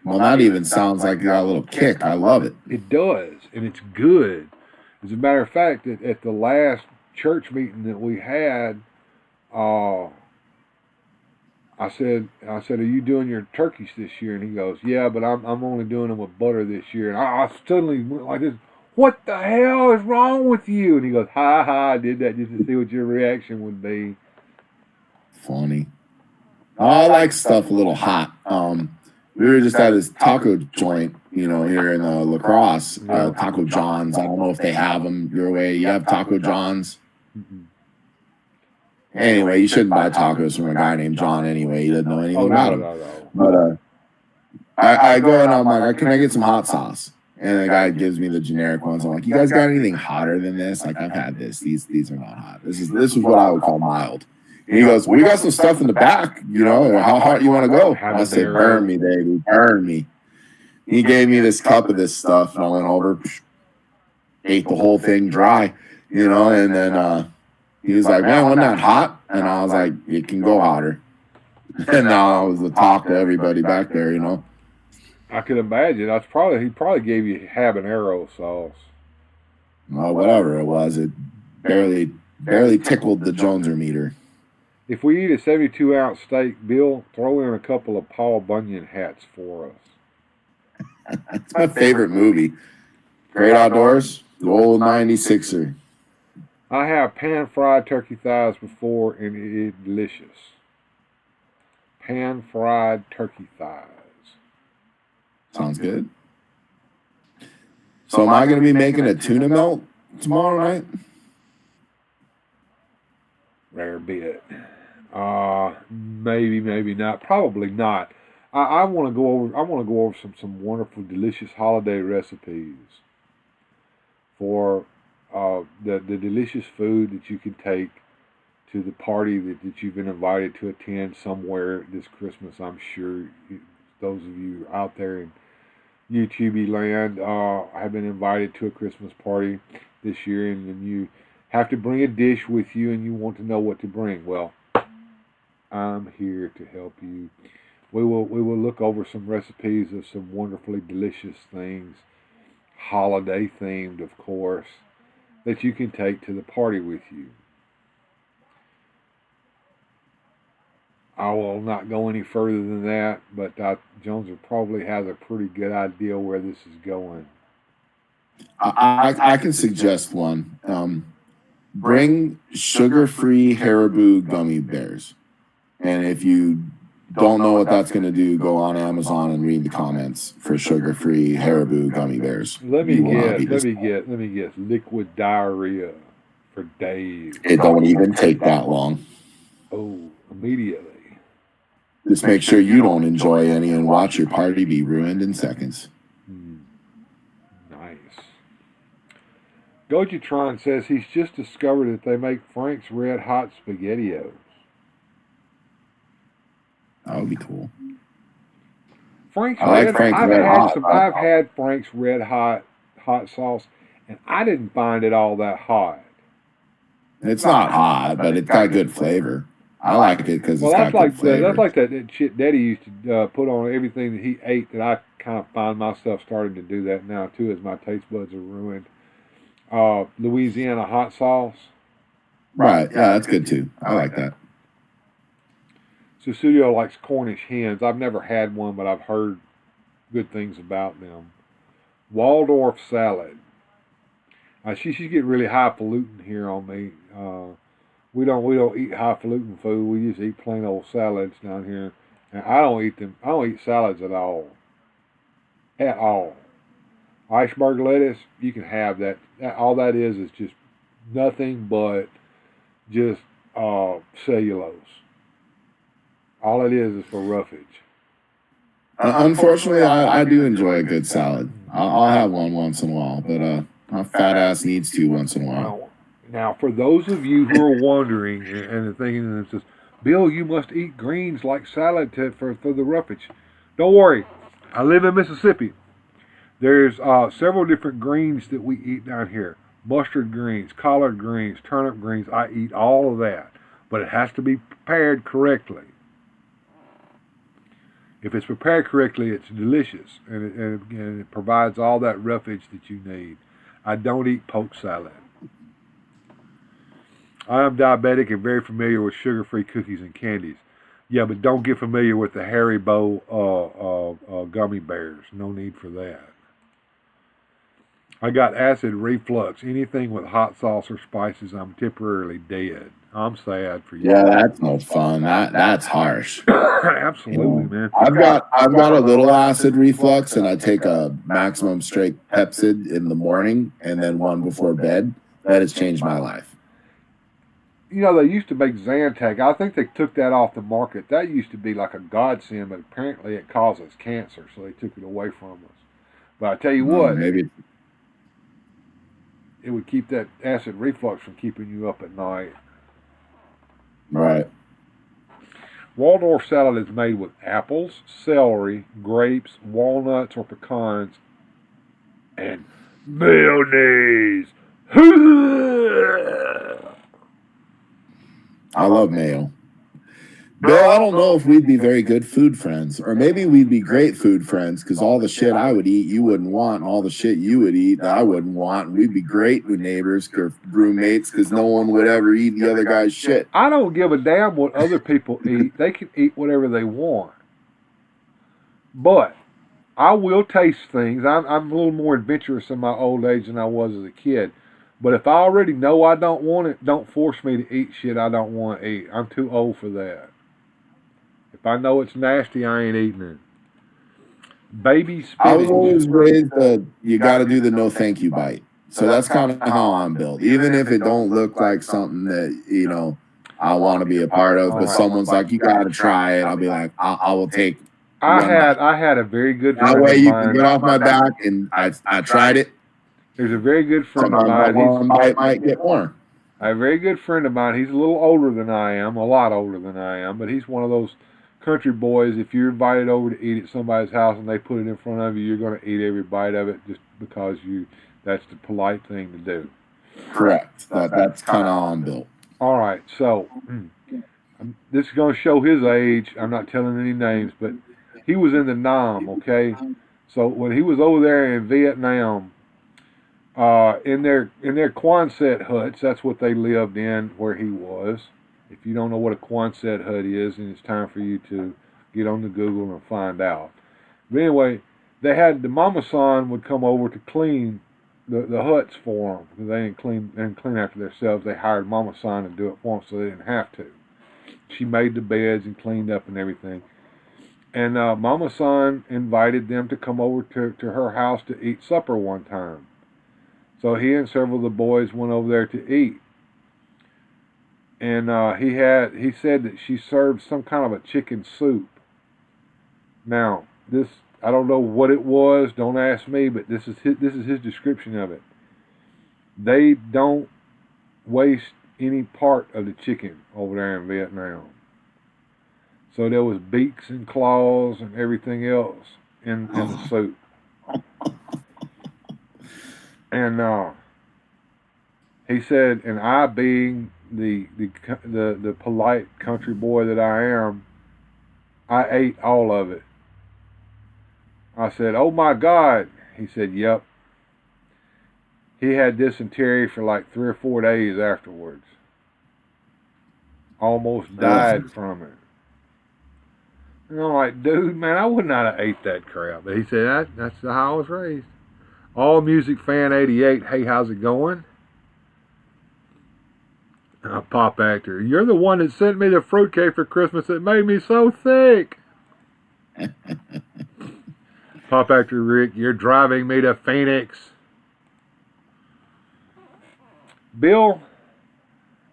Well, that even sounds like you got a little kick. I love it.
It does, and it's good. As a matter of fact, at the last church meeting that we had, I said, "Are you doing your turkeys this year?" And he goes, "Yeah, but I'm only doing them with butter this year." And I suddenly went like this. What the hell is wrong with you? And he goes, "Ha ha! I did that just to see what your reaction would be."
Funny. I like stuff a little hot. We were just at this taco joint, here in La Crosse, Taco John's. I don't know if they have them your way. You have Taco John's? Mm-hmm. Anyway, you shouldn't buy tacos from a guy named John anyway. He doesn't know anything about them. But I go and I'm like, "Can I get some hot sauce?" And the guy gives me the generic ones. I'm like, "You guys got anything hotter than this? Like, I've had this. These are not hot. This is what I would call mild." And he goes, "We got some stuff in the back, how hot you want to go?" I said, "Burn me, baby, burn me." He gave me this cup of this stuff, and I went over, ate the whole thing dry, and then he was like, "Man, wasn't that hot?" And I was like, "It can go hotter." And now I was the talk to everybody back there,
I could imagine. He probably gave you habanero sauce.
Well, whatever it was, it barely tickled the Joneser meter.
If we eat a 72-ounce steak, Bill, throw in a couple of Paul Bunyan hats for us.
It's my favorite movie. Great Outdoors, the old 96er.
I have pan-fried turkey thighs before, and it is delicious. Pan-fried turkey thighs.
Sounds good. So am I going to be making a tuna melt tomorrow night?
Rare bit. Maybe not. Probably not. I want to go over some wonderful, delicious holiday recipes for the delicious food that you can take to the party that you've been invited to attend somewhere this Christmas. I'm sure those of you out there in YouTube land have been invited to a Christmas party this year, and you have to bring a dish with you, and you want to know what to bring. Well, I'm here to help you. We will look over some recipes of some wonderfully delicious things, holiday themed, of course, that you can take to the party with you. I will not go any further than that, but Jones probably has a pretty good idea where this is going.
I can suggest one. Bring sugar-free Haribo gummy bears. And if you don't know what that's going to do, go on Amazon and read the comments for sugar-free Haribo gummy bears.
Let me guess. Liquid diarrhea. for days.
It don't even take that long.
Oh, immediately.
Just make sure you don't enjoy any and watch your party be ruined in seconds.
Nice. Gojitron says he's just discovered that they make Frank's Red Hot SpaghettiOs.
That would be cool.
Frank's
I like
Red,
Frank's
I've
Red
had
Hot.
I've had Frank's Red Hot sauce, and I didn't find it all that hot.
It's not hot, but it's got good flavor. I like it because it's got good flavor.
That's like that shit Daddy used to put on everything that he ate. That I kind of find myself starting to do that now too, as my taste buds are ruined. Louisiana hot sauce.
Right? Yeah, that's good too. I like that.
Studio likes Cornish hens. I've never had one, but I've heard good things about them. Waldorf salad. She's getting really highfalutin here on me. We don't eat highfalutin food. We just eat plain old salads down here, and I don't eat them. I don't eat salads at all. At all. Iceberg lettuce, you can have that. All that is just nothing but just cellulose. All it is for roughage.
Unfortunately, I do enjoy a good salad. I'll have one once in a while, but my fat ass needs to once in a while.
Now, for those of you who are wondering and thinking to themselves, Bill, you must eat greens like salad for the roughage. Don't worry. I live in Mississippi. There's several different greens that we eat down here. Mustard greens, collard greens, turnip greens. I eat all of that. But it has to be prepared correctly. If it's prepared correctly, it's delicious. And it provides all that roughage that you need. I don't eat poke salad. I am diabetic and very familiar with sugar-free cookies and candies. Yeah, but don't get familiar with the Haribo gummy bears. No need for that. I got acid reflux. Anything with hot sauce or spices, I'm temporarily dead. I'm sad for you.
Yeah, that's no fun. That's harsh.
Absolutely, man.
I've got a little acid reflux, and I take a maximum strength Pepsid in the morning and then one before bed. That has changed my life.
You know, they used to make Zantac. I think they took that off the market. That used to be like a godsend, but apparently it causes cancer, so they took it away from us. But I tell you what,
maybe
it would keep that acid reflux from keeping you up at night.
Right.
Waldorf salad is made with apples, celery, grapes, walnuts or pecans, and mayonnaise.
I love mayo. Bill, I don't know if we'd be very good food friends, or maybe we'd be great food friends because all the shit I would eat you wouldn't want, and all the shit you would eat I wouldn't want, and we'd be great with neighbors or roommates because no one would ever eat the other guy's shit.
I don't give a damn what other people eat. They can eat whatever they want. But I will taste things. I'm a little more adventurous in my old age than I was as a kid. But if I already know I don't want it, don't force me to eat shit I don't want to eat. I'm too old for that. If I know it's nasty, I ain't eating it. Baby spinach.
I was always raised you got to do the no thank you bite. So that's kind of how I'm built. Even if it don't look like something that, I want to be a part of, but someone's like, you got to try it. I'll be like, I will take
I had a very good friend
that way
of
you
mine.
can get off my back, and I tried it.
There's a very good friend of
Sometimes
mine.
one bite might get more.
I have a very good friend of mine. He's a little older than I am, a lot older than I am, but he's one of those country boys. If you're invited over to eat at somebody's house and they put it in front of you, you're going to eat every bite of it just because that's the polite thing to do.
Correct. That's kind of how I'm built.
All right, so this is going to show his age. I'm not telling any names, but he was in the Nam, okay? So when he was over there in Vietnam, in their Quonset huts, that's what they lived in where he was. If you don't know what a Quonset hut is, then it's time for you to get on the Google and find out. But anyway, they had the Mama San would come over to clean the huts for them because they didn't clean after themselves. They hired Mama San to do it for them, so they didn't have to. She made the beds and cleaned up and everything. And Mama San invited them to come over to her house to eat supper one time. So he and several of the boys went over there to eat. and he said that she served some kind of a chicken soup. Now, this, I don't know what it was. Don't ask me, but this is his description of it. They don't waste any part of the chicken over there in Vietnam. So there was beaks and claws and everything else in the soup. And he said, and I, being the polite country boy that I am, I ate all of it. I said, "Oh my God." He said, "Yep." He had dysentery for like 3 or 4 days afterwards. Almost died from it. And I'm like, dude, man, I would not have ate that crap. But he said, that's how I was raised. All Music Fan 88, hey, how's it going? Pop Actor, you're the one that sent me the fruitcake for Christmas that made me so thick. Pop Actor Rick, you're driving me to Phoenix. Bill,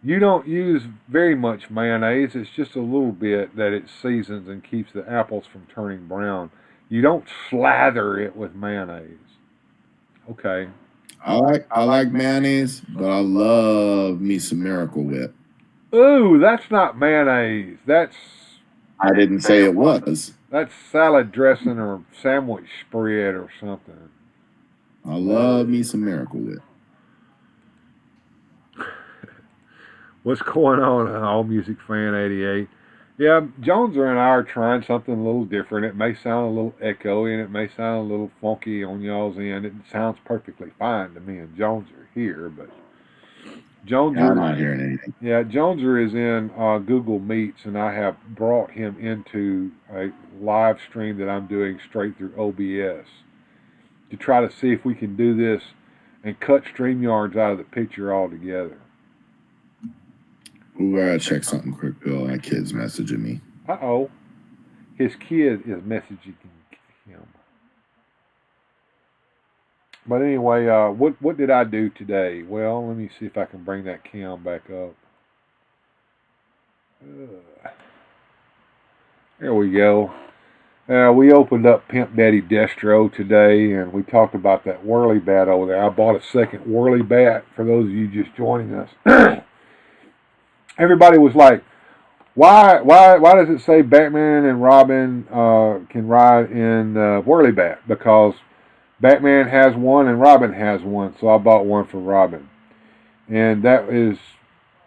you don't use very much mayonnaise. It's just a little bit that it seasons and keeps the apples from turning brown. You don't slather it with mayonnaise. Okay.
I like mayonnaise, but I love me some Miracle Whip.
Ooh, that's not mayonnaise.
I didn't say it was.
That's salad dressing or sandwich spread or something.
I love me some Miracle Whip.
What's going on, All Music Fan 88? Yeah, Joneser and I are trying something a little different. It may sound a little echoey and it may sound a little funky on y'all's end. It sounds perfectly fine to me and Joneser here, but Joneser,
I'm not hearing anything.
Yeah, Joneser is in Google Meets, and I have brought him into a live stream that I'm doing straight through OBS to try to see if we can do this and cut StreamYards out of the picture altogether.
Ooh, I gotta check something quick, Bill. That kid's messaging me.
Uh-oh. His kid is messaging him. But anyway, what did I do today? Well, let me see if I can bring that cam back up. There we go. We opened up Pimp Daddy Destro today, and we talked about that Whirly Bat over there. I bought a second Whirly Bat for those of you just joining us. Everybody was like, why does it say Batman and Robin can ride in Whirly Bat? Because Batman has one and Robin has one, so I bought one for Robin. And that is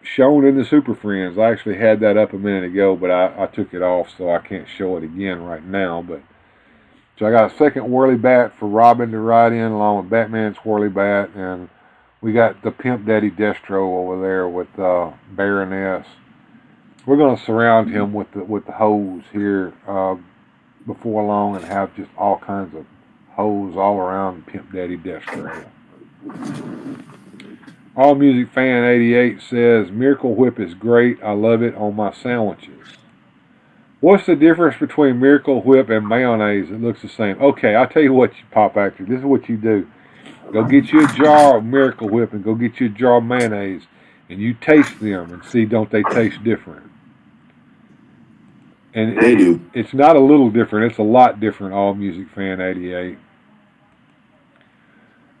shown in the Super Friends. I actually had that up a minute ago, but I took it off, so I can't show it again right now. But so I got a second Whirly Bat for Robin to ride in, along with Batman's Whirly Bat, and we got the Pimp Daddy Destro over there with Baroness. We're going to surround him with the hose here before long and have just all kinds of hose all around Pimp Daddy Destro. All Music Fan 88 says, Miracle Whip is great. I love it on my sandwiches. What's the difference between Miracle Whip and mayonnaise? It looks the same. Okay, I'll tell you what, you Pop Actor. This is what you do. Go get you a jar of Miracle Whip and go get you a jar of mayonnaise, and you taste them and see, don't they taste different? And
they do.
It's not a little different. It's a lot different, All Music Fan 88.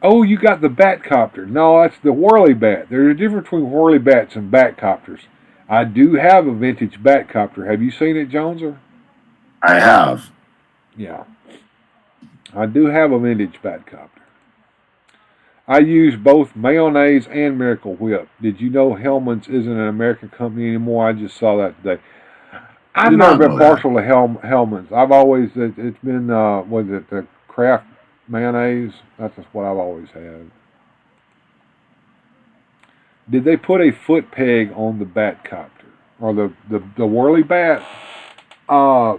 Oh, you got the Batcopter. No, that's the Whirly Bat. There's a difference between Whirly Bats and Batcopters. I do have a vintage Batcopter. Have you seen it, Joneser?
I have.
Yeah. I do have a vintage Batcopter. I use both mayonnaise and Miracle Whip. Did you know Hellman's isn't an American company anymore? I just saw that today. I've never been partial to Hellman's. I've always, it's been, the Kraft mayonnaise? That's just what I've always had. Did they put a foot peg on the Batcopter? Or the Whirly Bat? I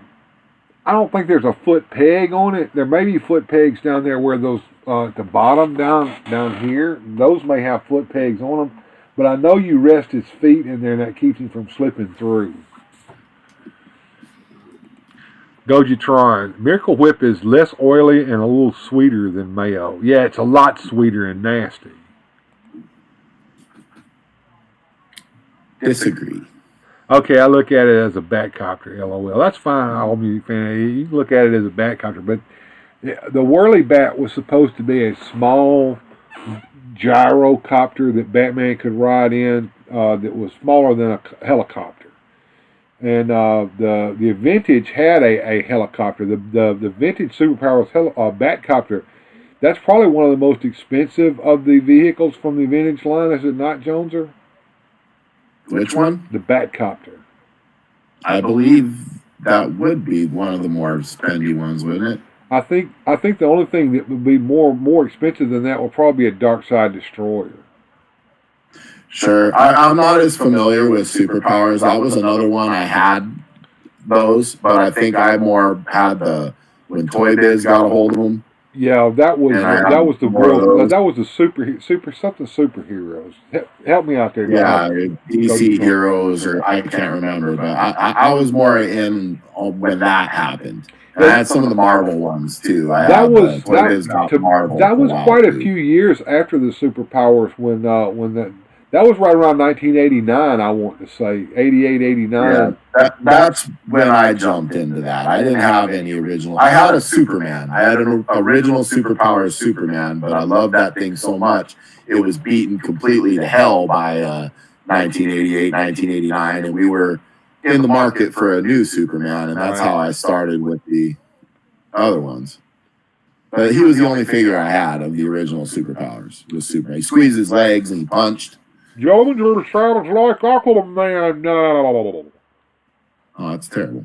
don't think there's a foot peg on it. There may be foot pegs down there where those, at the bottom down here, those may have foot pegs on them. But I know you rest his feet in there and that keeps him from slipping through. Gojitron. Miracle Whip is less oily and a little sweeter than mayo. Yeah, it's a lot sweeter and nasty.
disagree.
Okay, I look at it as a Batcopter, LOL. That's fine, I'll be fan. You can look at it as a Batcopter, but the Whirly Bat was supposed to be a small gyrocopter that Batman could ride in that was smaller than a helicopter. And the Vintage had a helicopter. The Vintage Superpowers Batcopter, that's probably one of the most expensive of the vehicles from the Vintage line, is it not, Joneser?
Which one?
The Batcopter.
I believe that would be one of the more spendy ones, wouldn't it?
I think the only thing that would be more expensive than that would probably be a Darkseid Destroyer.
Sure. I'm not as familiar with Superpowers. That was another one I had those, but I think I more had when Toy Biz got a hold of them.
Yeah, that was the world. That was the superheroes. Help me out there.
Yeah, DC Heroes, or I can't remember, but I was more in when that happened. And I had some of the Marvel ones too.
That was quite a few years after the Superpowers when that was right around 1989. I want to say 88, 89.
Yeah, that's when I jumped into that. I didn't have any original. I had a Superman. I had an original Superpowers Superman, but I loved that thing so much it was beaten completely to hell by 1988, 1989, and we were in the market for a new Superman, and that's how I started with the other ones. But he was the only figure I had of the original Superpowers. Was Superman. He squeezed his legs and he punched.
Joneser sounds like Aquaman. No.
Oh, that's terrible.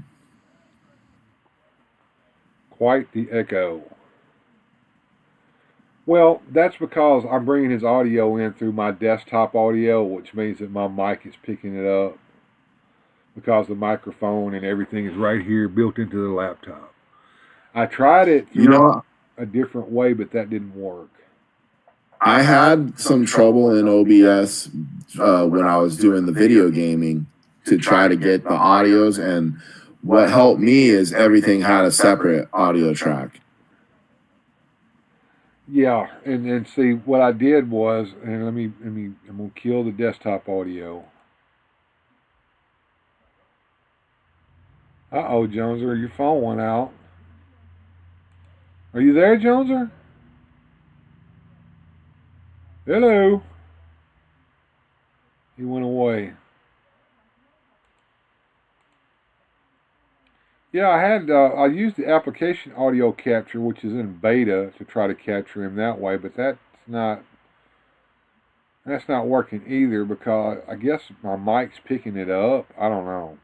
Quite the echo. Well, that's because I'm bringing his audio in through my desktop audio, which means that my mic is picking it up because the microphone and everything is right here built into the laptop. I tried it a different way, but that didn't work.
I had some trouble in OBS when I was doing the video gaming to try to get the audios, and what helped me is everything had a separate audio track.
Yeah, and see what I did was, and I'm gonna kill the desktop audio. Uh-oh, Joneser, your phone went out. Are you there, Joneser? Hello. He went away. Yeah, I used the application audio capture, which is in beta, to try to capture him that way, but that's not working either because I guess my mic's picking it up. I don't know.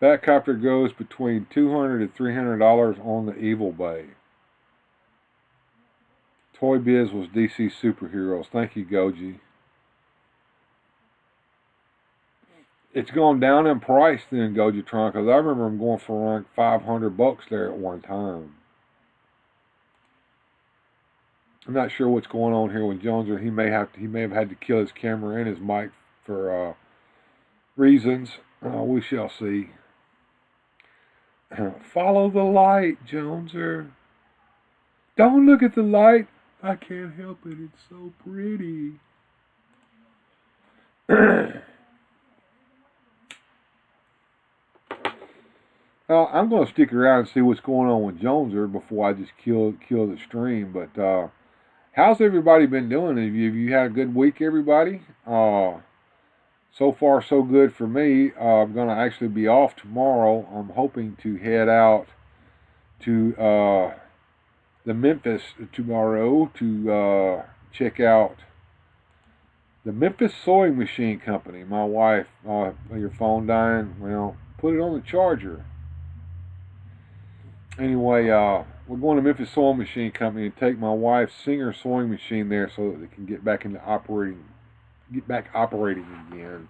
That copter goes between $200 to $300 on the Evil Bay. Toy Biz was DC Superheroes. Thank you, Goji. It's gone down in price then, Gojitron, because I remember them going for like $500 there at one time. I'm not sure what's going on here with Jones, or he may have had to kill his camera and his mic for reasons. We shall see. Follow the light, Joneser. Don't look at the light. I can't help it. It's so pretty. Well, I'm going to stick around and see what's going on with Joneser before I just kill the stream. But how's everybody been doing? Have you had a good week, everybody? So far, so good for me. I'm going to actually be off tomorrow. I'm hoping to head out to the Memphis tomorrow to check out the Memphis Sewing Machine Company. My wife, your phone dying? Well, put it on the charger. Anyway, we're going to Memphis Sewing Machine Company and take my wife's Singer sewing machine there so that they can get back operating again.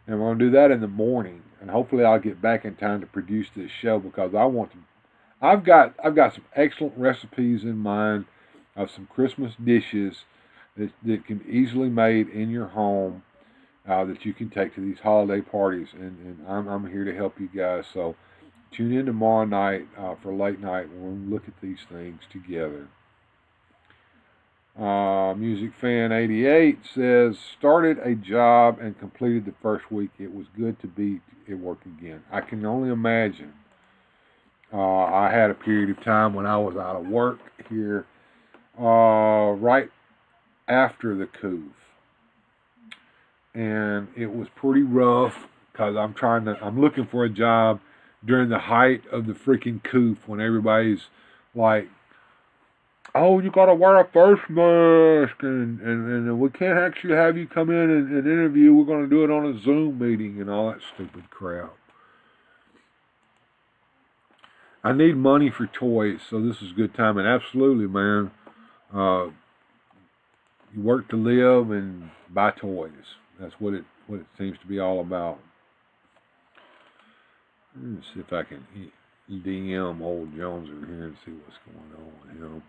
And we're going to do that in the morning. And hopefully I'll get back in time to produce this show because I want to. I've got some excellent recipes in mind of some Christmas dishes that can be easily made in your home that you can take to these holiday parties. And I'm here to help you guys. So tune in tomorrow night for late night. We'll look at these things together. Music Fan 88 says, started a job and completed the first week. It was good to be at work again. I can only imagine. I had a period of time when I was out of work here right after the coup. And it was pretty rough because I'm looking for a job during the height of the freaking coup when everybody's like, oh, you gotta wear a face mask and we can't actually have you come in and interview. We're gonna do it on a Zoom meeting and all that stupid crap. I need money for toys, so this is a good time. And absolutely, man, you work to live and buy toys. That's what it seems to be all about. Let's see if I can DM old Jones over here and see what's going on with him.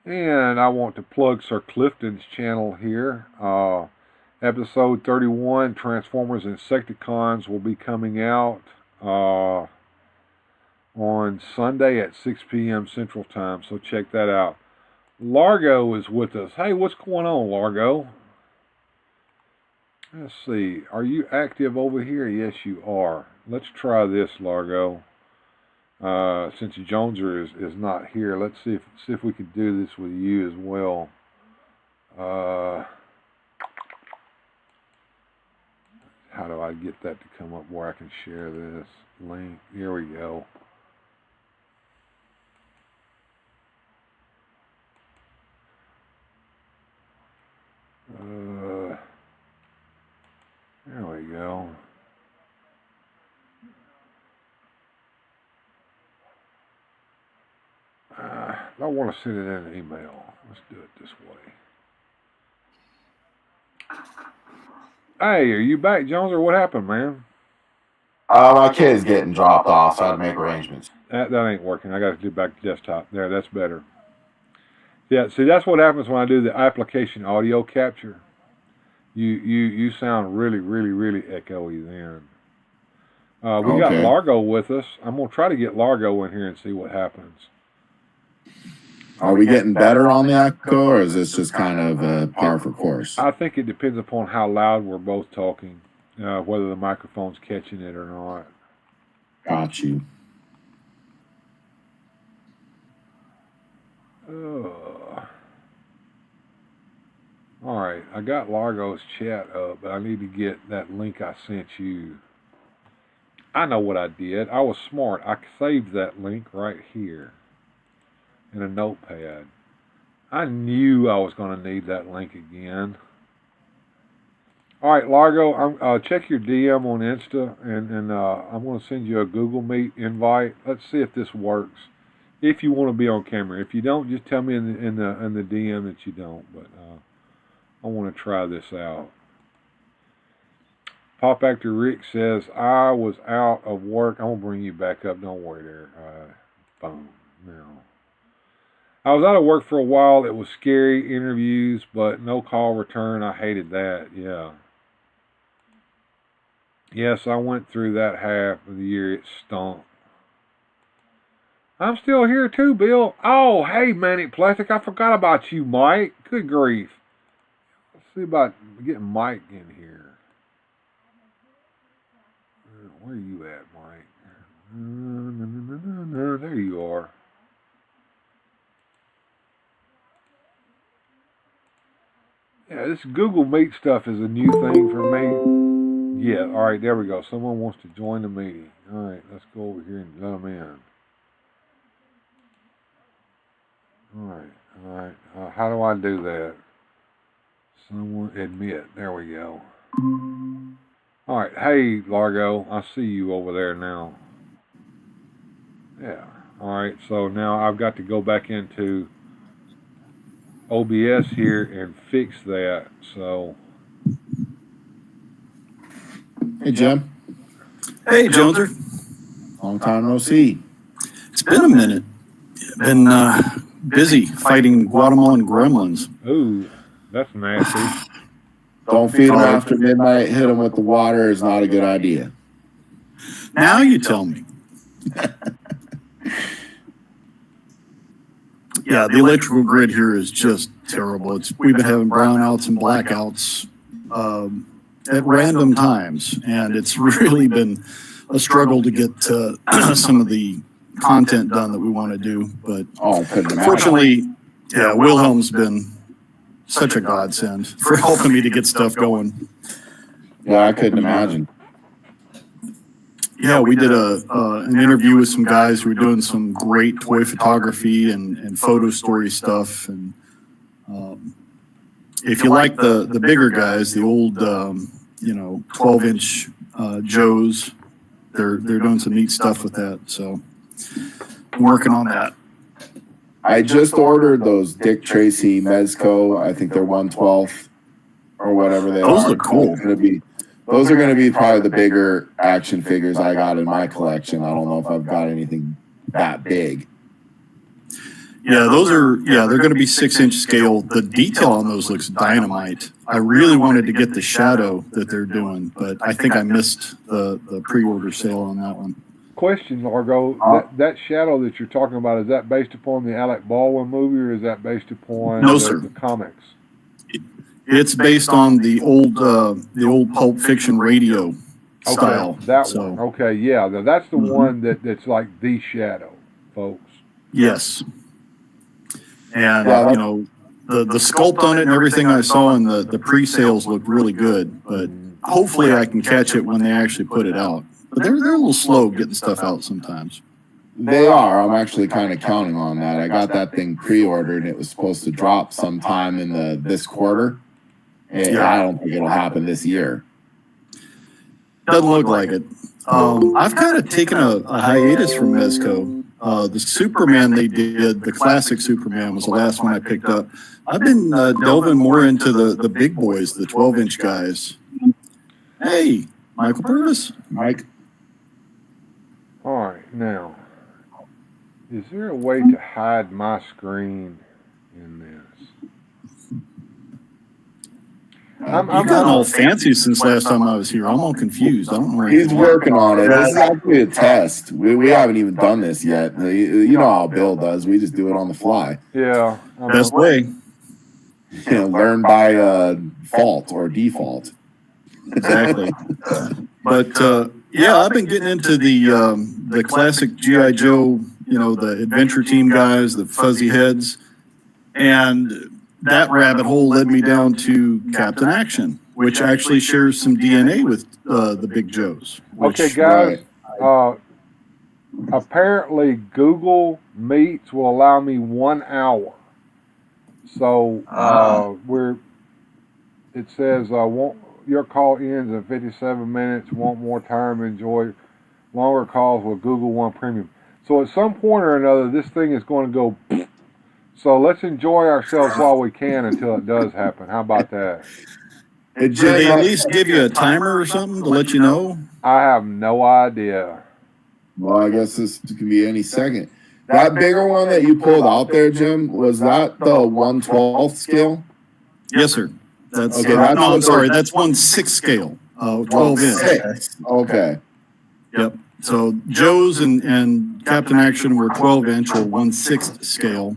And I want to plug Sir Clifton's channel here. Episode 31, Transformers and Insecticons, will be coming out on Sunday at 6 p.m. Central Time, so check that out. Largo is with us. Hey, what's going on, Largo? Let's see. Are you active over here? Yes, you are. Let's try this, Largo. Since Joneser is not here, let's see if we could do this with you as well. How do I get that to come up where I can share this link? Here we go. There we go. I want to send it in an email. Let's do it this way. Hey, are you back, Jones, or what happened, man?
My kid's getting dropped off, so I had to make arrangements.
That ain't working. I got to do back to desktop. There, that's better. Yeah, see, that's what happens when I do the application audio capture. You sound really, really, really echoey then. We got Largo with us. I'm going to try to get Largo in here and see what happens.
Are we getting better on the echo, or is this just kind of par for course?
I think it depends upon how loud we're both talking, whether the microphone's catching it or not.
Got you.
All right, I got Largo's chat up, but I need to get that link I sent you. I know what I did. I was smart. I saved that link right here in a notepad. I knew I was going to need that link again. All right, Largo, check your DM on Insta, and I'm going to send you a Google Meet invite. Let's see if this works. If you want to be on camera. If you don't, just tell me in the DM that you don't. But I want to try this out. Pop Actor Rick says, I was out of work. I'm going to bring you back up. Don't worry there. Boom. Now. I was out of work for a while. It was scary interviews, but no call return. I hated that. Yeah. Yes, I went through that half of the year. It stunk. I'm still here too, Bill. Oh, hey, Manic Plastic. I forgot about you, Mike. Good grief. Let's see about getting Mike in here. Where are you at, Mike? There you are. Yeah, this Google Meet stuff is a new thing for me. Yeah, all right, there we go. Someone wants to join the meeting. All right, let's go over here and let them in. All right. How do I do that? Someone admit. There we go. All right. Hey, Largo. I see you over there now. Yeah. All right. So now I've got to go back into OBS here and fix that. So.
Hey, Jim.
Hey, Joneser.
Long time no see.
It's been a minute. Been busy fighting Guatemalan gremlins.
Ooh, that's nasty.
Don't feed them after midnight. Hit them with the water is not a good idea.
Now you tell me. Yeah, the electrical grid here is just terrible. We've been having brownouts and blackouts at random times, and it's really been a struggle to get some of the content done that we want to do. But fortunately, yeah, Wilhelm's been such a godsend for helping me to get stuff going.
Yeah, I couldn't imagine.
Yeah, we did an interview with some guys who were doing some great toy photography and photo story stuff. And if you like the bigger guys, the old 12-inch Joes, they're doing some neat stuff with that. So I'm working on that.
I just ordered those Dick Tracy Mezco. I think they're 1/12 or whatever they are.
Those look cool.
Those are going to be probably the bigger action figures I got in my collection. I don't know if I've got anything that big.
Yeah, they're going to be 6-inch scale. The detail on those looks dynamite. I really wanted to get the shadow that they're doing, but I think I missed the pre-order sale on that one.
Question, Largo, that shadow that you're talking about, is that based upon the Alec Baldwin movie, or is that based upon the comics?
It's based on the old Pulp Fiction radio style.
That one. Okay, yeah, that's the one that's like the shadow, folks.
Yes. And the sculpt on it and everything I saw in the pre-sales looked really good, but hopefully I can catch it when they actually put it out. But they're a little slow getting stuff out sometimes.
They are. I'm actually kind of counting on that. I got that thing pre-ordered, and it was supposed to drop sometime in this quarter. And I don't think it'll happen this year.
Doesn't look like it. I've kind of taken a hiatus from Mezco. The Superman they did, the classic Superman, was the last one I picked up. I've been delving more into the big boys, the 12-inch guys. Hey, Michael Purvis.
Mike.
All right, now, is there a way to hide my screen in this?
You've gotten all fancy since last time I was here. I'm all confused. I don't know.
He's working on it. This is actually a test. We haven't even done this yet. You know how Bill does. We just do it on the fly.
Yeah.
Best way.
Learn by fault or default.
Exactly. But I've been getting into the classic G.I. Joe, the adventure team guys, the fuzzy heads, and that rabbit hole led me down to Captain Action, which actually shares some DNA with the Big Joes.
Okay, guys. Apparently, Google Meets will allow me 1 hour. So it says your call ends in 57 minutes. Want more time? Enjoy longer calls with Google One Premium. So at some point or another, this thing is going to go. So let's enjoy ourselves while we can until it does happen. How about that?
Did they at least give you a timer or something to let you know?
I have no idea.
Well, I guess this could be any second. That bigger one that you pulled out there, Jim, was that the 1/12 scale?
Yes, sir. That's
okay.
I'm sorry. That's 1/6 scale. 12-inch.
Okay.
Yep. So Joe's and Captain Action were 12-inch or 1/6 scale.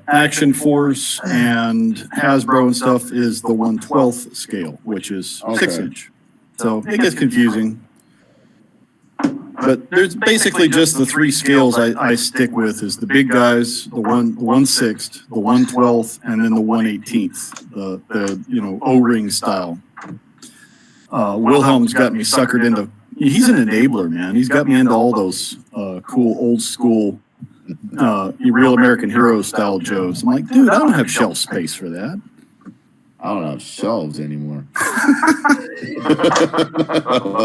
Action Force and Hasbro and stuff is the 1/12 scale, which is 6-inch. So it gets confusing. But there's basically just the three scales I stick with is the big guys, the 1/6, the 1/12, and then the 1/18, the O-ring style. Wilhelm's got me suckered into. He's an enabler, man. He's got me into all those cool old school real American hero style Joes. I'm like, dude, I don't have shelf space for that.
I don't have shelves anymore.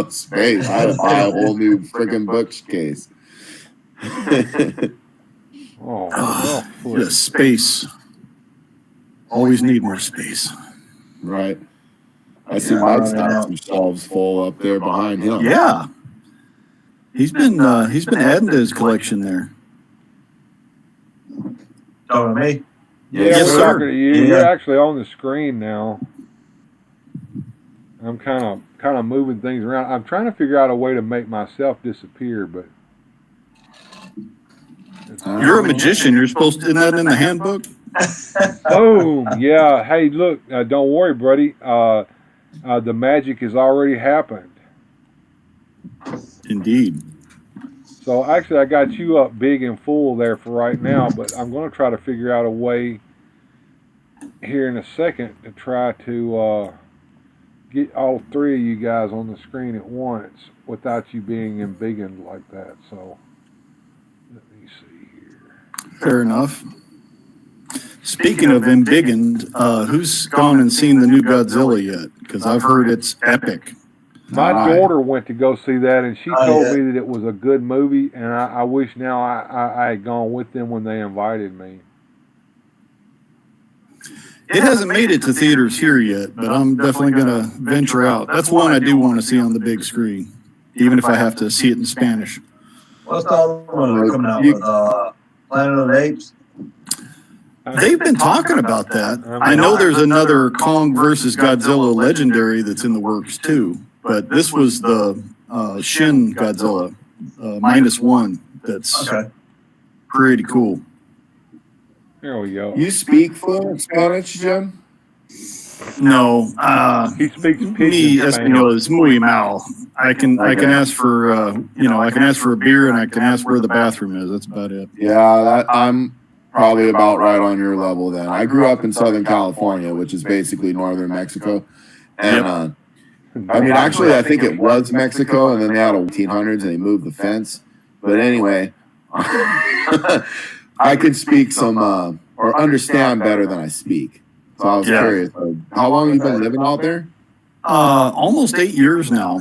Space. I had to buy a whole new freaking bookcase.
Yes, space. Always need more space.
Right. I see Mike's got some shelves full up there behind him.
Yeah. He's been adding to his collection there.
Talking to me?
Yeah,
Yes,
we're
sir.
talking to you.
Yeah.
You're actually on the screen now. I'm kind of moving things around. I'm trying to figure out a way to make myself disappear, but
You're a magician. You're supposed to, isn't that in the handbook?
boom. Yeah. Hey, look. Don't worry, buddy. The magic has already happened.
Indeed.
So actually, I got you up big and full there for right now, but I'm going to try to figure out a way here in a second to try to get all three of you guys on the screen at once without you being embiggened like that. So let me see here.
Fair enough. Speaking of embiggened, who's gone and seen the new Godzilla yet? Because I've heard it's epic.
My
Alright.
daughter went to go see that, and she
Oh,
told
yeah.
me that it was a good movie, and I wish now I had gone with them when they invited me.
It hasn't made it to theaters here yet, but I'm definitely going to venture out. That's one I do want to see on the big screen, even if I have to see it in Spanish.
What's the other one they're coming out with? Planet of the Apes?
They've been talking about that. I know there's another Kong versus Godzilla Legendary that's in the works too, but this was the Shin Godzilla -1. That's
Okay.
pretty cool.
There we go.
You speak fluent Spanish, Jim?
No,
He speaks
mi
pidgin Spanish.
español es muy mal. I can ask for I can ask for a beer and I can ask where the bathroom is. That's about it.
Yeah, I'm probably about right on your level then. I grew up in Southern California, which is basically northern Mexico. And I mean, actually, I think it was Mexico, and then they had a 1800s and they moved the fence. But anyway, I can speak some or understand better than I speak. So I was curious. How long have you been living out there?
Almost 8 years now.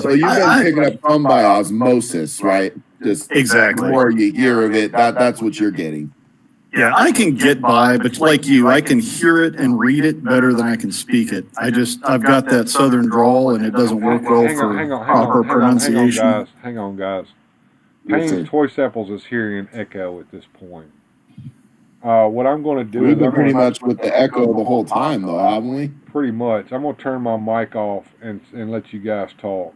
So you've been picking up some by osmosis, right? Just
Exactly.
the more you hear of it, that's what you're getting.
Yeah, I can get by, but like you, I can hear it and read it better than I can speak it. I've got that southern drawl, and it doesn't work well for proper pronunciation.
Hang on, guys.
Yes, sir.
Payne's Toy Samples is hearing an echo at this point. What I'm going to do
We've
is
been
I'm
pretty
gonna,
much with the echo the whole time, though, haven't we?
pretty much. I'm going to turn my mic off and let you guys talk.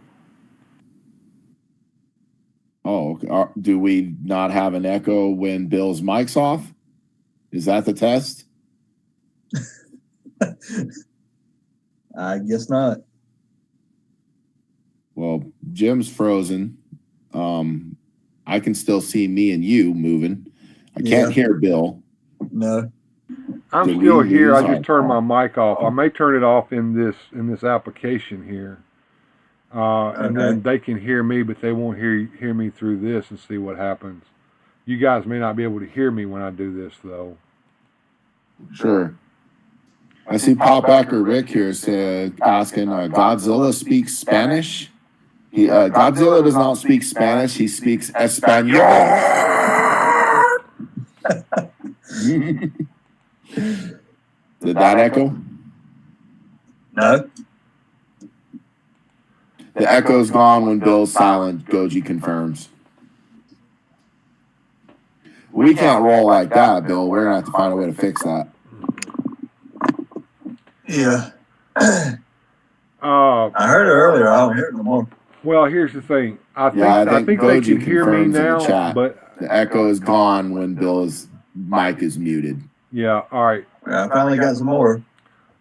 Oh, okay. Do we not have an echo when Bill's mic's off? Is that the test?
I guess not.
Well, Jim's frozen. I can still see me and you moving. I can't hear Bill.
No.
I'm
Did
still
we
here.
lose
I just turned my mic off. I may turn it off in this application here, and then they can hear me, but they won't hear me through this and see what happens. You guys may not be able to hear me when I do this, though.
Sure. I see Pop Backer Rick here asking, Godzilla speaks Spanish? Godzilla does not speak Spanish. He speaks Espanol. Did that echo?
No.
The echo's gone when Bill's silent. Goji confirms. We can't roll like that, Bill. We're going to have to find a way to fix that.
Yeah.
Uh,
I heard it earlier. I don't hear it no more.
well, here's the thing. I think they
Goji
can hear me
confirms in the
now,
chat.
but
The echo is gone when Bill's mic is muted.
yeah. All right.
Yeah, I finally got some more.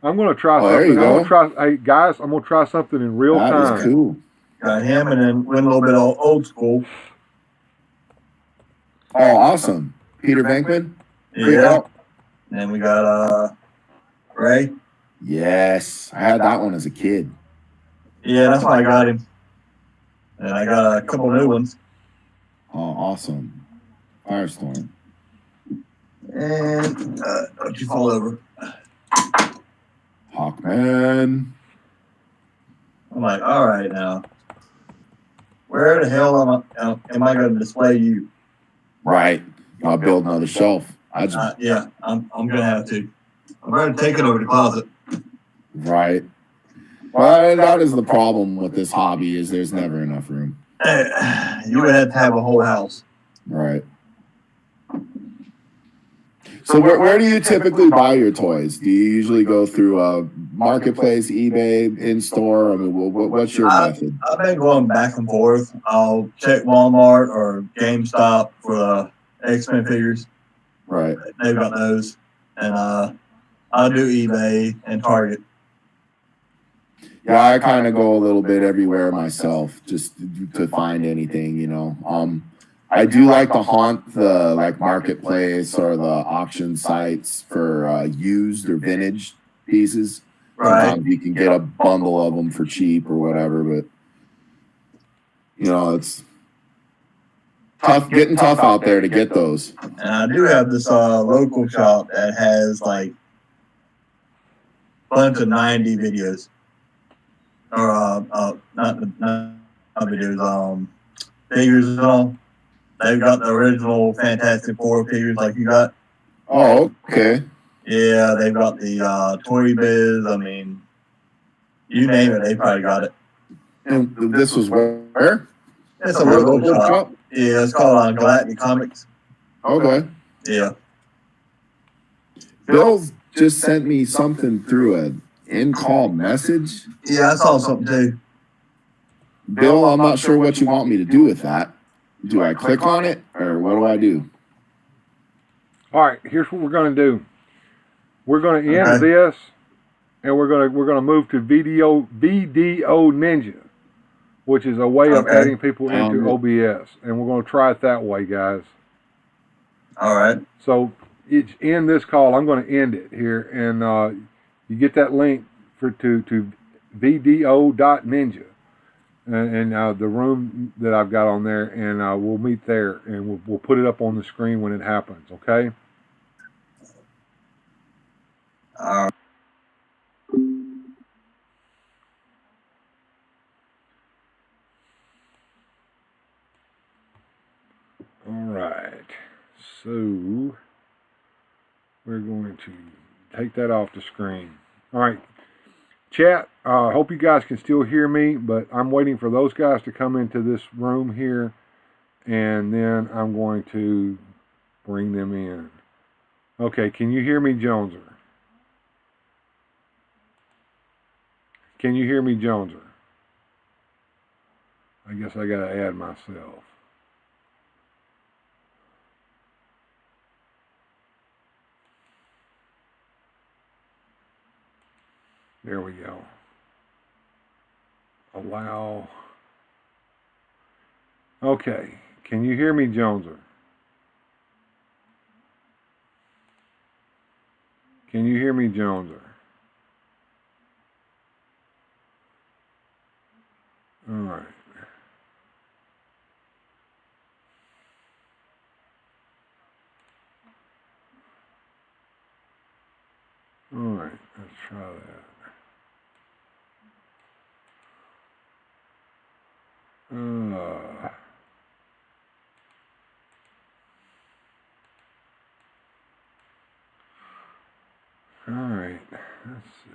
I'm going to try
Oh, there
something.
you
I'm
go.
going to try. Hey guys, I'm going to try something in real
That
time.
is cool.
Got him, and then went a little bit old school.
Oh, awesome. Peter Venkman?
Yeah. And we got Ray.
Yes. I had that one as a kid.
Yeah, that's why I got him. And I got a couple new ones.
Oh, awesome. Firestorm.
And don't you fall over.
Hawkman.
I'm like, all right now. Where the hell am I going to display you?
Right. I'll build another shelf. I just,
Yeah, I'm going to have to. I'm going to take it over to the closet.
right. Well, that is the problem with this hobby is there's never enough room.
You would have to have a whole house.
Right. So where do you typically buy your toys? Do you usually go through a marketplace, eBay, in-store? I mean, what's your method?
I've been going back and forth. I'll check Walmart or GameStop for the X-Men figures.
Right.
They've got those. And I'll do eBay and Target.
Yeah, I kind of go a little bit everywhere myself just to find anything, you know. I do like to haunt the marketplace or the auction sites for used or vintage pieces.
Right.
Sometimes you can get a bundle of them for cheap or whatever, but you know it's getting tough out there to get those.
And I do have this local shop that has like a bunch of 90 videos. Or not videos, figures and all. They've got the original Fantastic Four figures like you got.
Oh, okay.
Yeah, they've got the Toy Biz. I mean, you name it, they probably got it.
And this was where?
It's a local shop. Yeah, it's called Galactic Comics.
Okay.
Yeah.
Bill just sent me something through an in-call message.
Yeah, I saw something too.
Bill, I'm not sure what you want me to do with that. Do I click on it or what do I do?
All right, here's what we're going to do. We're going to end this, and we're going to move to VDO Ninja, which is a way of adding people into OBS, and we're going to try it that way, guys.
All right.
So it's in this call. I'm going to end it here, and you get that link to VDO.ninja. And the room that I've got on there, and we'll meet there, and we'll put it up on the screen when it happens, okay?
All
right, so we're going to take that off the screen. All right, chat, I hope you guys can still hear me, but I'm waiting for those guys to come into this room here, and then I'm going to bring them in. Okay, can you hear me, Joneser? Can you hear me, Joneser? I guess I got to add myself. There we go. Allow. Okay, can you hear me, Joneser? Can you hear me, Joneser? All right. All right, let's try that. All right, let's see.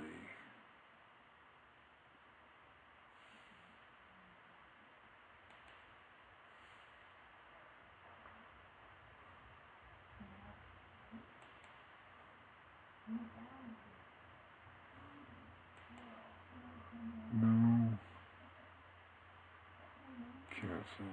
No. Cancel.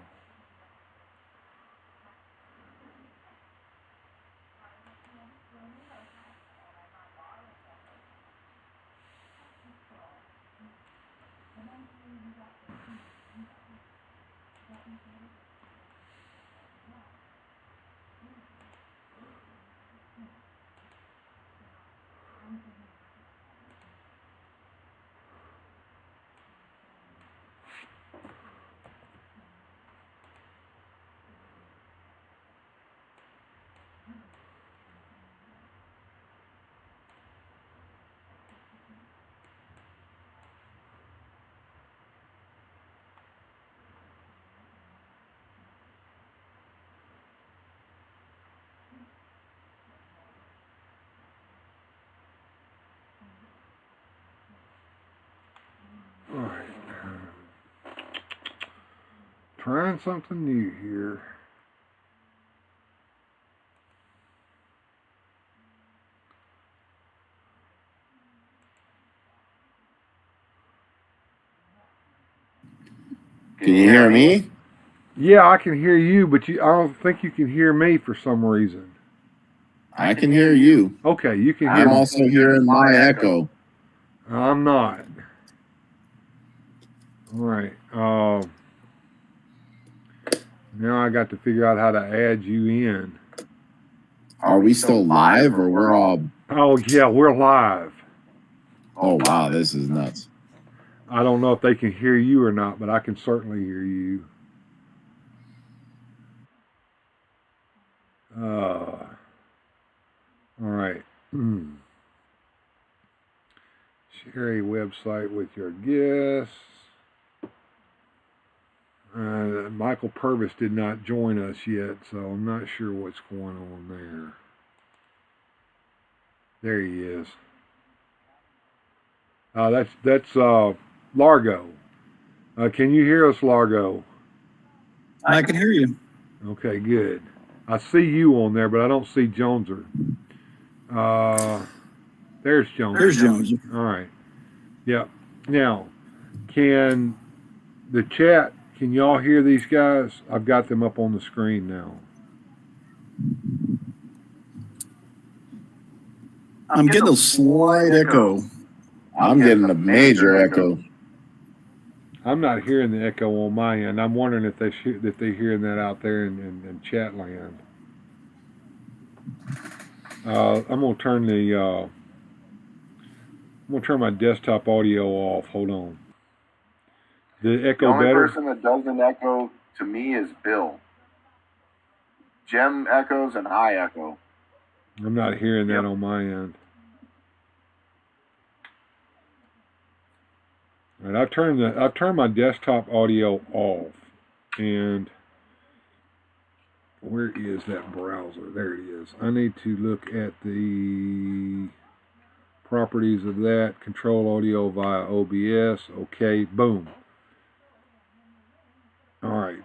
trying something new here.
Can you hear me?
Yeah, I can hear you, but I don't think you can hear me for some reason.
I can hear you.
Okay, you can hear
I'm
me.
also hearing my echo.
I'm not. All right. Now I got to figure out how to add you in.
Are we still live or we're all...
Oh, yeah, we're live.
Oh, wow, this is nuts.
I don't know if they can hear you or not, but I can certainly hear you. All right. Share a website with your guests. Michael Purvis did not join us yet, so I'm not sure what's going on there. There he is. That's Largo. Can you hear us, Largo?
I can hear you.
Okay, good. I see you on there, but I don't see Joneser. There's Joneser.
There's Joneser.
All right. Yeah. Now, can the chat, can y'all hear these guys? I've got them up on the screen now.
I'm getting a slight echo.
I'm getting a major echo.
I'm not hearing the echo on my end. I'm wondering if they're hearing that out there in chat land. I'm gonna turn my desktop audio off. Hold on. The echo
only
better?
person that doesn't echo to me is Bill. Jem echoes and I echo.
I'm not hearing that on my end. All right, I've turned my desktop audio off, and where is that browser? There it is. I need to look at the properties of that. Control audio via OBS. Okay, boom. All right.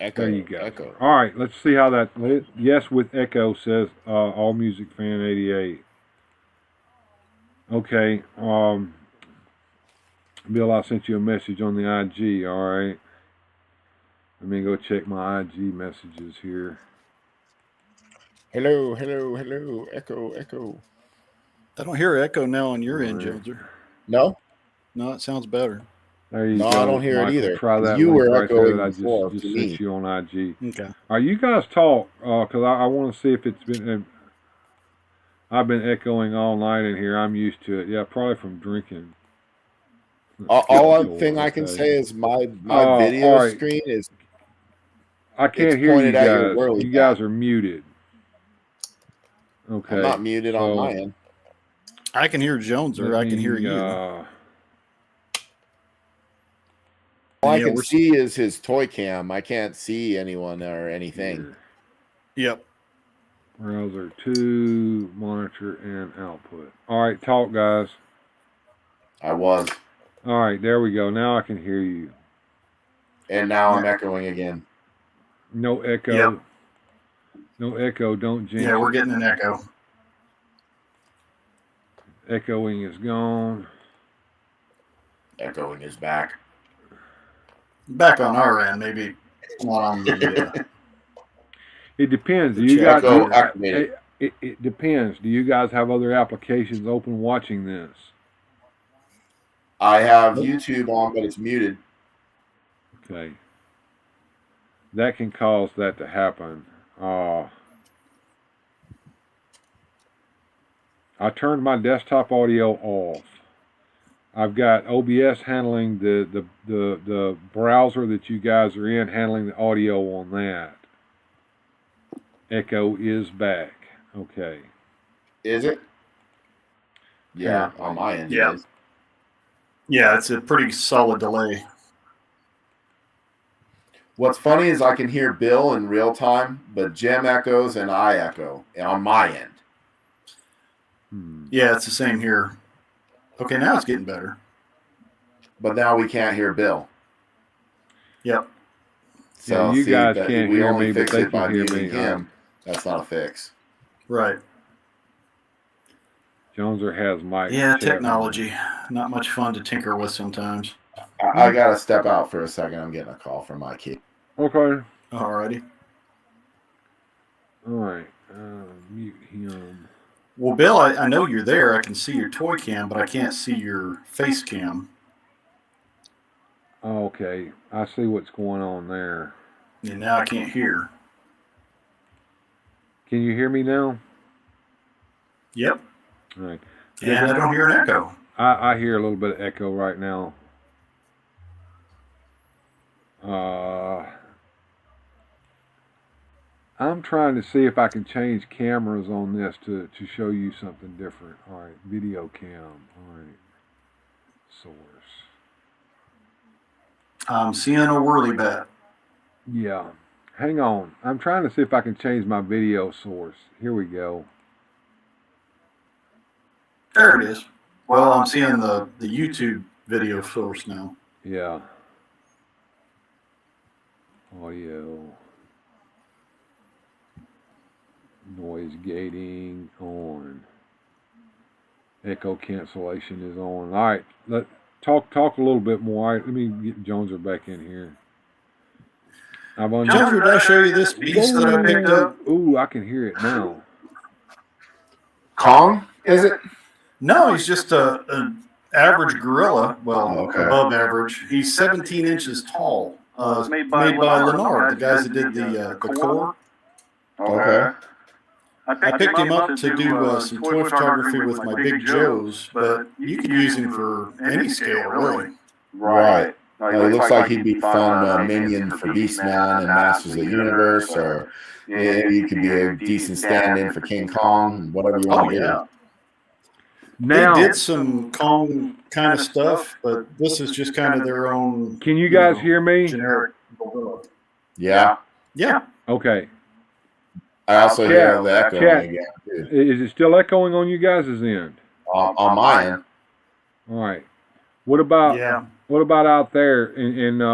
Echo,
there you go.
echo.
All right, let's see how that. Yes, with echo, says All Music Fan 88. Okay. Bill, I sent you a message on the IG. All right. Let me go check my IG messages here.
Hello, hello, hello. Echo, echo.
I don't hear echo now on your end,
Right.
Joneser.
No?
No, it sounds better.
There you
No,
go.
I don't hear it
Michael.
either.
Try that
You
link
were
right there
echoing
that I
before
just
to
sent
me.
you on IG.
Okay.
All right, you guys talk, because I want to see if it's been. I've been echoing all night in here. I'm used to it. Yeah, probably from drinking.
All thing I can say is my video
all right.
screen is
I can't
it's
hear you
pointed at your
guys.
Whirly
You guys
Bat.
are muted. Okay.
I'm not muted on my end.
I can hear Joneser. I can hear you.
All I
Yeah,
can see is his toy cam. I can't see anyone or anything.
Here.
Yep.
Browser 2, monitor, and output. All right, talk, guys.
I was.
All right, there we go. Now I can hear you.
And now I'm echoing again.
No echo.
Yep.
No echo. Don't jam.
Yeah, we're getting an echo.
Echoing is gone.
Echoing is back.
Back on our end, maybe not on the.
It depends. Do
The
you guys?
Echo activated.
It depends. Do you guys have other applications open watching this?
I have YouTube on, but it's muted.
Okay. That can cause that to happen. I turned my desktop audio off. I've got OBS handling the browser that you guys are in, handling the audio on that. Echo is back. Okay.
Is it? Yeah, on my end.
Yeah.
It is.
Yeah, it's a pretty solid delay.
What's funny is I can hear Bill in real time, but Jem echoes and I echo on my end.
Yeah, it's the same here. Okay, now it's getting better.
But now we can't hear Bill.
Yep.
So
you
see,
guys
that
can't
we
hear
only
me, but
fix
they
it by
can hear
muting
me.
him. That's not a fix.
Right.
Joneser has mic.
Yeah,
chat
technology. Not much fun to tinker with sometimes.
I gotta step out for a second. I'm getting a call from my kid.
room. Okay.
Alrighty.
All right. Mute him.
Well, Bill, I know you're there. I can see your toy cam, but I can't see your face cam.
Okay. I see what's going on there.
And now I can't hear.
Can you hear me now?
Yep.
All right.
And I don't hear an echo.
I hear a little bit of echo right now. I'm trying to see if I can change cameras on this to show you something different. All right, video cam. All right, source.
I'm seeing a Whirly Bat.
Yeah, hang on. I'm trying to see if I can change my video source. Here we go.
There it is. Well, I'm seeing the YouTube video source now.
Yeah. Audio. Noise gating on. Echo cancellation is on. All right, talk a little bit more. All right, let me get Joneser back in here.
Joneser, did I show you this beast that I picked up?
Ooh, I can hear it now.
Kong, is it?
No, he's just an average gorilla. Well,
Okay.
above average. He's 17 inches tall. Made by Lenore, the guys that did the core.
Okay.
I picked him up to do some toy photography with my Big Joes, but you could use him for any scale, really.
Right. He looks like he'd be fun minion for Beastman and Masters of the Universe, or maybe he could be a decent stand-in for King Kong, whatever you want to do.
Now,
they did some Kong kind of stuff, but this is just kind of their own.
Can you guys hear me?
Generic gorilla.
Yeah.
Yeah.
Okay.
I also hear the echoing again, too.
Is it still echoing on you guys' end?
On my end.
All right. What about
Yeah.
what about out there in the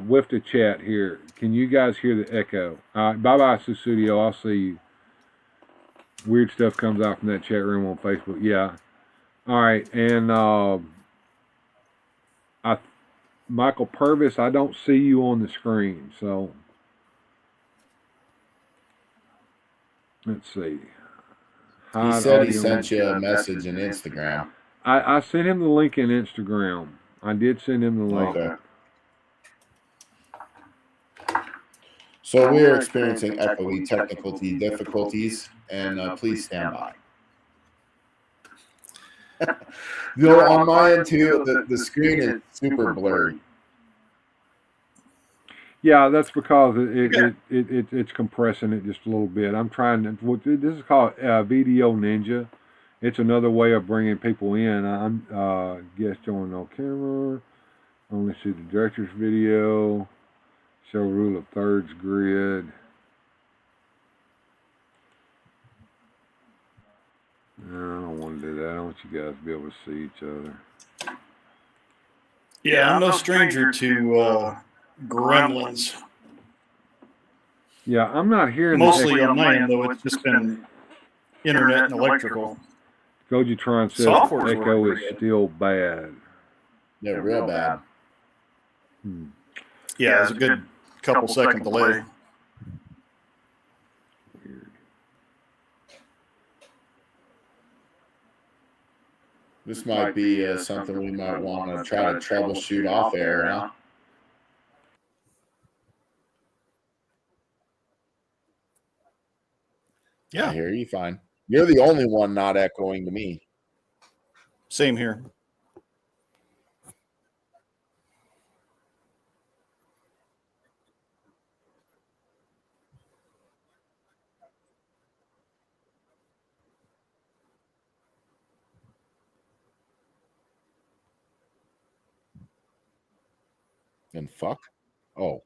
Wifta chat here? Can you guys hear the echo? All right. Bye bye, Studio. I'll see you. Weird stuff comes out from that chat room on Facebook. Yeah. All right. And Michael Purvis, I don't see you on the screen, so let's see.
He said he sent you a message in Instagram.
I sent him the link in Instagram. I did send him the link.
Okay. So we're experiencing echoey technical difficulties, and please stand by. On my end too, the screen is super blurry.
Yeah, that's because it's compressing it just a little bit. I'm trying to. This is called Video Ninja. It's another way of bringing people in. I'm guest join on camera. Only see the director's video. Show rule of thirds grid. No, I don't want to do that. I want you guys to be able to see each other.
Yeah, I'm no stranger to gremlins.
Yeah, I'm not hearing
mostly on my end, though. It's just been internet and electrical.
Gojitron says
Software's
echo
working
is still bad.
They're real bad.
Yeah, it's a good couple second delay.
Weird.
This might be something we might want to try to troubleshoot off air, huh?
Yeah.
I hear you fine. You're the only one not echoing to me.
Same here.
And fuck? Oh.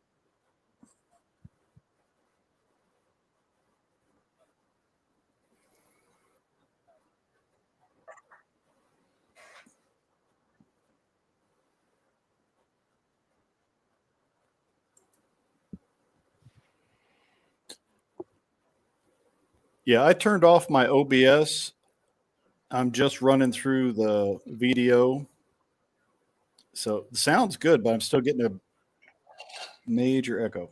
Yeah, I turned off my OBS. I'm just running through the video. So the sound's good, but I'm still getting a major echo.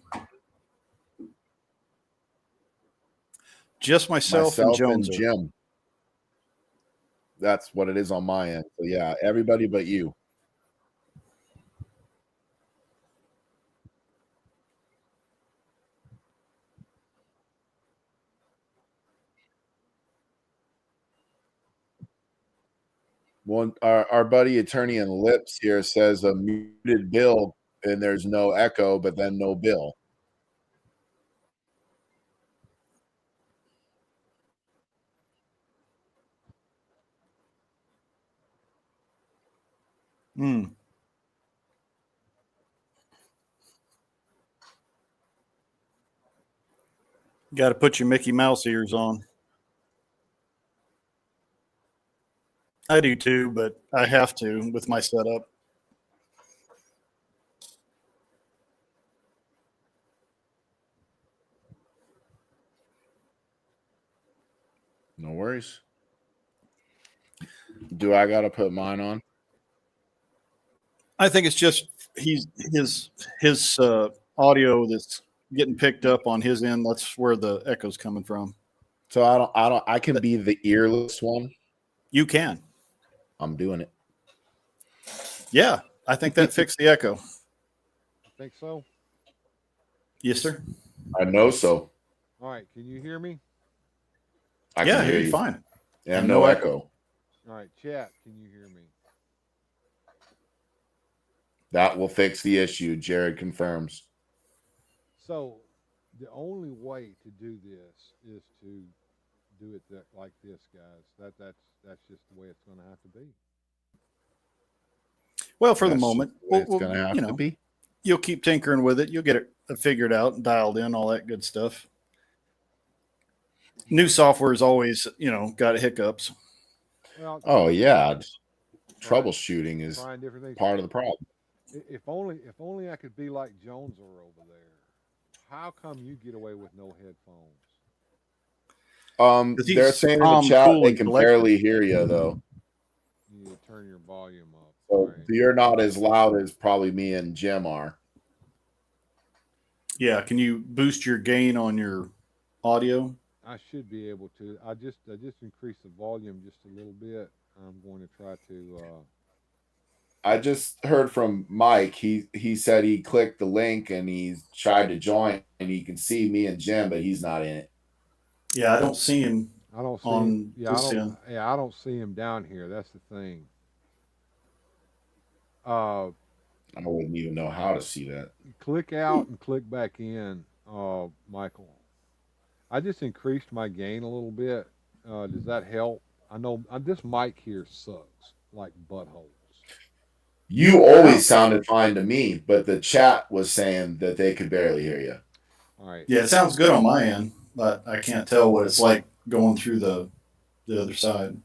Just myself and Jones.
Jim. That's what it is on my end. So yeah, everybody but you. One, our buddy Attorney and Lips here says a muted Bill and there's no echo, but then no Bill.
Got to put your Mickey Mouse ears on. I do too, but I have to with my setup.
No worries. Do I got to put mine on?
I think it's just his audio that's getting picked up on his end. That's where the echo's coming from.
So I can be the earless one.
You can.
I'm doing it.
Yeah, I think that fixed the echo.
Think so?
Yes, sir.
I know so.
All right. Can you hear me?
I
Yeah,
can hear
you're
you.
fine.
And no echo.
All right, chat. Can you hear me?
That will fix the issue. Jared confirms.
So, the only way to do this is to do it like this, guys. That's just the way it's going to have to be.
Well, for
That's
the moment,
it's going to have to be.
You'll keep tinkering with it. You'll get it figured out and dialed in, all that good stuff. New software is always, got hiccups.
Well,
Oh yeah, troubleshooting is
trying different things.
part of the problem.
If only I could be like Jones over there. How come you get away with no headphones?
They're saying in the chat they can barely hear you though.
You need to turn your volume up.
So
right?
you're not as loud as probably me and Jim are.
Yeah, can you boost your gain on your audio?
I should be able to. I just increased the volume just a little bit. I'm going to try to.
I just heard from Mike. He said he clicked the link and he's tried to join and he can see me and Jim, but he's not in it.
Yeah, I don't see him.
I don't see
on
him. Yeah,
this end.
I don't see him down here. That's the thing.
I wouldn't even know how to see that.
Click out and click back in, Michael. I just increased my gain a little bit. Does that help? I know this mic here sucks like buttholes.
You always sounded fine to me, but the chat was saying that they could barely hear you.
All right.
Yeah, it sounds good on my end, but I can't tell what it's like going through the other side.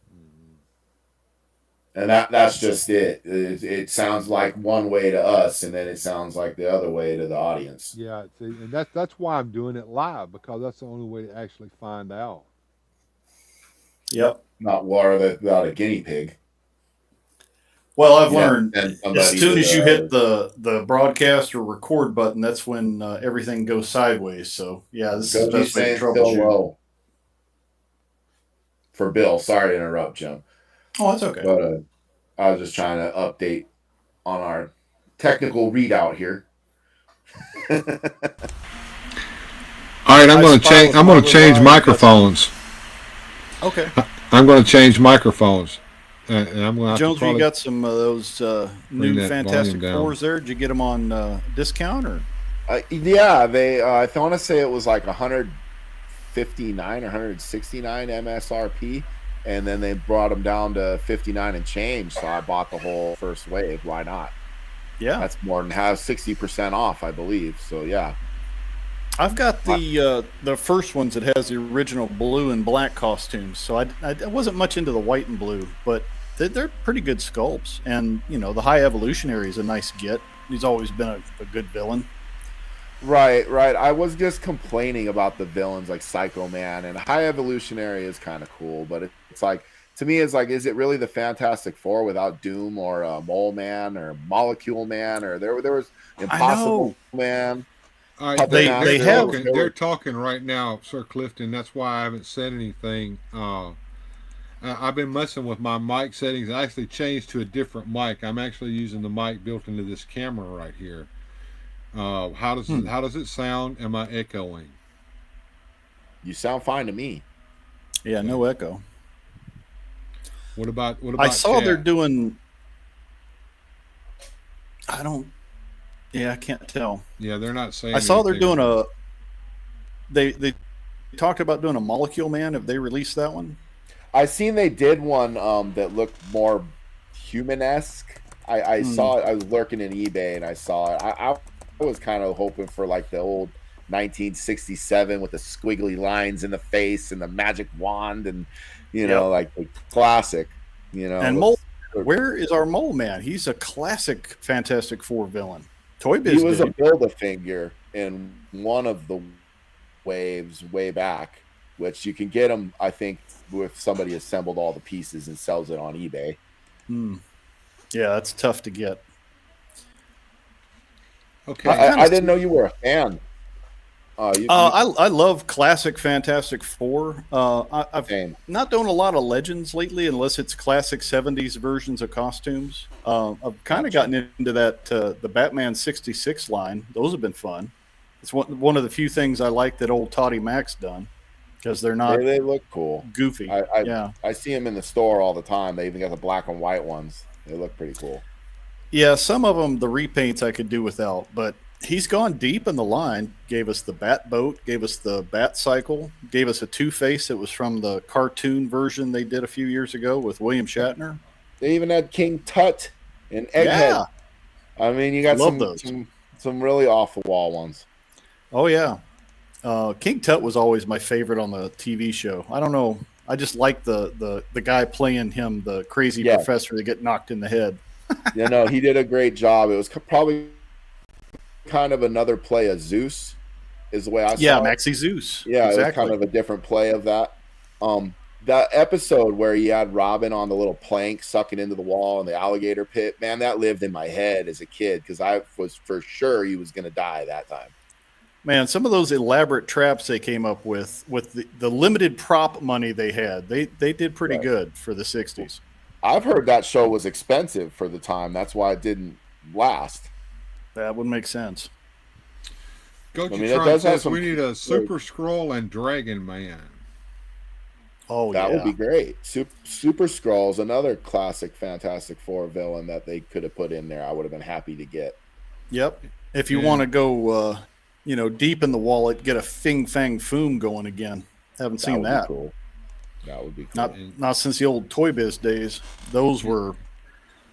And that's just it. It sounds like one way to us, and then it sounds like the other way to the audience.
Yeah, see, and that's why I'm doing it live, because that's the only way to actually find out.
Yep.
Not water without a guinea pig.
Well, I've learned
and
as soon as you hit the broadcast or record button, that's when everything goes sideways. So, yeah, this is the best way to troubleshoot.
Low. For Bill, sorry to interrupt, Jim.
Oh, that's okay.
But I was just trying to update on our technical readout here.
All right, I'm going to change microphones.
Okay.
I'm going to change microphones. And I'm going to
Jones,
probably
you got some of those new
that
Fantastic
volume down.
Fours there? Did you get them on discount or?
Yeah, they. I want to say it was like 159 or 169 MSRP, and then they brought them down to 59 and change. So I bought the whole first wave. Why not?
Yeah,
that's more than 60% off, I believe. So yeah,
I've got the first ones that has the original blue and black costumes. So I wasn't much into the white and blue, but they're pretty good sculpts. And the High Evolutionary is a nice get. He's always been a good villain.
Right. I was just complaining about the villains like Psycho Man, and High Evolutionary is kind of cool, but it's like, to me, it's like, is it really the Fantastic Four without Doom or Mole Man or Molecule Man, or there was Impossible Man?
All right,
Puppet
They-
Master.
they have-
they're talking right now, Sir Clifton. That's why I haven't said anything. I've been messing with my mic settings. I actually changed to a different mic. I'm actually using the mic built into this camera right here. How does it sound? Am I echoing?
You sound fine to me.
Yeah, no echo.
What about
I saw
chat?
they're doing. I can't tell.
Yeah, they're not saying.
I saw they're
anything.
doing They talked about doing a Molecule Man. Have they released that one?
I seen they did one that looked more human-esque. I saw it. I was lurking in eBay and I saw it. I was kind of hoping for like the old 1967 with the squiggly lines in the face and the magic wand, and like the classic.
And Mole, where is our Mole Man? He's a classic Fantastic Four villain. Toy Biz
he was
did.
a Build-A-Figure in one of the waves way back, which you can get him, I think, if somebody assembled all the pieces and sells it on eBay.
Yeah, that's tough to get.
Okay.
I didn't know you were a fan.
I love classic Fantastic Four. I've
Same.
not done a lot of Legends lately, unless it's classic 70s versions of costumes. I've kind of gotten into that the Batman 66 line. Those have been fun. It's one of the few things I like that old Toddy Mac's done, because they're not
They look cool.
goofy.
I see them in the store all the time. They even got the black and white ones. They look pretty cool.
Yeah, some of them, the repaints I could do without, but he's gone deep in the line. Gave us the Bat Boat, gave us the Bat Cycle, gave us a Two-Face that was from the cartoon version they did a few years ago with William Shatner.
They even had King Tut and Egghead.
Yeah.
I mean, you got
Love those.
some really off the wall ones.
Oh, yeah. King Tut was always my favorite on the TV show. I don't know. I just like the guy playing him, the crazy professor that get knocked in the head.
He did a great job. It was probably kind of another play of Zeus, is the way I saw it.
Yeah, Maxie Zeus.
Yeah,
exactly.
it was kind of a different play of that. That episode where he had Robin on the little plank sucking into the wall in the alligator pit, man, that lived in my head as a kid, because I was for sure he was going to die that time.
Man, some of those elaborate traps they came up with the limited prop money they had, they did pretty good for the 60s.
I've heard that show was expensive for the time. That's why it didn't last.
That would make sense.
Gochitron says we need a Super Skrull and Dragon Man.
Oh,
that would be great. Super Skrull's another classic Fantastic Four villain that they could have put in there. I would have been happy to get.
Yep. If you want to go, deep in the wallet, get a Fing Fang Foom going again. Haven't seen that.
Cool. That would be cool.
Not since the old Toy Biz days. Those were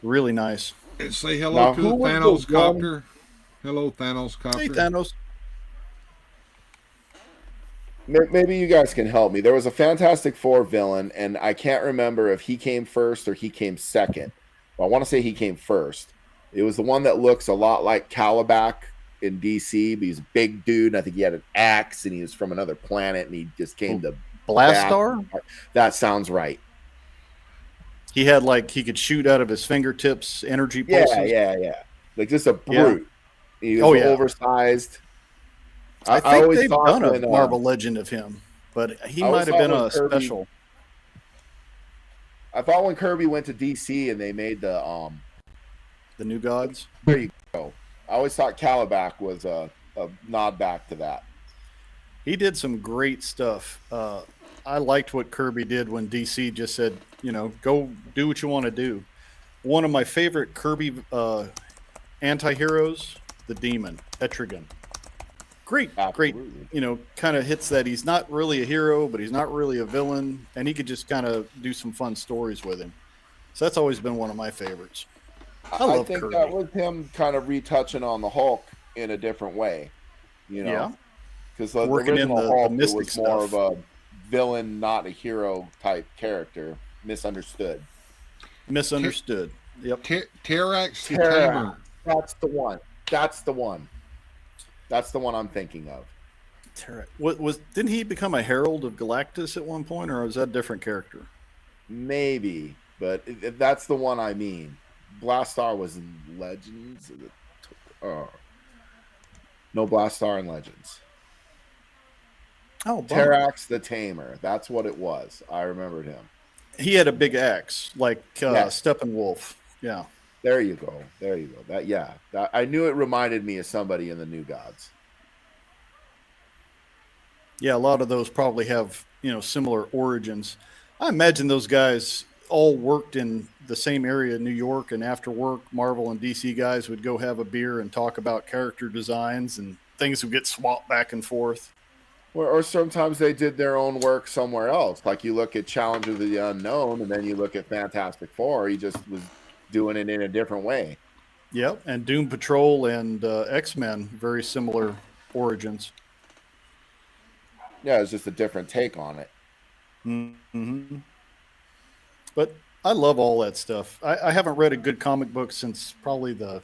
really nice.
Say hello to the Thanos copter. Hello, Thanos copter.
Hey, Thanos.
Maybe you guys can help me. There was a Fantastic Four villain, and I can't remember if he came first or he came second. But I want to say he came first. It was the one that looks a lot like Calabac in DC, but he's a big dude, and I think he had an axe, and he was from another planet, and he just came to
Blastar?
That sounds right.
He had he could shoot out of his fingertips energy pulses.
Yeah. Like just a brute. Yeah. He was oversized.
I think they've done a Marvel Legend of him, but he might have been a special.
I thought when Kirby went to DC and they made the
New Gods.
There you go. I always thought Calabac was a nod back to that.
He did some great stuff. I liked what Kirby did when DC just said, go do what you want to do. One of my favorite Kirby anti-heroes, the Demon, Etrigan. Great, kind of hits that he's not really a hero, but he's not really a villain, and he could just kind of do some fun stories with him. So that's always been one of my favorites. I think
Kirby. That was him kind of retouching on the Hulk in a different way, Yeah. Because the original Hulk was more of a villain, not a hero type character. Misunderstood.
Yep.
Terrax the Tamer.
That's the one. That's the one I'm thinking of.
Didn't he become a Herald of Galactus at one point, or was that a different character?
Maybe, but that's the one I mean. Blastar was in Legends. No Blastar in Legends.
Oh, bummer.
Terrax the Tamer. That's what it was. I remembered him.
He had a big axe, like
Yes.
Steppenwolf. Yeah.
There you go. I knew it reminded me of somebody in the New Gods.
Yeah, a lot of those probably have, similar origins. I imagine those guys all worked in the same area in New York, and after work, Marvel and DC guys would go have a beer and talk about character designs, and things would get swapped back and forth.
Or sometimes they did their own work somewhere else. Like you look at Challenge of the Unknown, and then you look at Fantastic Four. He just was doing it in a different way.
Yep, and Doom Patrol and X-Men, very similar origins.
Yeah, it's just a different take on it.
Mm-hmm. But I love all that stuff. I haven't read a good comic book since probably the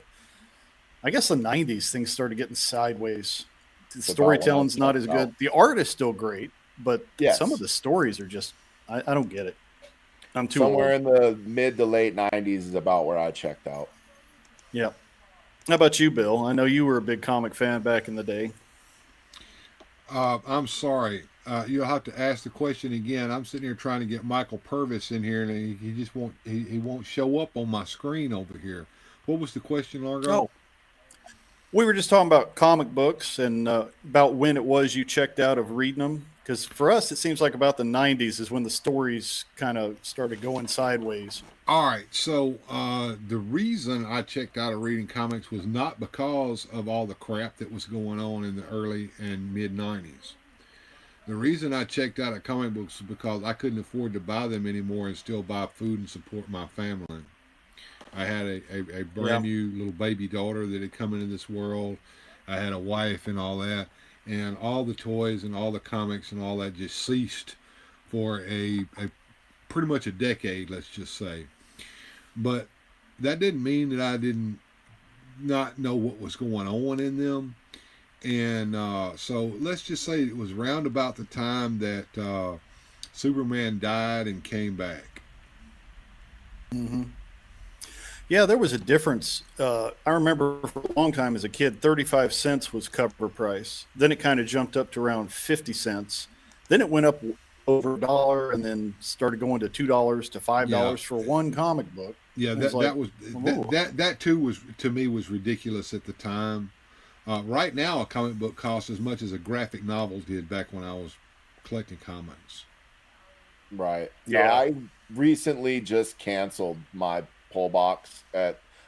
90s. Things started getting sideways. The storytelling's not as good. The art is still great, but some of the stories are just, I don't get it. I'm too
Somewhere
old.
in the mid to late 90s is about where I checked out.
Yeah. How about you, Bill? I know you were a big comic fan back in the day.
I'm sorry. You'll have to ask the question again. I'm sitting here trying to get Michael Purvis in here, and he just won't. He won't show up on my screen over here. What was the question, Largo?
Oh, we were just talking about comic books and about when it was you checked out of reading them. Because for us, it seems like about the 90s is when the stories kind of started going sideways.
All right. So the reason I checked out of reading comics was not because of all the crap that was going on in the early and mid 90s. The reason I checked out of comic books was because I couldn't afford to buy them anymore and still buy food and support my family. I had a brand new little baby daughter that had come into this world. I had a wife and all that. And all the toys and all the comics and all that just ceased for a pretty much a decade, let's just say. But that didn't mean that I didn't not know what was going on in them. And so let's just say it was round about the time that Superman died and came back.
Mm-hmm. Yeah, there was a difference. I remember for a long time as a kid, 35 cents was cover price. Then it kind of jumped up to around 50 cents. Then it went up over $1 and then started going to $2 to $5 for one comic book.
Yeah, that too was, to me, was ridiculous at the time. Right now, a comic book costs as much as a graphic novel did back when I was collecting comics.
Right.
Yeah.
No, I recently just canceled my pull box.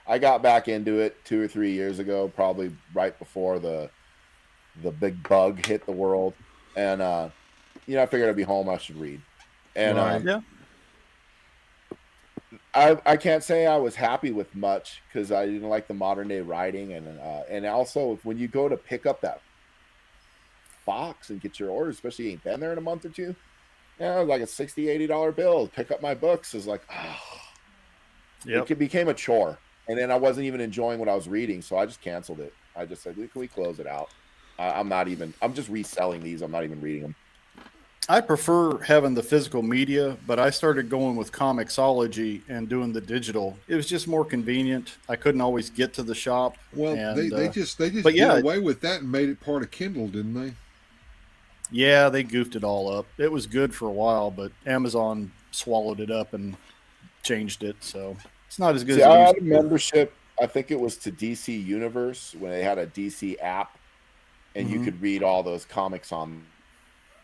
I got back into it 2 or 3 years ago, probably right before the big bug hit the world. And, I figured I'd be home, I should read. And I can't say I was happy with much because I didn't like the modern day writing. And also, when you go to pick up that box and get your order, especially you ain't been there in a month or two, it was like a $60, $80 bill to pick up my books. Is like, it became a chore. And then I wasn't even enjoying what I was reading, so I just canceled it. I just said, can we close it out? I'm just reselling these. I'm not even reading them.
I prefer having the physical media, but I started going with Comixology and doing the digital. It was just more convenient. I couldn't always get to the shop.
Well,
and,
they just did away with that and made it part of Kindle, didn't they?
Yeah, they goofed it all up. It was good for a while, but Amazon swallowed it up and changed it, so it's not as good as
I
it
had
used
a
to be.
membership. I think it was to DC Universe when they had a DC app, and you could read all those comics on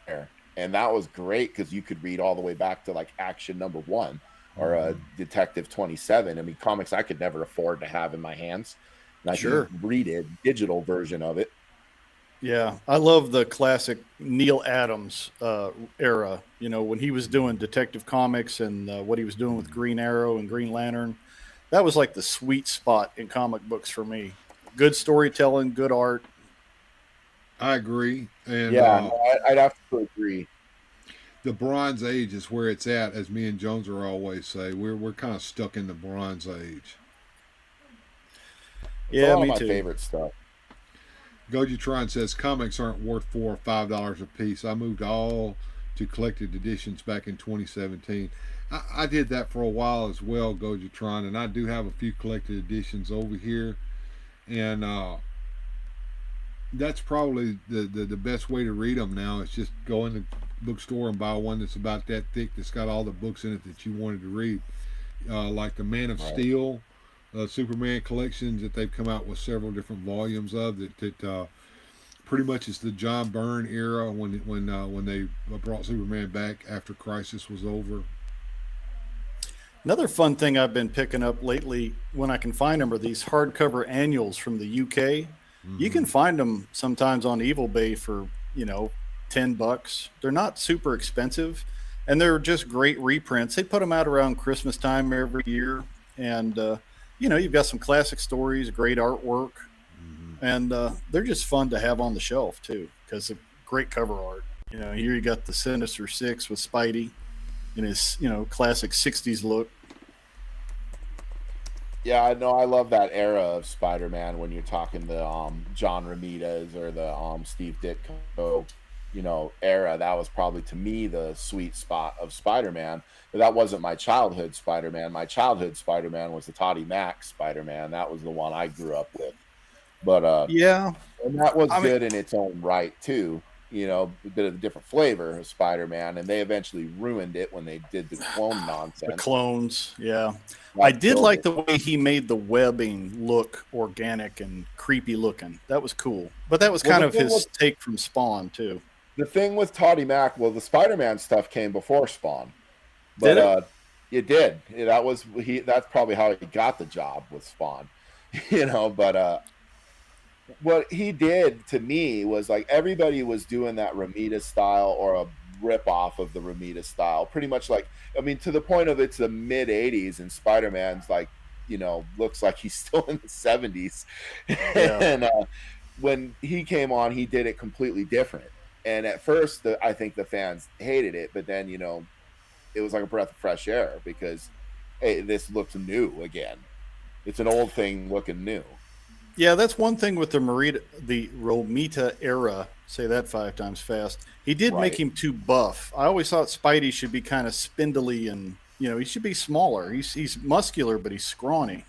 there. And that was great because you could read all the way back to like Action #1 or Detective 27. I mean, comics I could never afford to have in my hands. And I could read it, digital version of it.
Yeah, I love the classic Neil Adams era. When he was doing Detective Comics and what he was doing with Green Arrow and Green Lantern. That was like the sweet spot in comic books for me. Good storytelling, good art.
I agree. And
I'd have to agree.
The Bronze Age is where it's at, as me and Jones are always say. We're kind of stuck in the Bronze Age.
It's a lot of my favorite stuff.
Gojitron says comics aren't worth $4 or $5 a piece. I moved all to collected editions back in 2017. I did that for a while as well, Gojitron, and I do have a few collected editions over here. And that's probably the best way to read them now. Is just go in the bookstore and buy one that's about that thick, that's got all the books in it that you wanted to read. Like the Man of Steel, Superman collections that they've come out with several different volumes of that pretty much is the John Byrne era when they brought Superman back after Crisis was over.
Another fun thing I've been picking up lately when I can find them are these hardcover annuals from the UK. You can find them sometimes on Evil Bay for, $10. They're not super expensive, and they're just great reprints. They put them out around Christmas time every year, and you've got some classic stories, great artwork, and they're just fun to have on the shelf too because of great cover art. Here you got the Sinister Six with Spidey in his classic 60s look.
Yeah, I know. I love that era of Spider-Man when you're talking the John Romita's or the Steve Ditko, era. That was probably, to me, the sweet spot of Spider-Man. But that wasn't my childhood Spider-Man. My childhood Spider-Man was the Toddy Mac Spider-Man. That was the one I grew up with. But
yeah,
and that was good in its own right too. A bit of a different flavor of Spider-Man, and they eventually ruined it when they did the clone nonsense.
The clones, yeah. I did like the way he made the webbing look organic and creepy looking. That was cool. But that was kind of his take from Spawn, too.
The thing with Toddy Mac, the Spider-Man stuff came before Spawn. But it did. That's probably how he got the job with Spawn. But what he did to me was like everybody was doing that Romita style or a rip off of the Romita style, pretty much to the point of it's the mid 80s and Spider-Man's looks like he's still in the 70s. Yeah. And when he came on, he did it completely different. And at first, I think the fans hated it, but then, it was like a breath of fresh air because, hey, this looks new again. It's an old thing looking new.
Yeah, that's one thing with the Romita era. Say that 5 times fast. He did make him too buff. I always thought Spidey should be kind of spindly and, he should be smaller. He's muscular, but he's scrawny.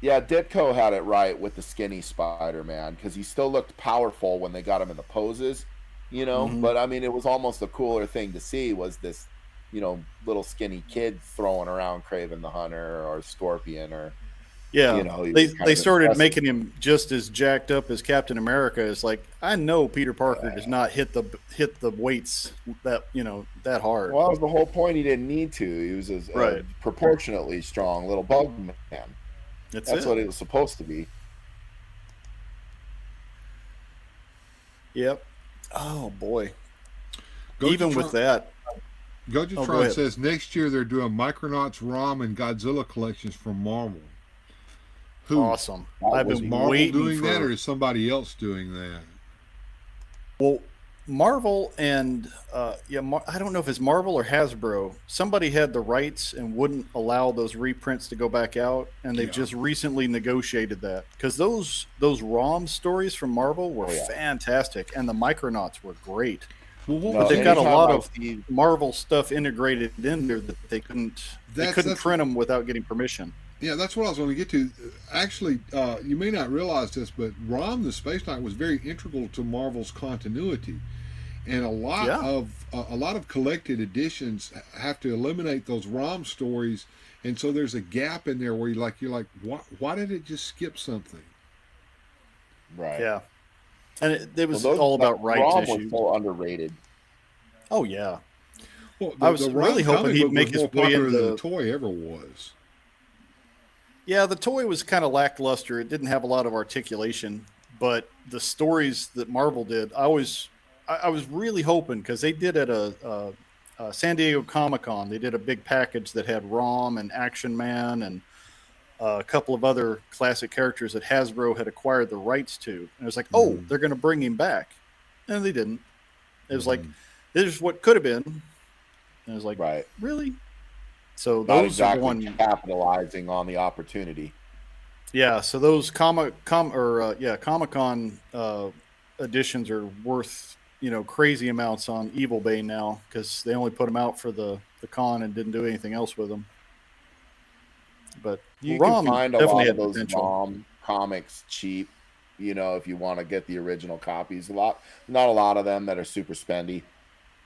Yeah, Ditko had it right with the skinny Spider-Man because he still looked powerful when they got him in the poses, But, it was almost a cooler thing to see was this, little skinny kid throwing around Kraven the Hunter or Scorpion or...
Yeah, they started making him just as jacked up as Captain America. Is like, I know Peter Parker does not hit the weights that hard.
Well, that was the whole point. He didn't need to. He was a proportionately strong little bug man. That's what it was supposed to be.
Yep. Oh boy. Even with that.
Gojitron says next year they're doing Micronauts, ROM, and Godzilla collections from Marvel.
Awesome.
I've been Marvel doing that, or is somebody else doing that?
Well, Marvel and I don't know if it's Marvel or Hasbro. Somebody had the rights and wouldn't allow those reprints to go back out, and they've just recently negotiated that because those ROM stories from Marvel were fantastic, and the Micronauts were great. But they've got a lot of Marvel stuff integrated in there that they couldn't print them without getting permission.
Yeah, that's what I was going to get to. Actually, you may not realize this, but ROM the Space Knight was very integral to Marvel's continuity, and a lot of collected editions have to eliminate those ROM stories, and so there's a gap in there where you're like, why did it just skip something?
Right.
Yeah, and it was all about rights
ROM
issues.
Was so underrated.
Oh yeah.
Well,
I was really hoping he'd make his way into
the toy ever was.
Yeah, the toy was kind of lackluster. It didn't have a lot of articulation, but the stories that Marvel did, I was really hoping because they did at a San Diego Comic-Con. They did a big package that had ROM and Action Man and a couple of other classic characters that Hasbro had acquired the rights to. And it was like, they're going to bring him back, and they didn't. It was like, this is what could have been. And it was like, really? So those are the one
capitalizing on the opportunity.
Yeah, so those Comic Con editions are worth crazy amounts on Evil Bay now because they only put them out for the con and didn't do anything else with them. But
You can
ROM
find a
definitely
lot of
had
those
potential.
ROM comics cheap, if you want to get the original copies. Not a lot of them that are super spendy.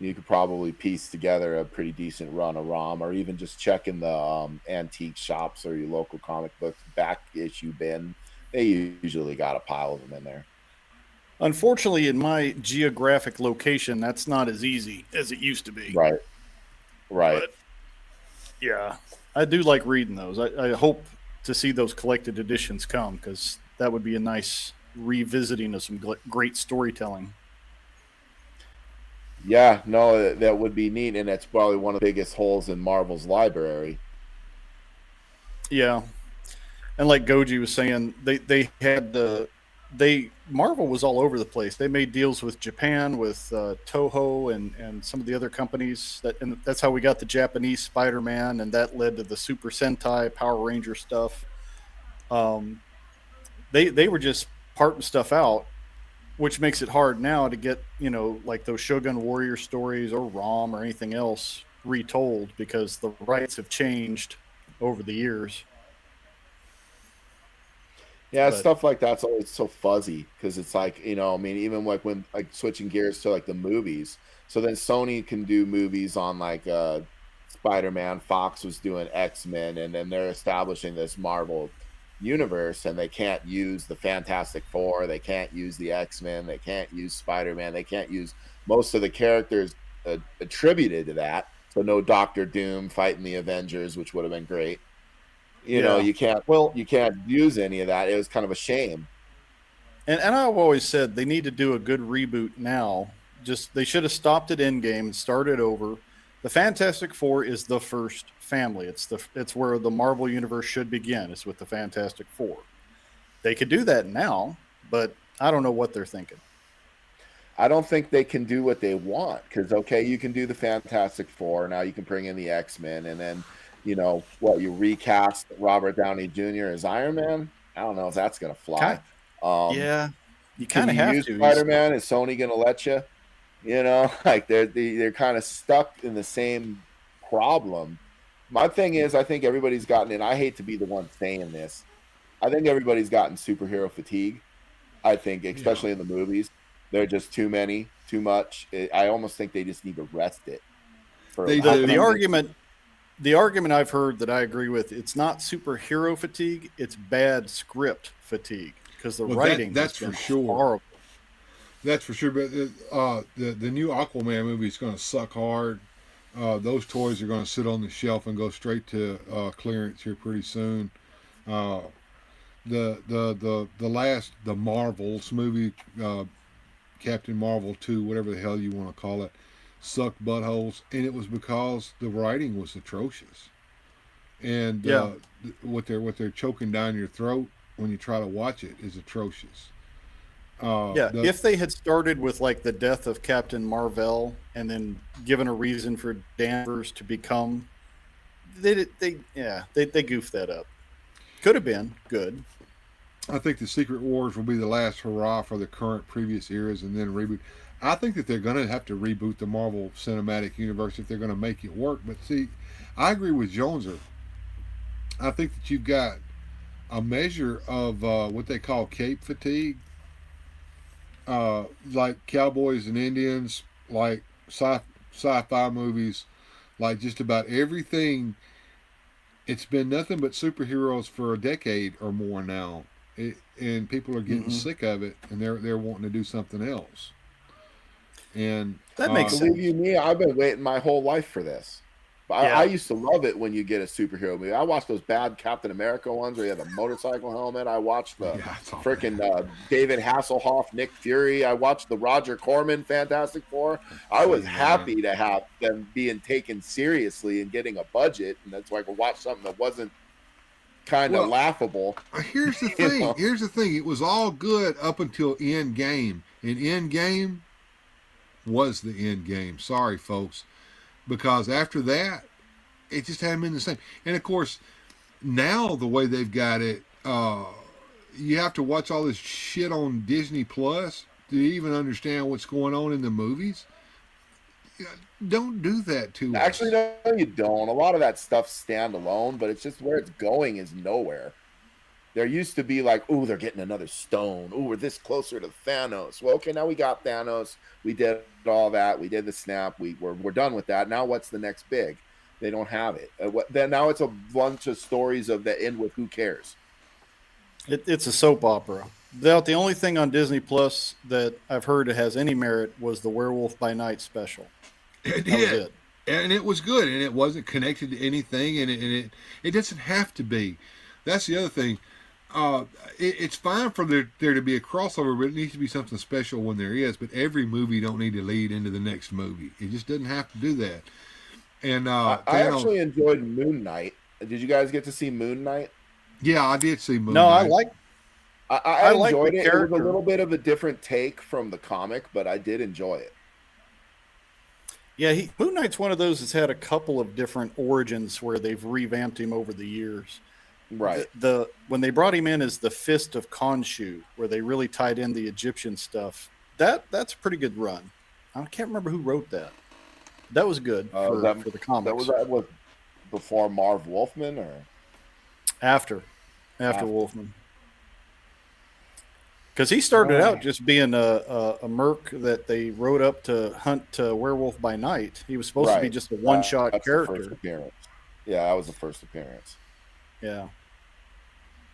You could probably piece together a pretty decent run of ROM, or even just check in the antique shops or your local comic book back issue bin. They usually got a pile of them in there.
Unfortunately, in my geographic location, that's not as easy as it used to be.
Right.
But yeah, I do like reading those. I hope to see those collected editions come because that would be a nice revisiting of some great storytelling.
Yeah, no, that would be neat, and that's probably one of the biggest holes in Marvel's library.
Yeah, and like Goji was saying, they had Marvel was all over the place. They made deals with Japan, with Toho, and some of the other companies. And that's how we got the Japanese Spider-Man, and that led to the Super Sentai, Power Ranger stuff. They were just parting stuff out, which makes it hard now to get like those Shogun Warrior stories or ROM or anything else retold because the rights have changed over the years.
Yeah, stuff like that's always so fuzzy because it's like, even like when like switching gears to like the movies. So then Sony can do movies on like Spider-Man, Fox was doing X-Men, and then they're establishing this Marvel universe, and they can't use the Fantastic Four, they can't use the X-Men, they can't use Spider-Man, they can't use most of the characters attributed to that. So no Doctor Doom fighting the Avengers, which would have been great. You can't use any of that. It was kind of a shame.
And I've always said they need to do a good reboot now. Just they should have stopped at Endgame and started over. The Fantastic Four is the first family. It's where the Marvel universe should begin. It's with the Fantastic Four. They could do that now, but I don't know what they're thinking.
I don't think they can do what they want because you can do the Fantastic Four now. You can bring in the X-Men, and then you recast Robert Downey Jr. as Iron Man. I don't know if that's gonna fly.
Yeah, you kind of have to.
Spider-Man, is Sony gonna let you? Like they're kind of stuck in the same problem. My thing is, I think everybody's gotten, and I hate to be the one saying this, I think everybody's gotten superhero fatigue. I think, especially in the movies, they're just too many, too much. I almost think they just need to rest it.
The argument I've heard that I agree with, it's not superhero fatigue, it's bad script fatigue because the writing
that's for sure
horrible.
That's for sure. But the new Aquaman movie is going to suck hard. Those toys are going to sit on the shelf and go straight to clearance here pretty soon. The Marvels movie, Captain Marvel 2, whatever the hell you want to call it, sucked buttholes, and it was because the writing was atrocious. And what they're choking down your throat when you try to watch it is atrocious.
If they had started with like the death of Captain Marvel and then given a reason for Danvers to become, they goofed that up. Could have been good.
I think the Secret Wars will be the last hurrah for the current previous eras and then reboot. I think that they're going to have to reboot the Marvel Cinematic Universe if they're going to make it work. But see, I agree with Joneser. I think that you've got a measure of what they call cape fatigue. Like cowboys and Indians, like sci-fi movies, like just about everything. It's been nothing but superheroes for a decade or more now, and people are getting sick of it, and they're wanting to do something else. And
that makes sense.
Believe you me, I've been waiting my whole life for this. I used to love it when you get a superhero movie. I watched those bad Captain America ones where you had the motorcycle helmet. I watched the freaking David Hasselhoff, Nick Fury. I watched the Roger Corman Fantastic Four. I was happy to have them being taken seriously and getting a budget, and that's why I could watch something that wasn't kind of laughable.
Here's the thing. Here's the thing. It was all good up until Endgame, and Endgame was the end game. Sorry, folks. Because after that, it just hadn't been the same. And of course, now the way they've got it, you have to watch all this shit on Disney Plus to even understand what's going on in the movies. Don't do that to us.
Actually, no, you don't. A lot of that stuff's standalone, but it's just where it's going is nowhere. There used to be like, oh, they're getting another stone. Oh, we're this closer to Thanos. Well, okay, now we got Thanos. We did all that. We did the snap. We're done with that. Now what's the next big? They don't have it. Then now it's a bunch of stories of that end with who cares.
It's a soap opera. The only thing on Disney Plus that I've heard has any merit was the Werewolf by Night special.
It
That was
did.
it.
And it was good, and it wasn't connected to anything, and it doesn't have to be. That's the other thing. It's fine for there to be a crossover, but it needs to be something special when there is. But every movie don't need to lead into the next movie. It just doesn't have to do that. And
I actually enjoyed Moon Knight. Did you guys get to see Moon Knight?
yeah, I did see Moon
No,
Knight.
I
like
enjoyed
the
it. It was
character.
a little bit of a different take from the comic, but I did enjoy it.
Yeah, Moon Knight's one of those that's had a couple of different origins where they've revamped him over the years.
Right.
When they brought him in as the Fist of Khonshu, where they really tied in the Egyptian stuff, that's a pretty good run. I can't remember who wrote that. That was good for the comics.
That was before Marv Wolfman, or
After Wolfman. Because he started out just being a merc that they wrote up to hunt Werewolf by Night. He was supposed to be just a one-shot
that's
character.
The first appearance. Yeah, that was the first appearance.
Yeah.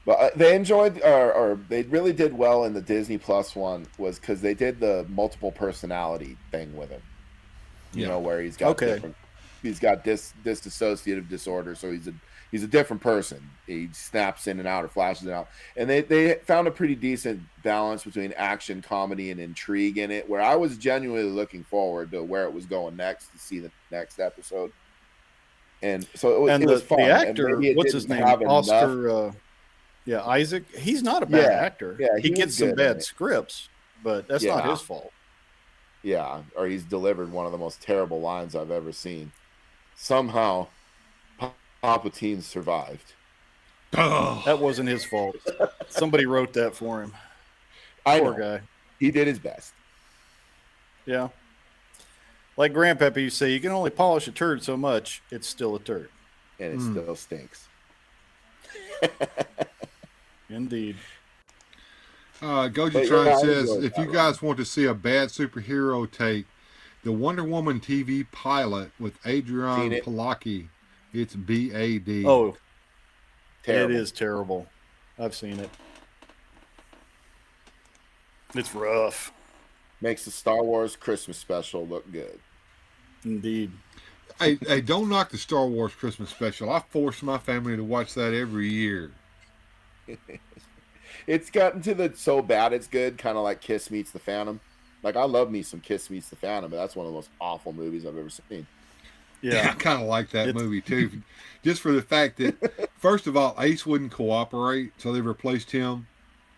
But they enjoyed, or they really did well in the Disney Plus one, was because they did the multiple personality thing with him. You know, where he's got he's got dissociative disorder, so he's a different person. He snaps in and out or flashes in and out. And they found a pretty decent balance between action, comedy, and intrigue in it, where I was genuinely looking forward to where it was going next, to see the next episode. And so it was fun.
The actor, what's his name? Oscar Isaac. He's not a bad actor.
Yeah,
he gets some bad scripts, but that's not his fault.
Yeah, or he's delivered one of the most terrible lines I've ever seen. Somehow, Palpatine survived.
That wasn't his fault. Somebody wrote that for him. Poor guy.
He did his best.
Yeah. Like Grandpappy used to say, you can only polish a turd so much, it's still a turd.
And it still stinks.
Indeed.
Goji Tron says, if you guys want to see a bad superhero take, the Wonder Woman TV pilot with Adrian Palaki, it's BAD.
Oh,
terrible.
It is terrible. I've seen it. It's rough.
Makes the Star Wars Christmas special look good.
Indeed.
Hey, don't knock the Star Wars Christmas special. I force my family to watch that every year.
It's gotten to the so bad it's good, kind of like Kiss Meets the Phantom. Like, I love me some Kiss Meets the Phantom, but that's one of the most awful movies I've ever seen.
Yeah, I kind of like that movie too, just for the fact that, first of all, Ace wouldn't cooperate, so they replaced him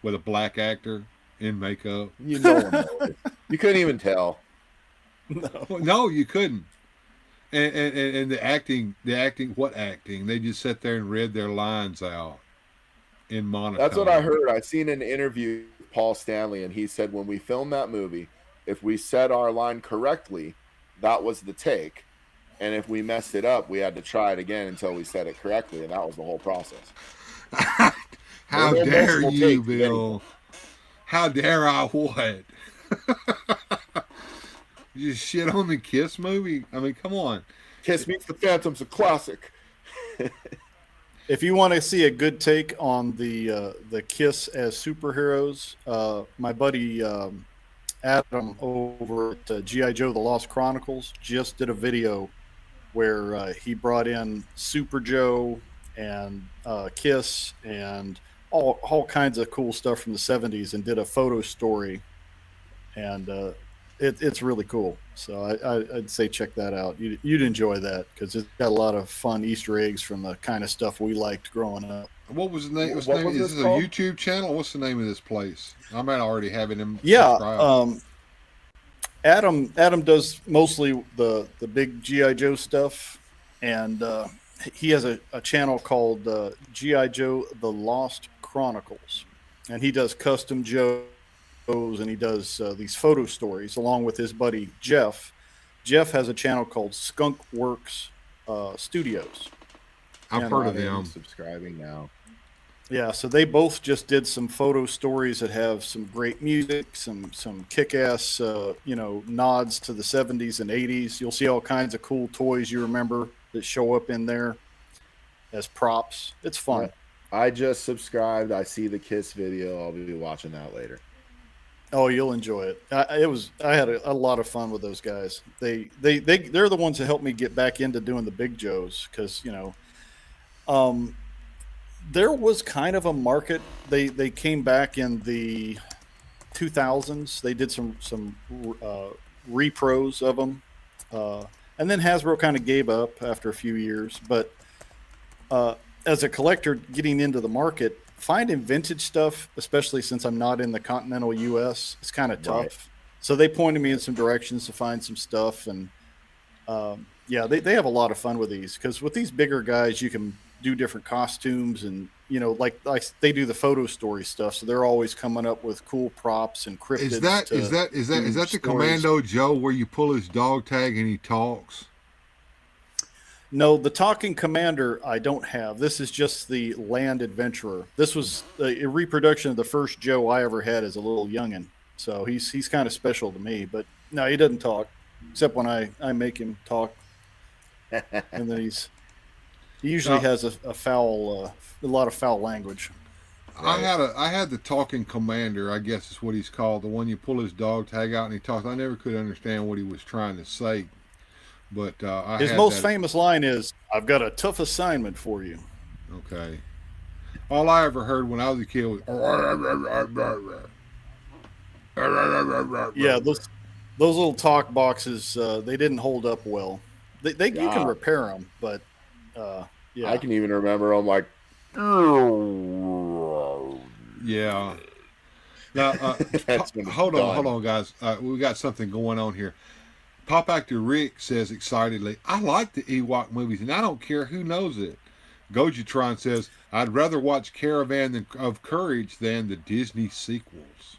with a black actor in makeup.
You know, you couldn't even tell.
No, you couldn't. And the acting, what acting? They just sat there and read their lines out in monotone.
That's what I heard. I seen an interview with Paul Stanley, and he said when we filmed that movie, if we said our line correctly, that was the take. And if we messed it up, we had to try it again until we said it correctly, and that was the whole process.
How dare you, Bill? How dare I what? You just shit on the Kiss movie? I mean, come on.
Kiss Meets the Phantom's a classic.
If you want to see a good take on the Kiss as superheroes, my buddy Adam over at G.I. Joe The Lost Chronicles just did a video where he brought in Super Joe and Kiss and all kinds of cool stuff from the 70s and did a photo story. And it's really cool. So I'd say check that out. You'd enjoy that because it's got a lot of fun Easter eggs from the kind of stuff we liked growing up.
What was the name? Is this a YouTube channel? What's the name of this place? I might already have it in.
Yeah. Adam does mostly the big G.I. Joe stuff, and he has a channel called G.I. Joe The Lost Chronicles, and he does custom Joes, and he does these photo stories along with his buddy Jeff. Jeff has a channel called Skunk Works Studios.
I've heard of them.
Subscribing now.
Yeah, so they both just did some photo stories that have some great music, some kick-ass, nods to the 70s and 80s. You'll see all kinds of cool toys you remember that show up in there as props. It's fun.
I just subscribed. I see the Kiss video. I'll be watching that later.
Oh, you'll enjoy it. I had a lot of fun with those guys. They're the ones that helped me get back into doing the Big Joes because there was kind of a market. They came back in the 2000s. They did some repros of them, and then Hasbro kind of gave up after a few years. But as a collector, getting into the market, finding vintage stuff, especially since I'm not in the continental U.S., is kind of tough. Right. So they pointed me in some directions to find some stuff, and they have a lot of fun with these because with these bigger guys, you can do different costumes and like they do the photo story stuff, so they're always coming up with cool props and cryptids.
Is that the stories. Commando Joe where you pull his dog tag and he talks?
No, the talking commander I don't have. This is just the land adventurer. This was a reproduction of the first Joe I ever had as a little youngin', so he's kind of special to me. But no, he doesn't talk except when I make him talk, and then he usually has a lot of foul language.
Right. I had the talking commander, I guess is what he's called, the one you pull his dog tag out and he talks. I never could understand what he was trying to say, but
his most famous line is, "I've got a tough assignment for you."
Okay. All I ever heard when I was a kid was,
yeah, those little talk boxes, they didn't hold up well. You can repair them, but yeah,
I can even remember I'm like,
yeah. Now, hold on, guys. We got something going on here. Pop Actor Rick says excitedly, "I like the Ewok movies, and I don't care who knows it." Gojitron says, "I'd rather watch Caravan of Courage than the Disney sequels."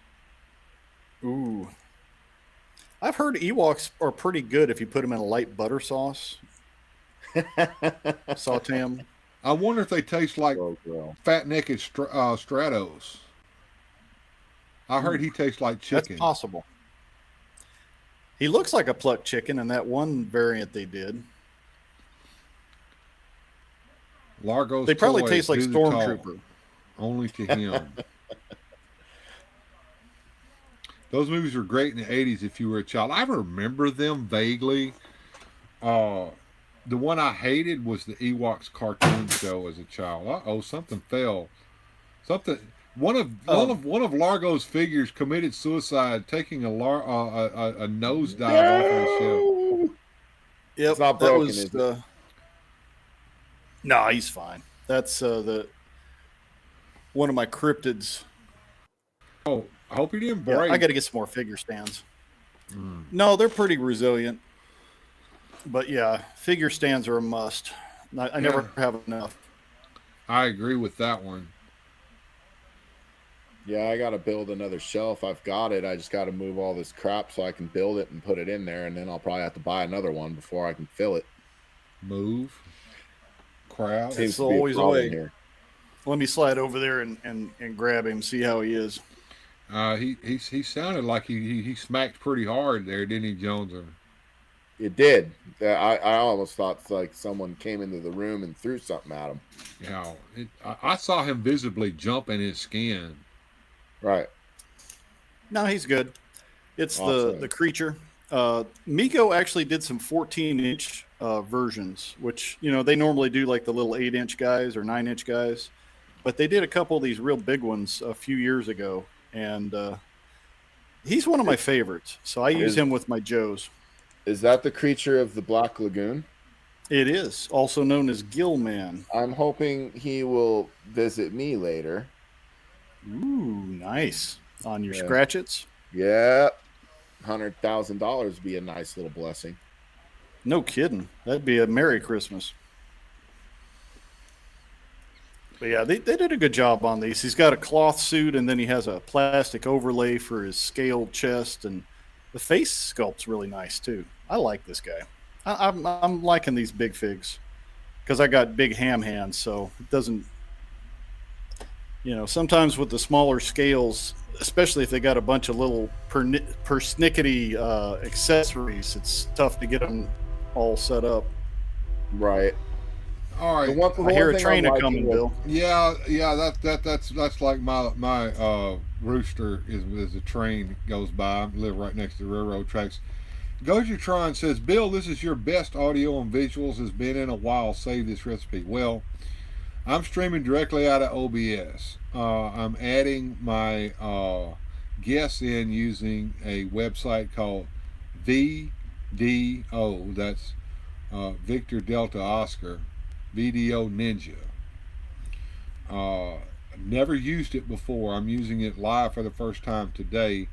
Ooh. I've heard Ewoks are pretty good if you put them in a light butter sauce. Saute them.
I wonder if they taste like fat naked Stratos. I heard he tastes like chicken.
That's possible. He looks like a plucked chicken in that one variant they did.
Largo's
they probably
toys
taste like Stormtrooper.
Only to him. Those movies were great in the 80s if you were a child. I remember them vaguely. The one I hated was the Ewoks cartoon show as a child. Uh-oh, something fell. One of Largo's figures committed suicide, taking a nosedive off of the shelf.
Yep,
it's not broken, is it?
No, he's fine. That's one of my cryptids.
Oh, I hope he didn't break.
Yeah, I got to get some more figure stands. No, they're pretty resilient. But yeah, figure stands are a must. I never have enough.
I agree with that one.
Yeah, I got to build another shelf. I've got it. I just got to move all this crap so I can build it and put it in there, and then I'll probably have to buy another one before I can fill it.
Move. Crowd.
It's always a way. Here. Let me slide over there and grab him, see how he is.
He sounded like he smacked pretty hard there, didn't he, Jones?
It did. I almost thought like someone came into the room and threw something at him.
Yeah, I saw him visibly jump in his skin.
Right.
No, he's good. It's awesome. the creature. Mego actually did some 14-inch versions, which, they normally do like the little 8-inch guys or 9-inch guys. But they did a couple of these real big ones a few years ago. And he's one of my favorites. So I use him with my Joes.
Is that the creature of the Black Lagoon?
It is, also known as Gillman.
I'm hoping he will visit me later.
Ooh, nice. On your scratchets?
Yeah. $100,000 would be a nice little blessing.
No kidding. That'd be a Merry Christmas. But yeah, they did a good job on these. He's got a cloth suit, and then he has a plastic overlay for his scaled chest, and the face sculpt's really nice too. I like this guy. I'm liking these big figs because I got big ham hands, so it doesn't. Sometimes with the smaller scales, especially if they got a bunch of little persnickety accessories, it's tough to get them all set up.
Right.
All right.
I hear a train coming, Bill.
Yeah. That's like my rooster is a train goes by. I live right next to the railroad tracks. Gojatron says, Bill, this is your best audio and visuals. Has been in a while. Save this recipe. Well, I'm streaming directly out of OBS. I'm adding my guests in using a website called VDO. That's Victor Delta Oscar. VDO Ninja. Never used it before. I'm using it live for the first time today,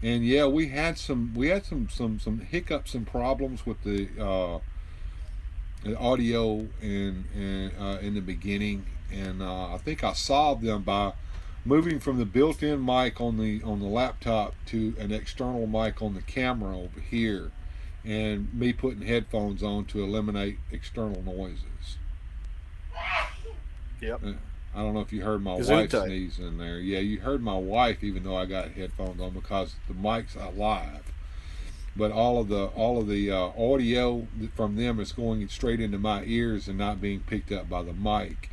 and yeah, we had some hiccups and problems with the audio in the beginning, and I think I solved them by moving from the built-in mic on the laptop to an external mic on the camera over here, and me putting headphones on to eliminate external noises.
Yep.
I don't know if you heard my wife sneeze in there. Yeah, you heard my wife, even though I got headphones on, because the mic's live. But all of the audio from them is going straight into my ears and not being picked up by the mic.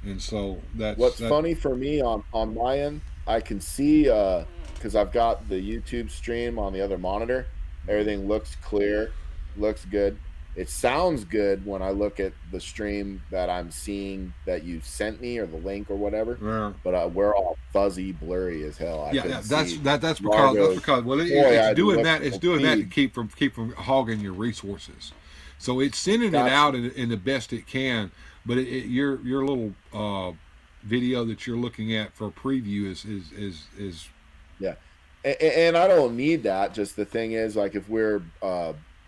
And so that's
funny for me on my end. I can see because I've got the YouTube stream on the other monitor. Everything looks clear, looks good. It sounds good when I look at the stream that I'm seeing that you sent me or the link or whatever.
Yeah.
But we're all fuzzy, blurry as hell.
That's because well, it's doing that. It's doing that to keep from hogging your resources. So it's sending it out in the best it can. But your little video that you're looking at for a preview is
yeah. And I don't need that. Just the thing is, like, if we're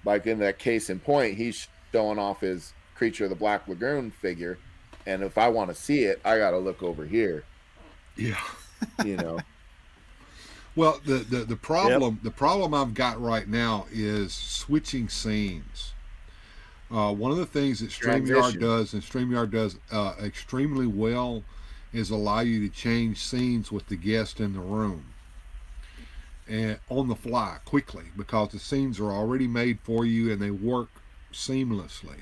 like in that case in point, he's showing off his Creature of the Black Lagoon figure, and if I want to see it, I got to look over here.
Yeah, Well, the problem I've got right now is switching scenes. One of the things that StreamYard does extremely well is allow you to change scenes with the guest in the room. And on the fly quickly, because the scenes are already made for you and they work seamlessly.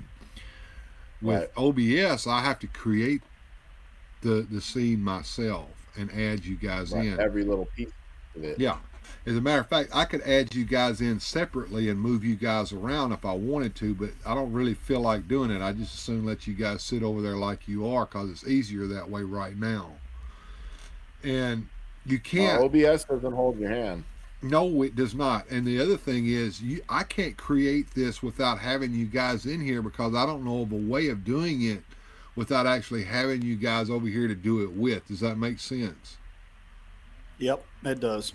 With OBS, I have to create the scene myself and add you guys in.
Every little piece of it.
Yeah. As a matter of fact, I could add you guys in separately and move you guys around if I wanted to, but I don't really feel like doing it. I just as soon let you guys sit over there like you are, because it's easier that way right now. And you can't.
OBS doesn't hold your hand.
No, it does not. And the other thing is, I can't create this without having you guys in here, because I don't know of a way of doing it without actually having you guys over here to do it with. Does that make sense?
Yep, it does.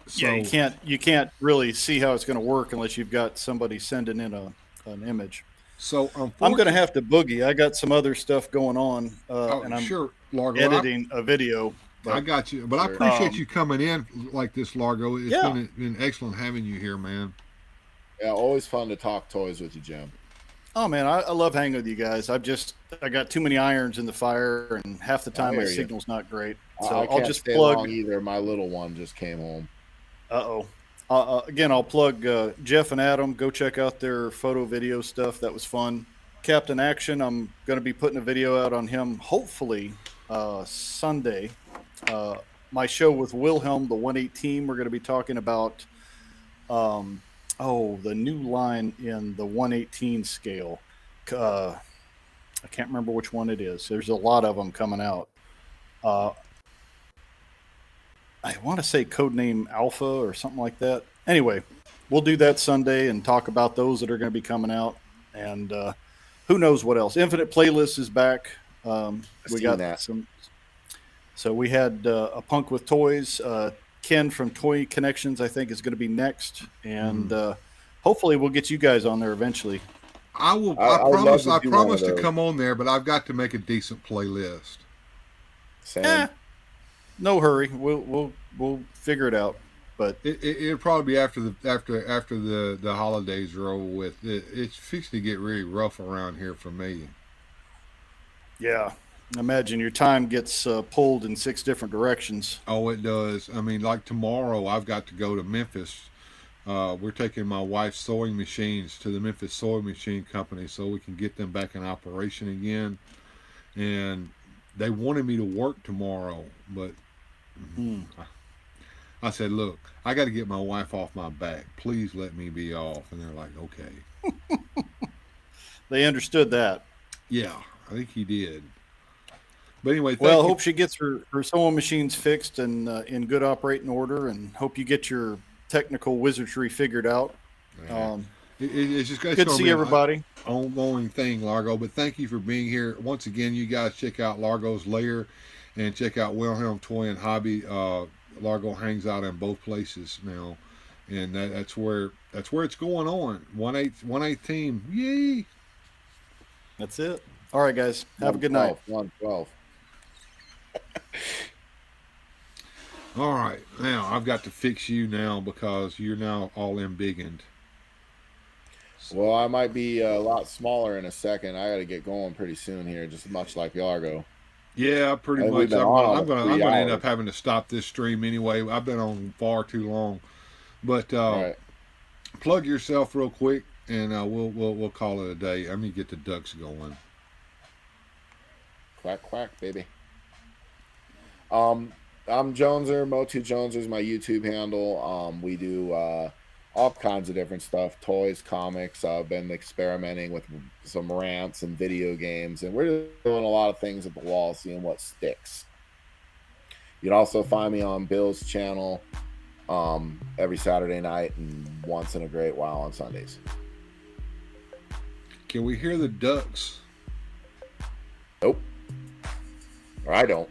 So,
yeah, you can't really see how it's going to work unless you've got somebody sending in an image.
So
I'm going to have to boogie. I got some other stuff going on, and I'm
sure, Largo,
editing a video.
But, I got you, but I appreciate you coming in like this, Largo. It's been excellent having you here, man.
Yeah, always fun to talk toys with you, Jim.
Oh man, I love hanging with you guys. I got too many irons in the fire, and half the time my signal's not great. So I'll just plug.
Long either. My little one just came home.
Again, I'll plug Jeff and Adam. Go check out their photo video stuff. That was fun. Captain Action, I'm going to be putting a video out on him hopefully Sunday. My show with Wilhelm, the 118, we're going to be talking about the new line in the 118 scale. I can't remember which one it is. There's a lot of them coming out. I want to say Codename Alpha or something like that. Anyway, we'll do that Sunday and talk about those that are going to be coming out. And who knows what else. Infinite Playlist is back. We got that. So we had a Punk with Toys. Ken from Toy Connections, I think, is going to be next. And hopefully we'll get you guys on there eventually.
I will.
I would
promise.
love
I
to do one of
promise to
those.
come on there, but I've got to make a decent playlist.
Same.
No hurry. We'll figure it out. But
It'll probably be after the holidays are over with. It's fixing to get really rough around here for me.
yeah, imagine your time gets pulled in 6 different directions.
Oh, it does. I mean, like tomorrow, I've got to go to Memphis. We're taking my wife's sewing machines to the Memphis Sewing Machine Company so we can get them back in operation again. And they wanted me to work tomorrow, but I said, look, I got to get my wife off my back. Please let me be off. And they're like, okay.
They understood that.
Yeah, I think he did. But anyway,
Well, hope she gets her sewing machines fixed and in good operating order, and hope you get your technical wizardry figured out.
It's just
Good to see everybody.
Ongoing thing, Largo. But thank you for being here. Once again, you guys check out Largo's Lair and check out Wilhelm Toy and Hobby. Largo hangs out in both places now, and that's where it's going on. 1/8 team, yay!
That's it. All right, guys. Have a good night.
112.
All right, now I've got to fix you now because you're now all embiggened.
Well, I might be a lot smaller in a second. I got to get going pretty soon here, just much like Largo.
Yeah, pretty
Hey, we've
much.
been
I'm
on
gonna
3
end
hours.
up having to stop this stream anyway. I've been on far too long. But
All right.
plug yourself real quick, and we'll call it a day. Let me get the ducks going.
Quack, quack, baby. I'm Joneser. Motu Joneser is my YouTube handle. We do all kinds of different stuff, toys, comics. I've been experimenting with some rants and video games, and we're doing a lot of things at the wall, seeing what sticks. You'd also find me on Bill's channel every Saturday night and once in a great while on Sundays.
Can we hear the ducks?
Nope. Or I don't.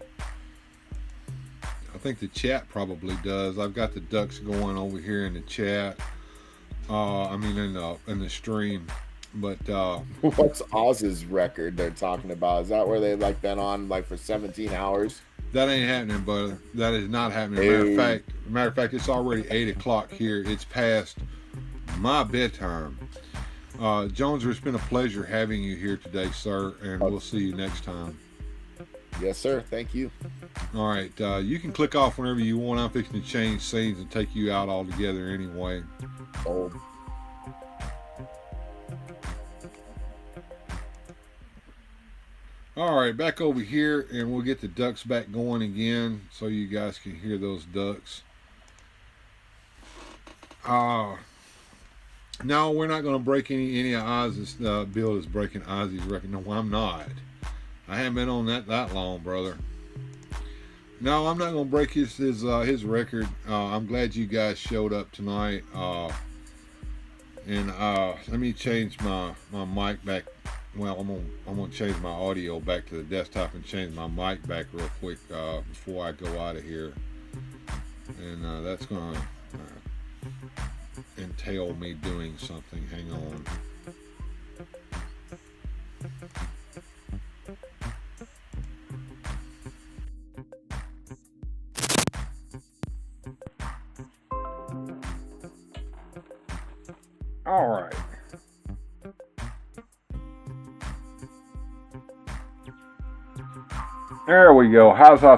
I think the chat probably does. I've got the ducks going over here in the chat. I mean in the stream. But
What's Oz's record they're talking about? Is that where they've like been on like for 17 hours?
that ain't happening, brother. That is not happening.
Hey.
Matter of fact, it's already 8 o'clock here. It's past my bedtime. Joneser, it's been a pleasure having you here today, sir, and we'll see you next time.
Yes, sir. Thank you.
All right, you can click off whenever you want. I'm fixing to change scenes and take you out altogether anyway.
Old.
All right, back over here, and we'll get the ducks back going again so you guys can hear those ducks. No, we're not going to break any of Oz's. Bill is breaking Ozzy's record. No, I'm not. I haven't been on that long, brother. No, I'm not going to break his record. I'm glad you guys showed up tonight. And let me change my mic back. Well, I'm gonna change my audio back to the desktop and change my mic back real quick before I go out of here. And that's gonna entail me doing something. Hang on.
All right. There we go. How's I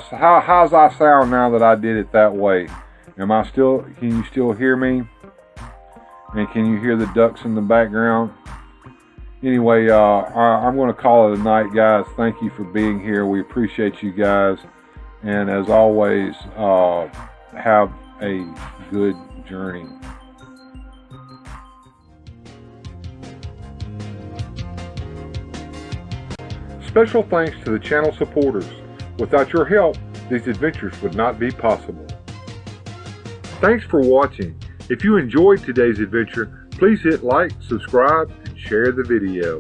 sound now that I did it that way? Can you still hear me? And can you hear the ducks in the background? Anyway, I'm going to call it a night, guys. Thank you for being here. We appreciate you guys. And as always, have a good journey. Special thanks to the channel supporters. Without your help, these adventures would not be possible. Thanks for watching. If you enjoyed today's adventure, please hit like, subscribe, and share the video.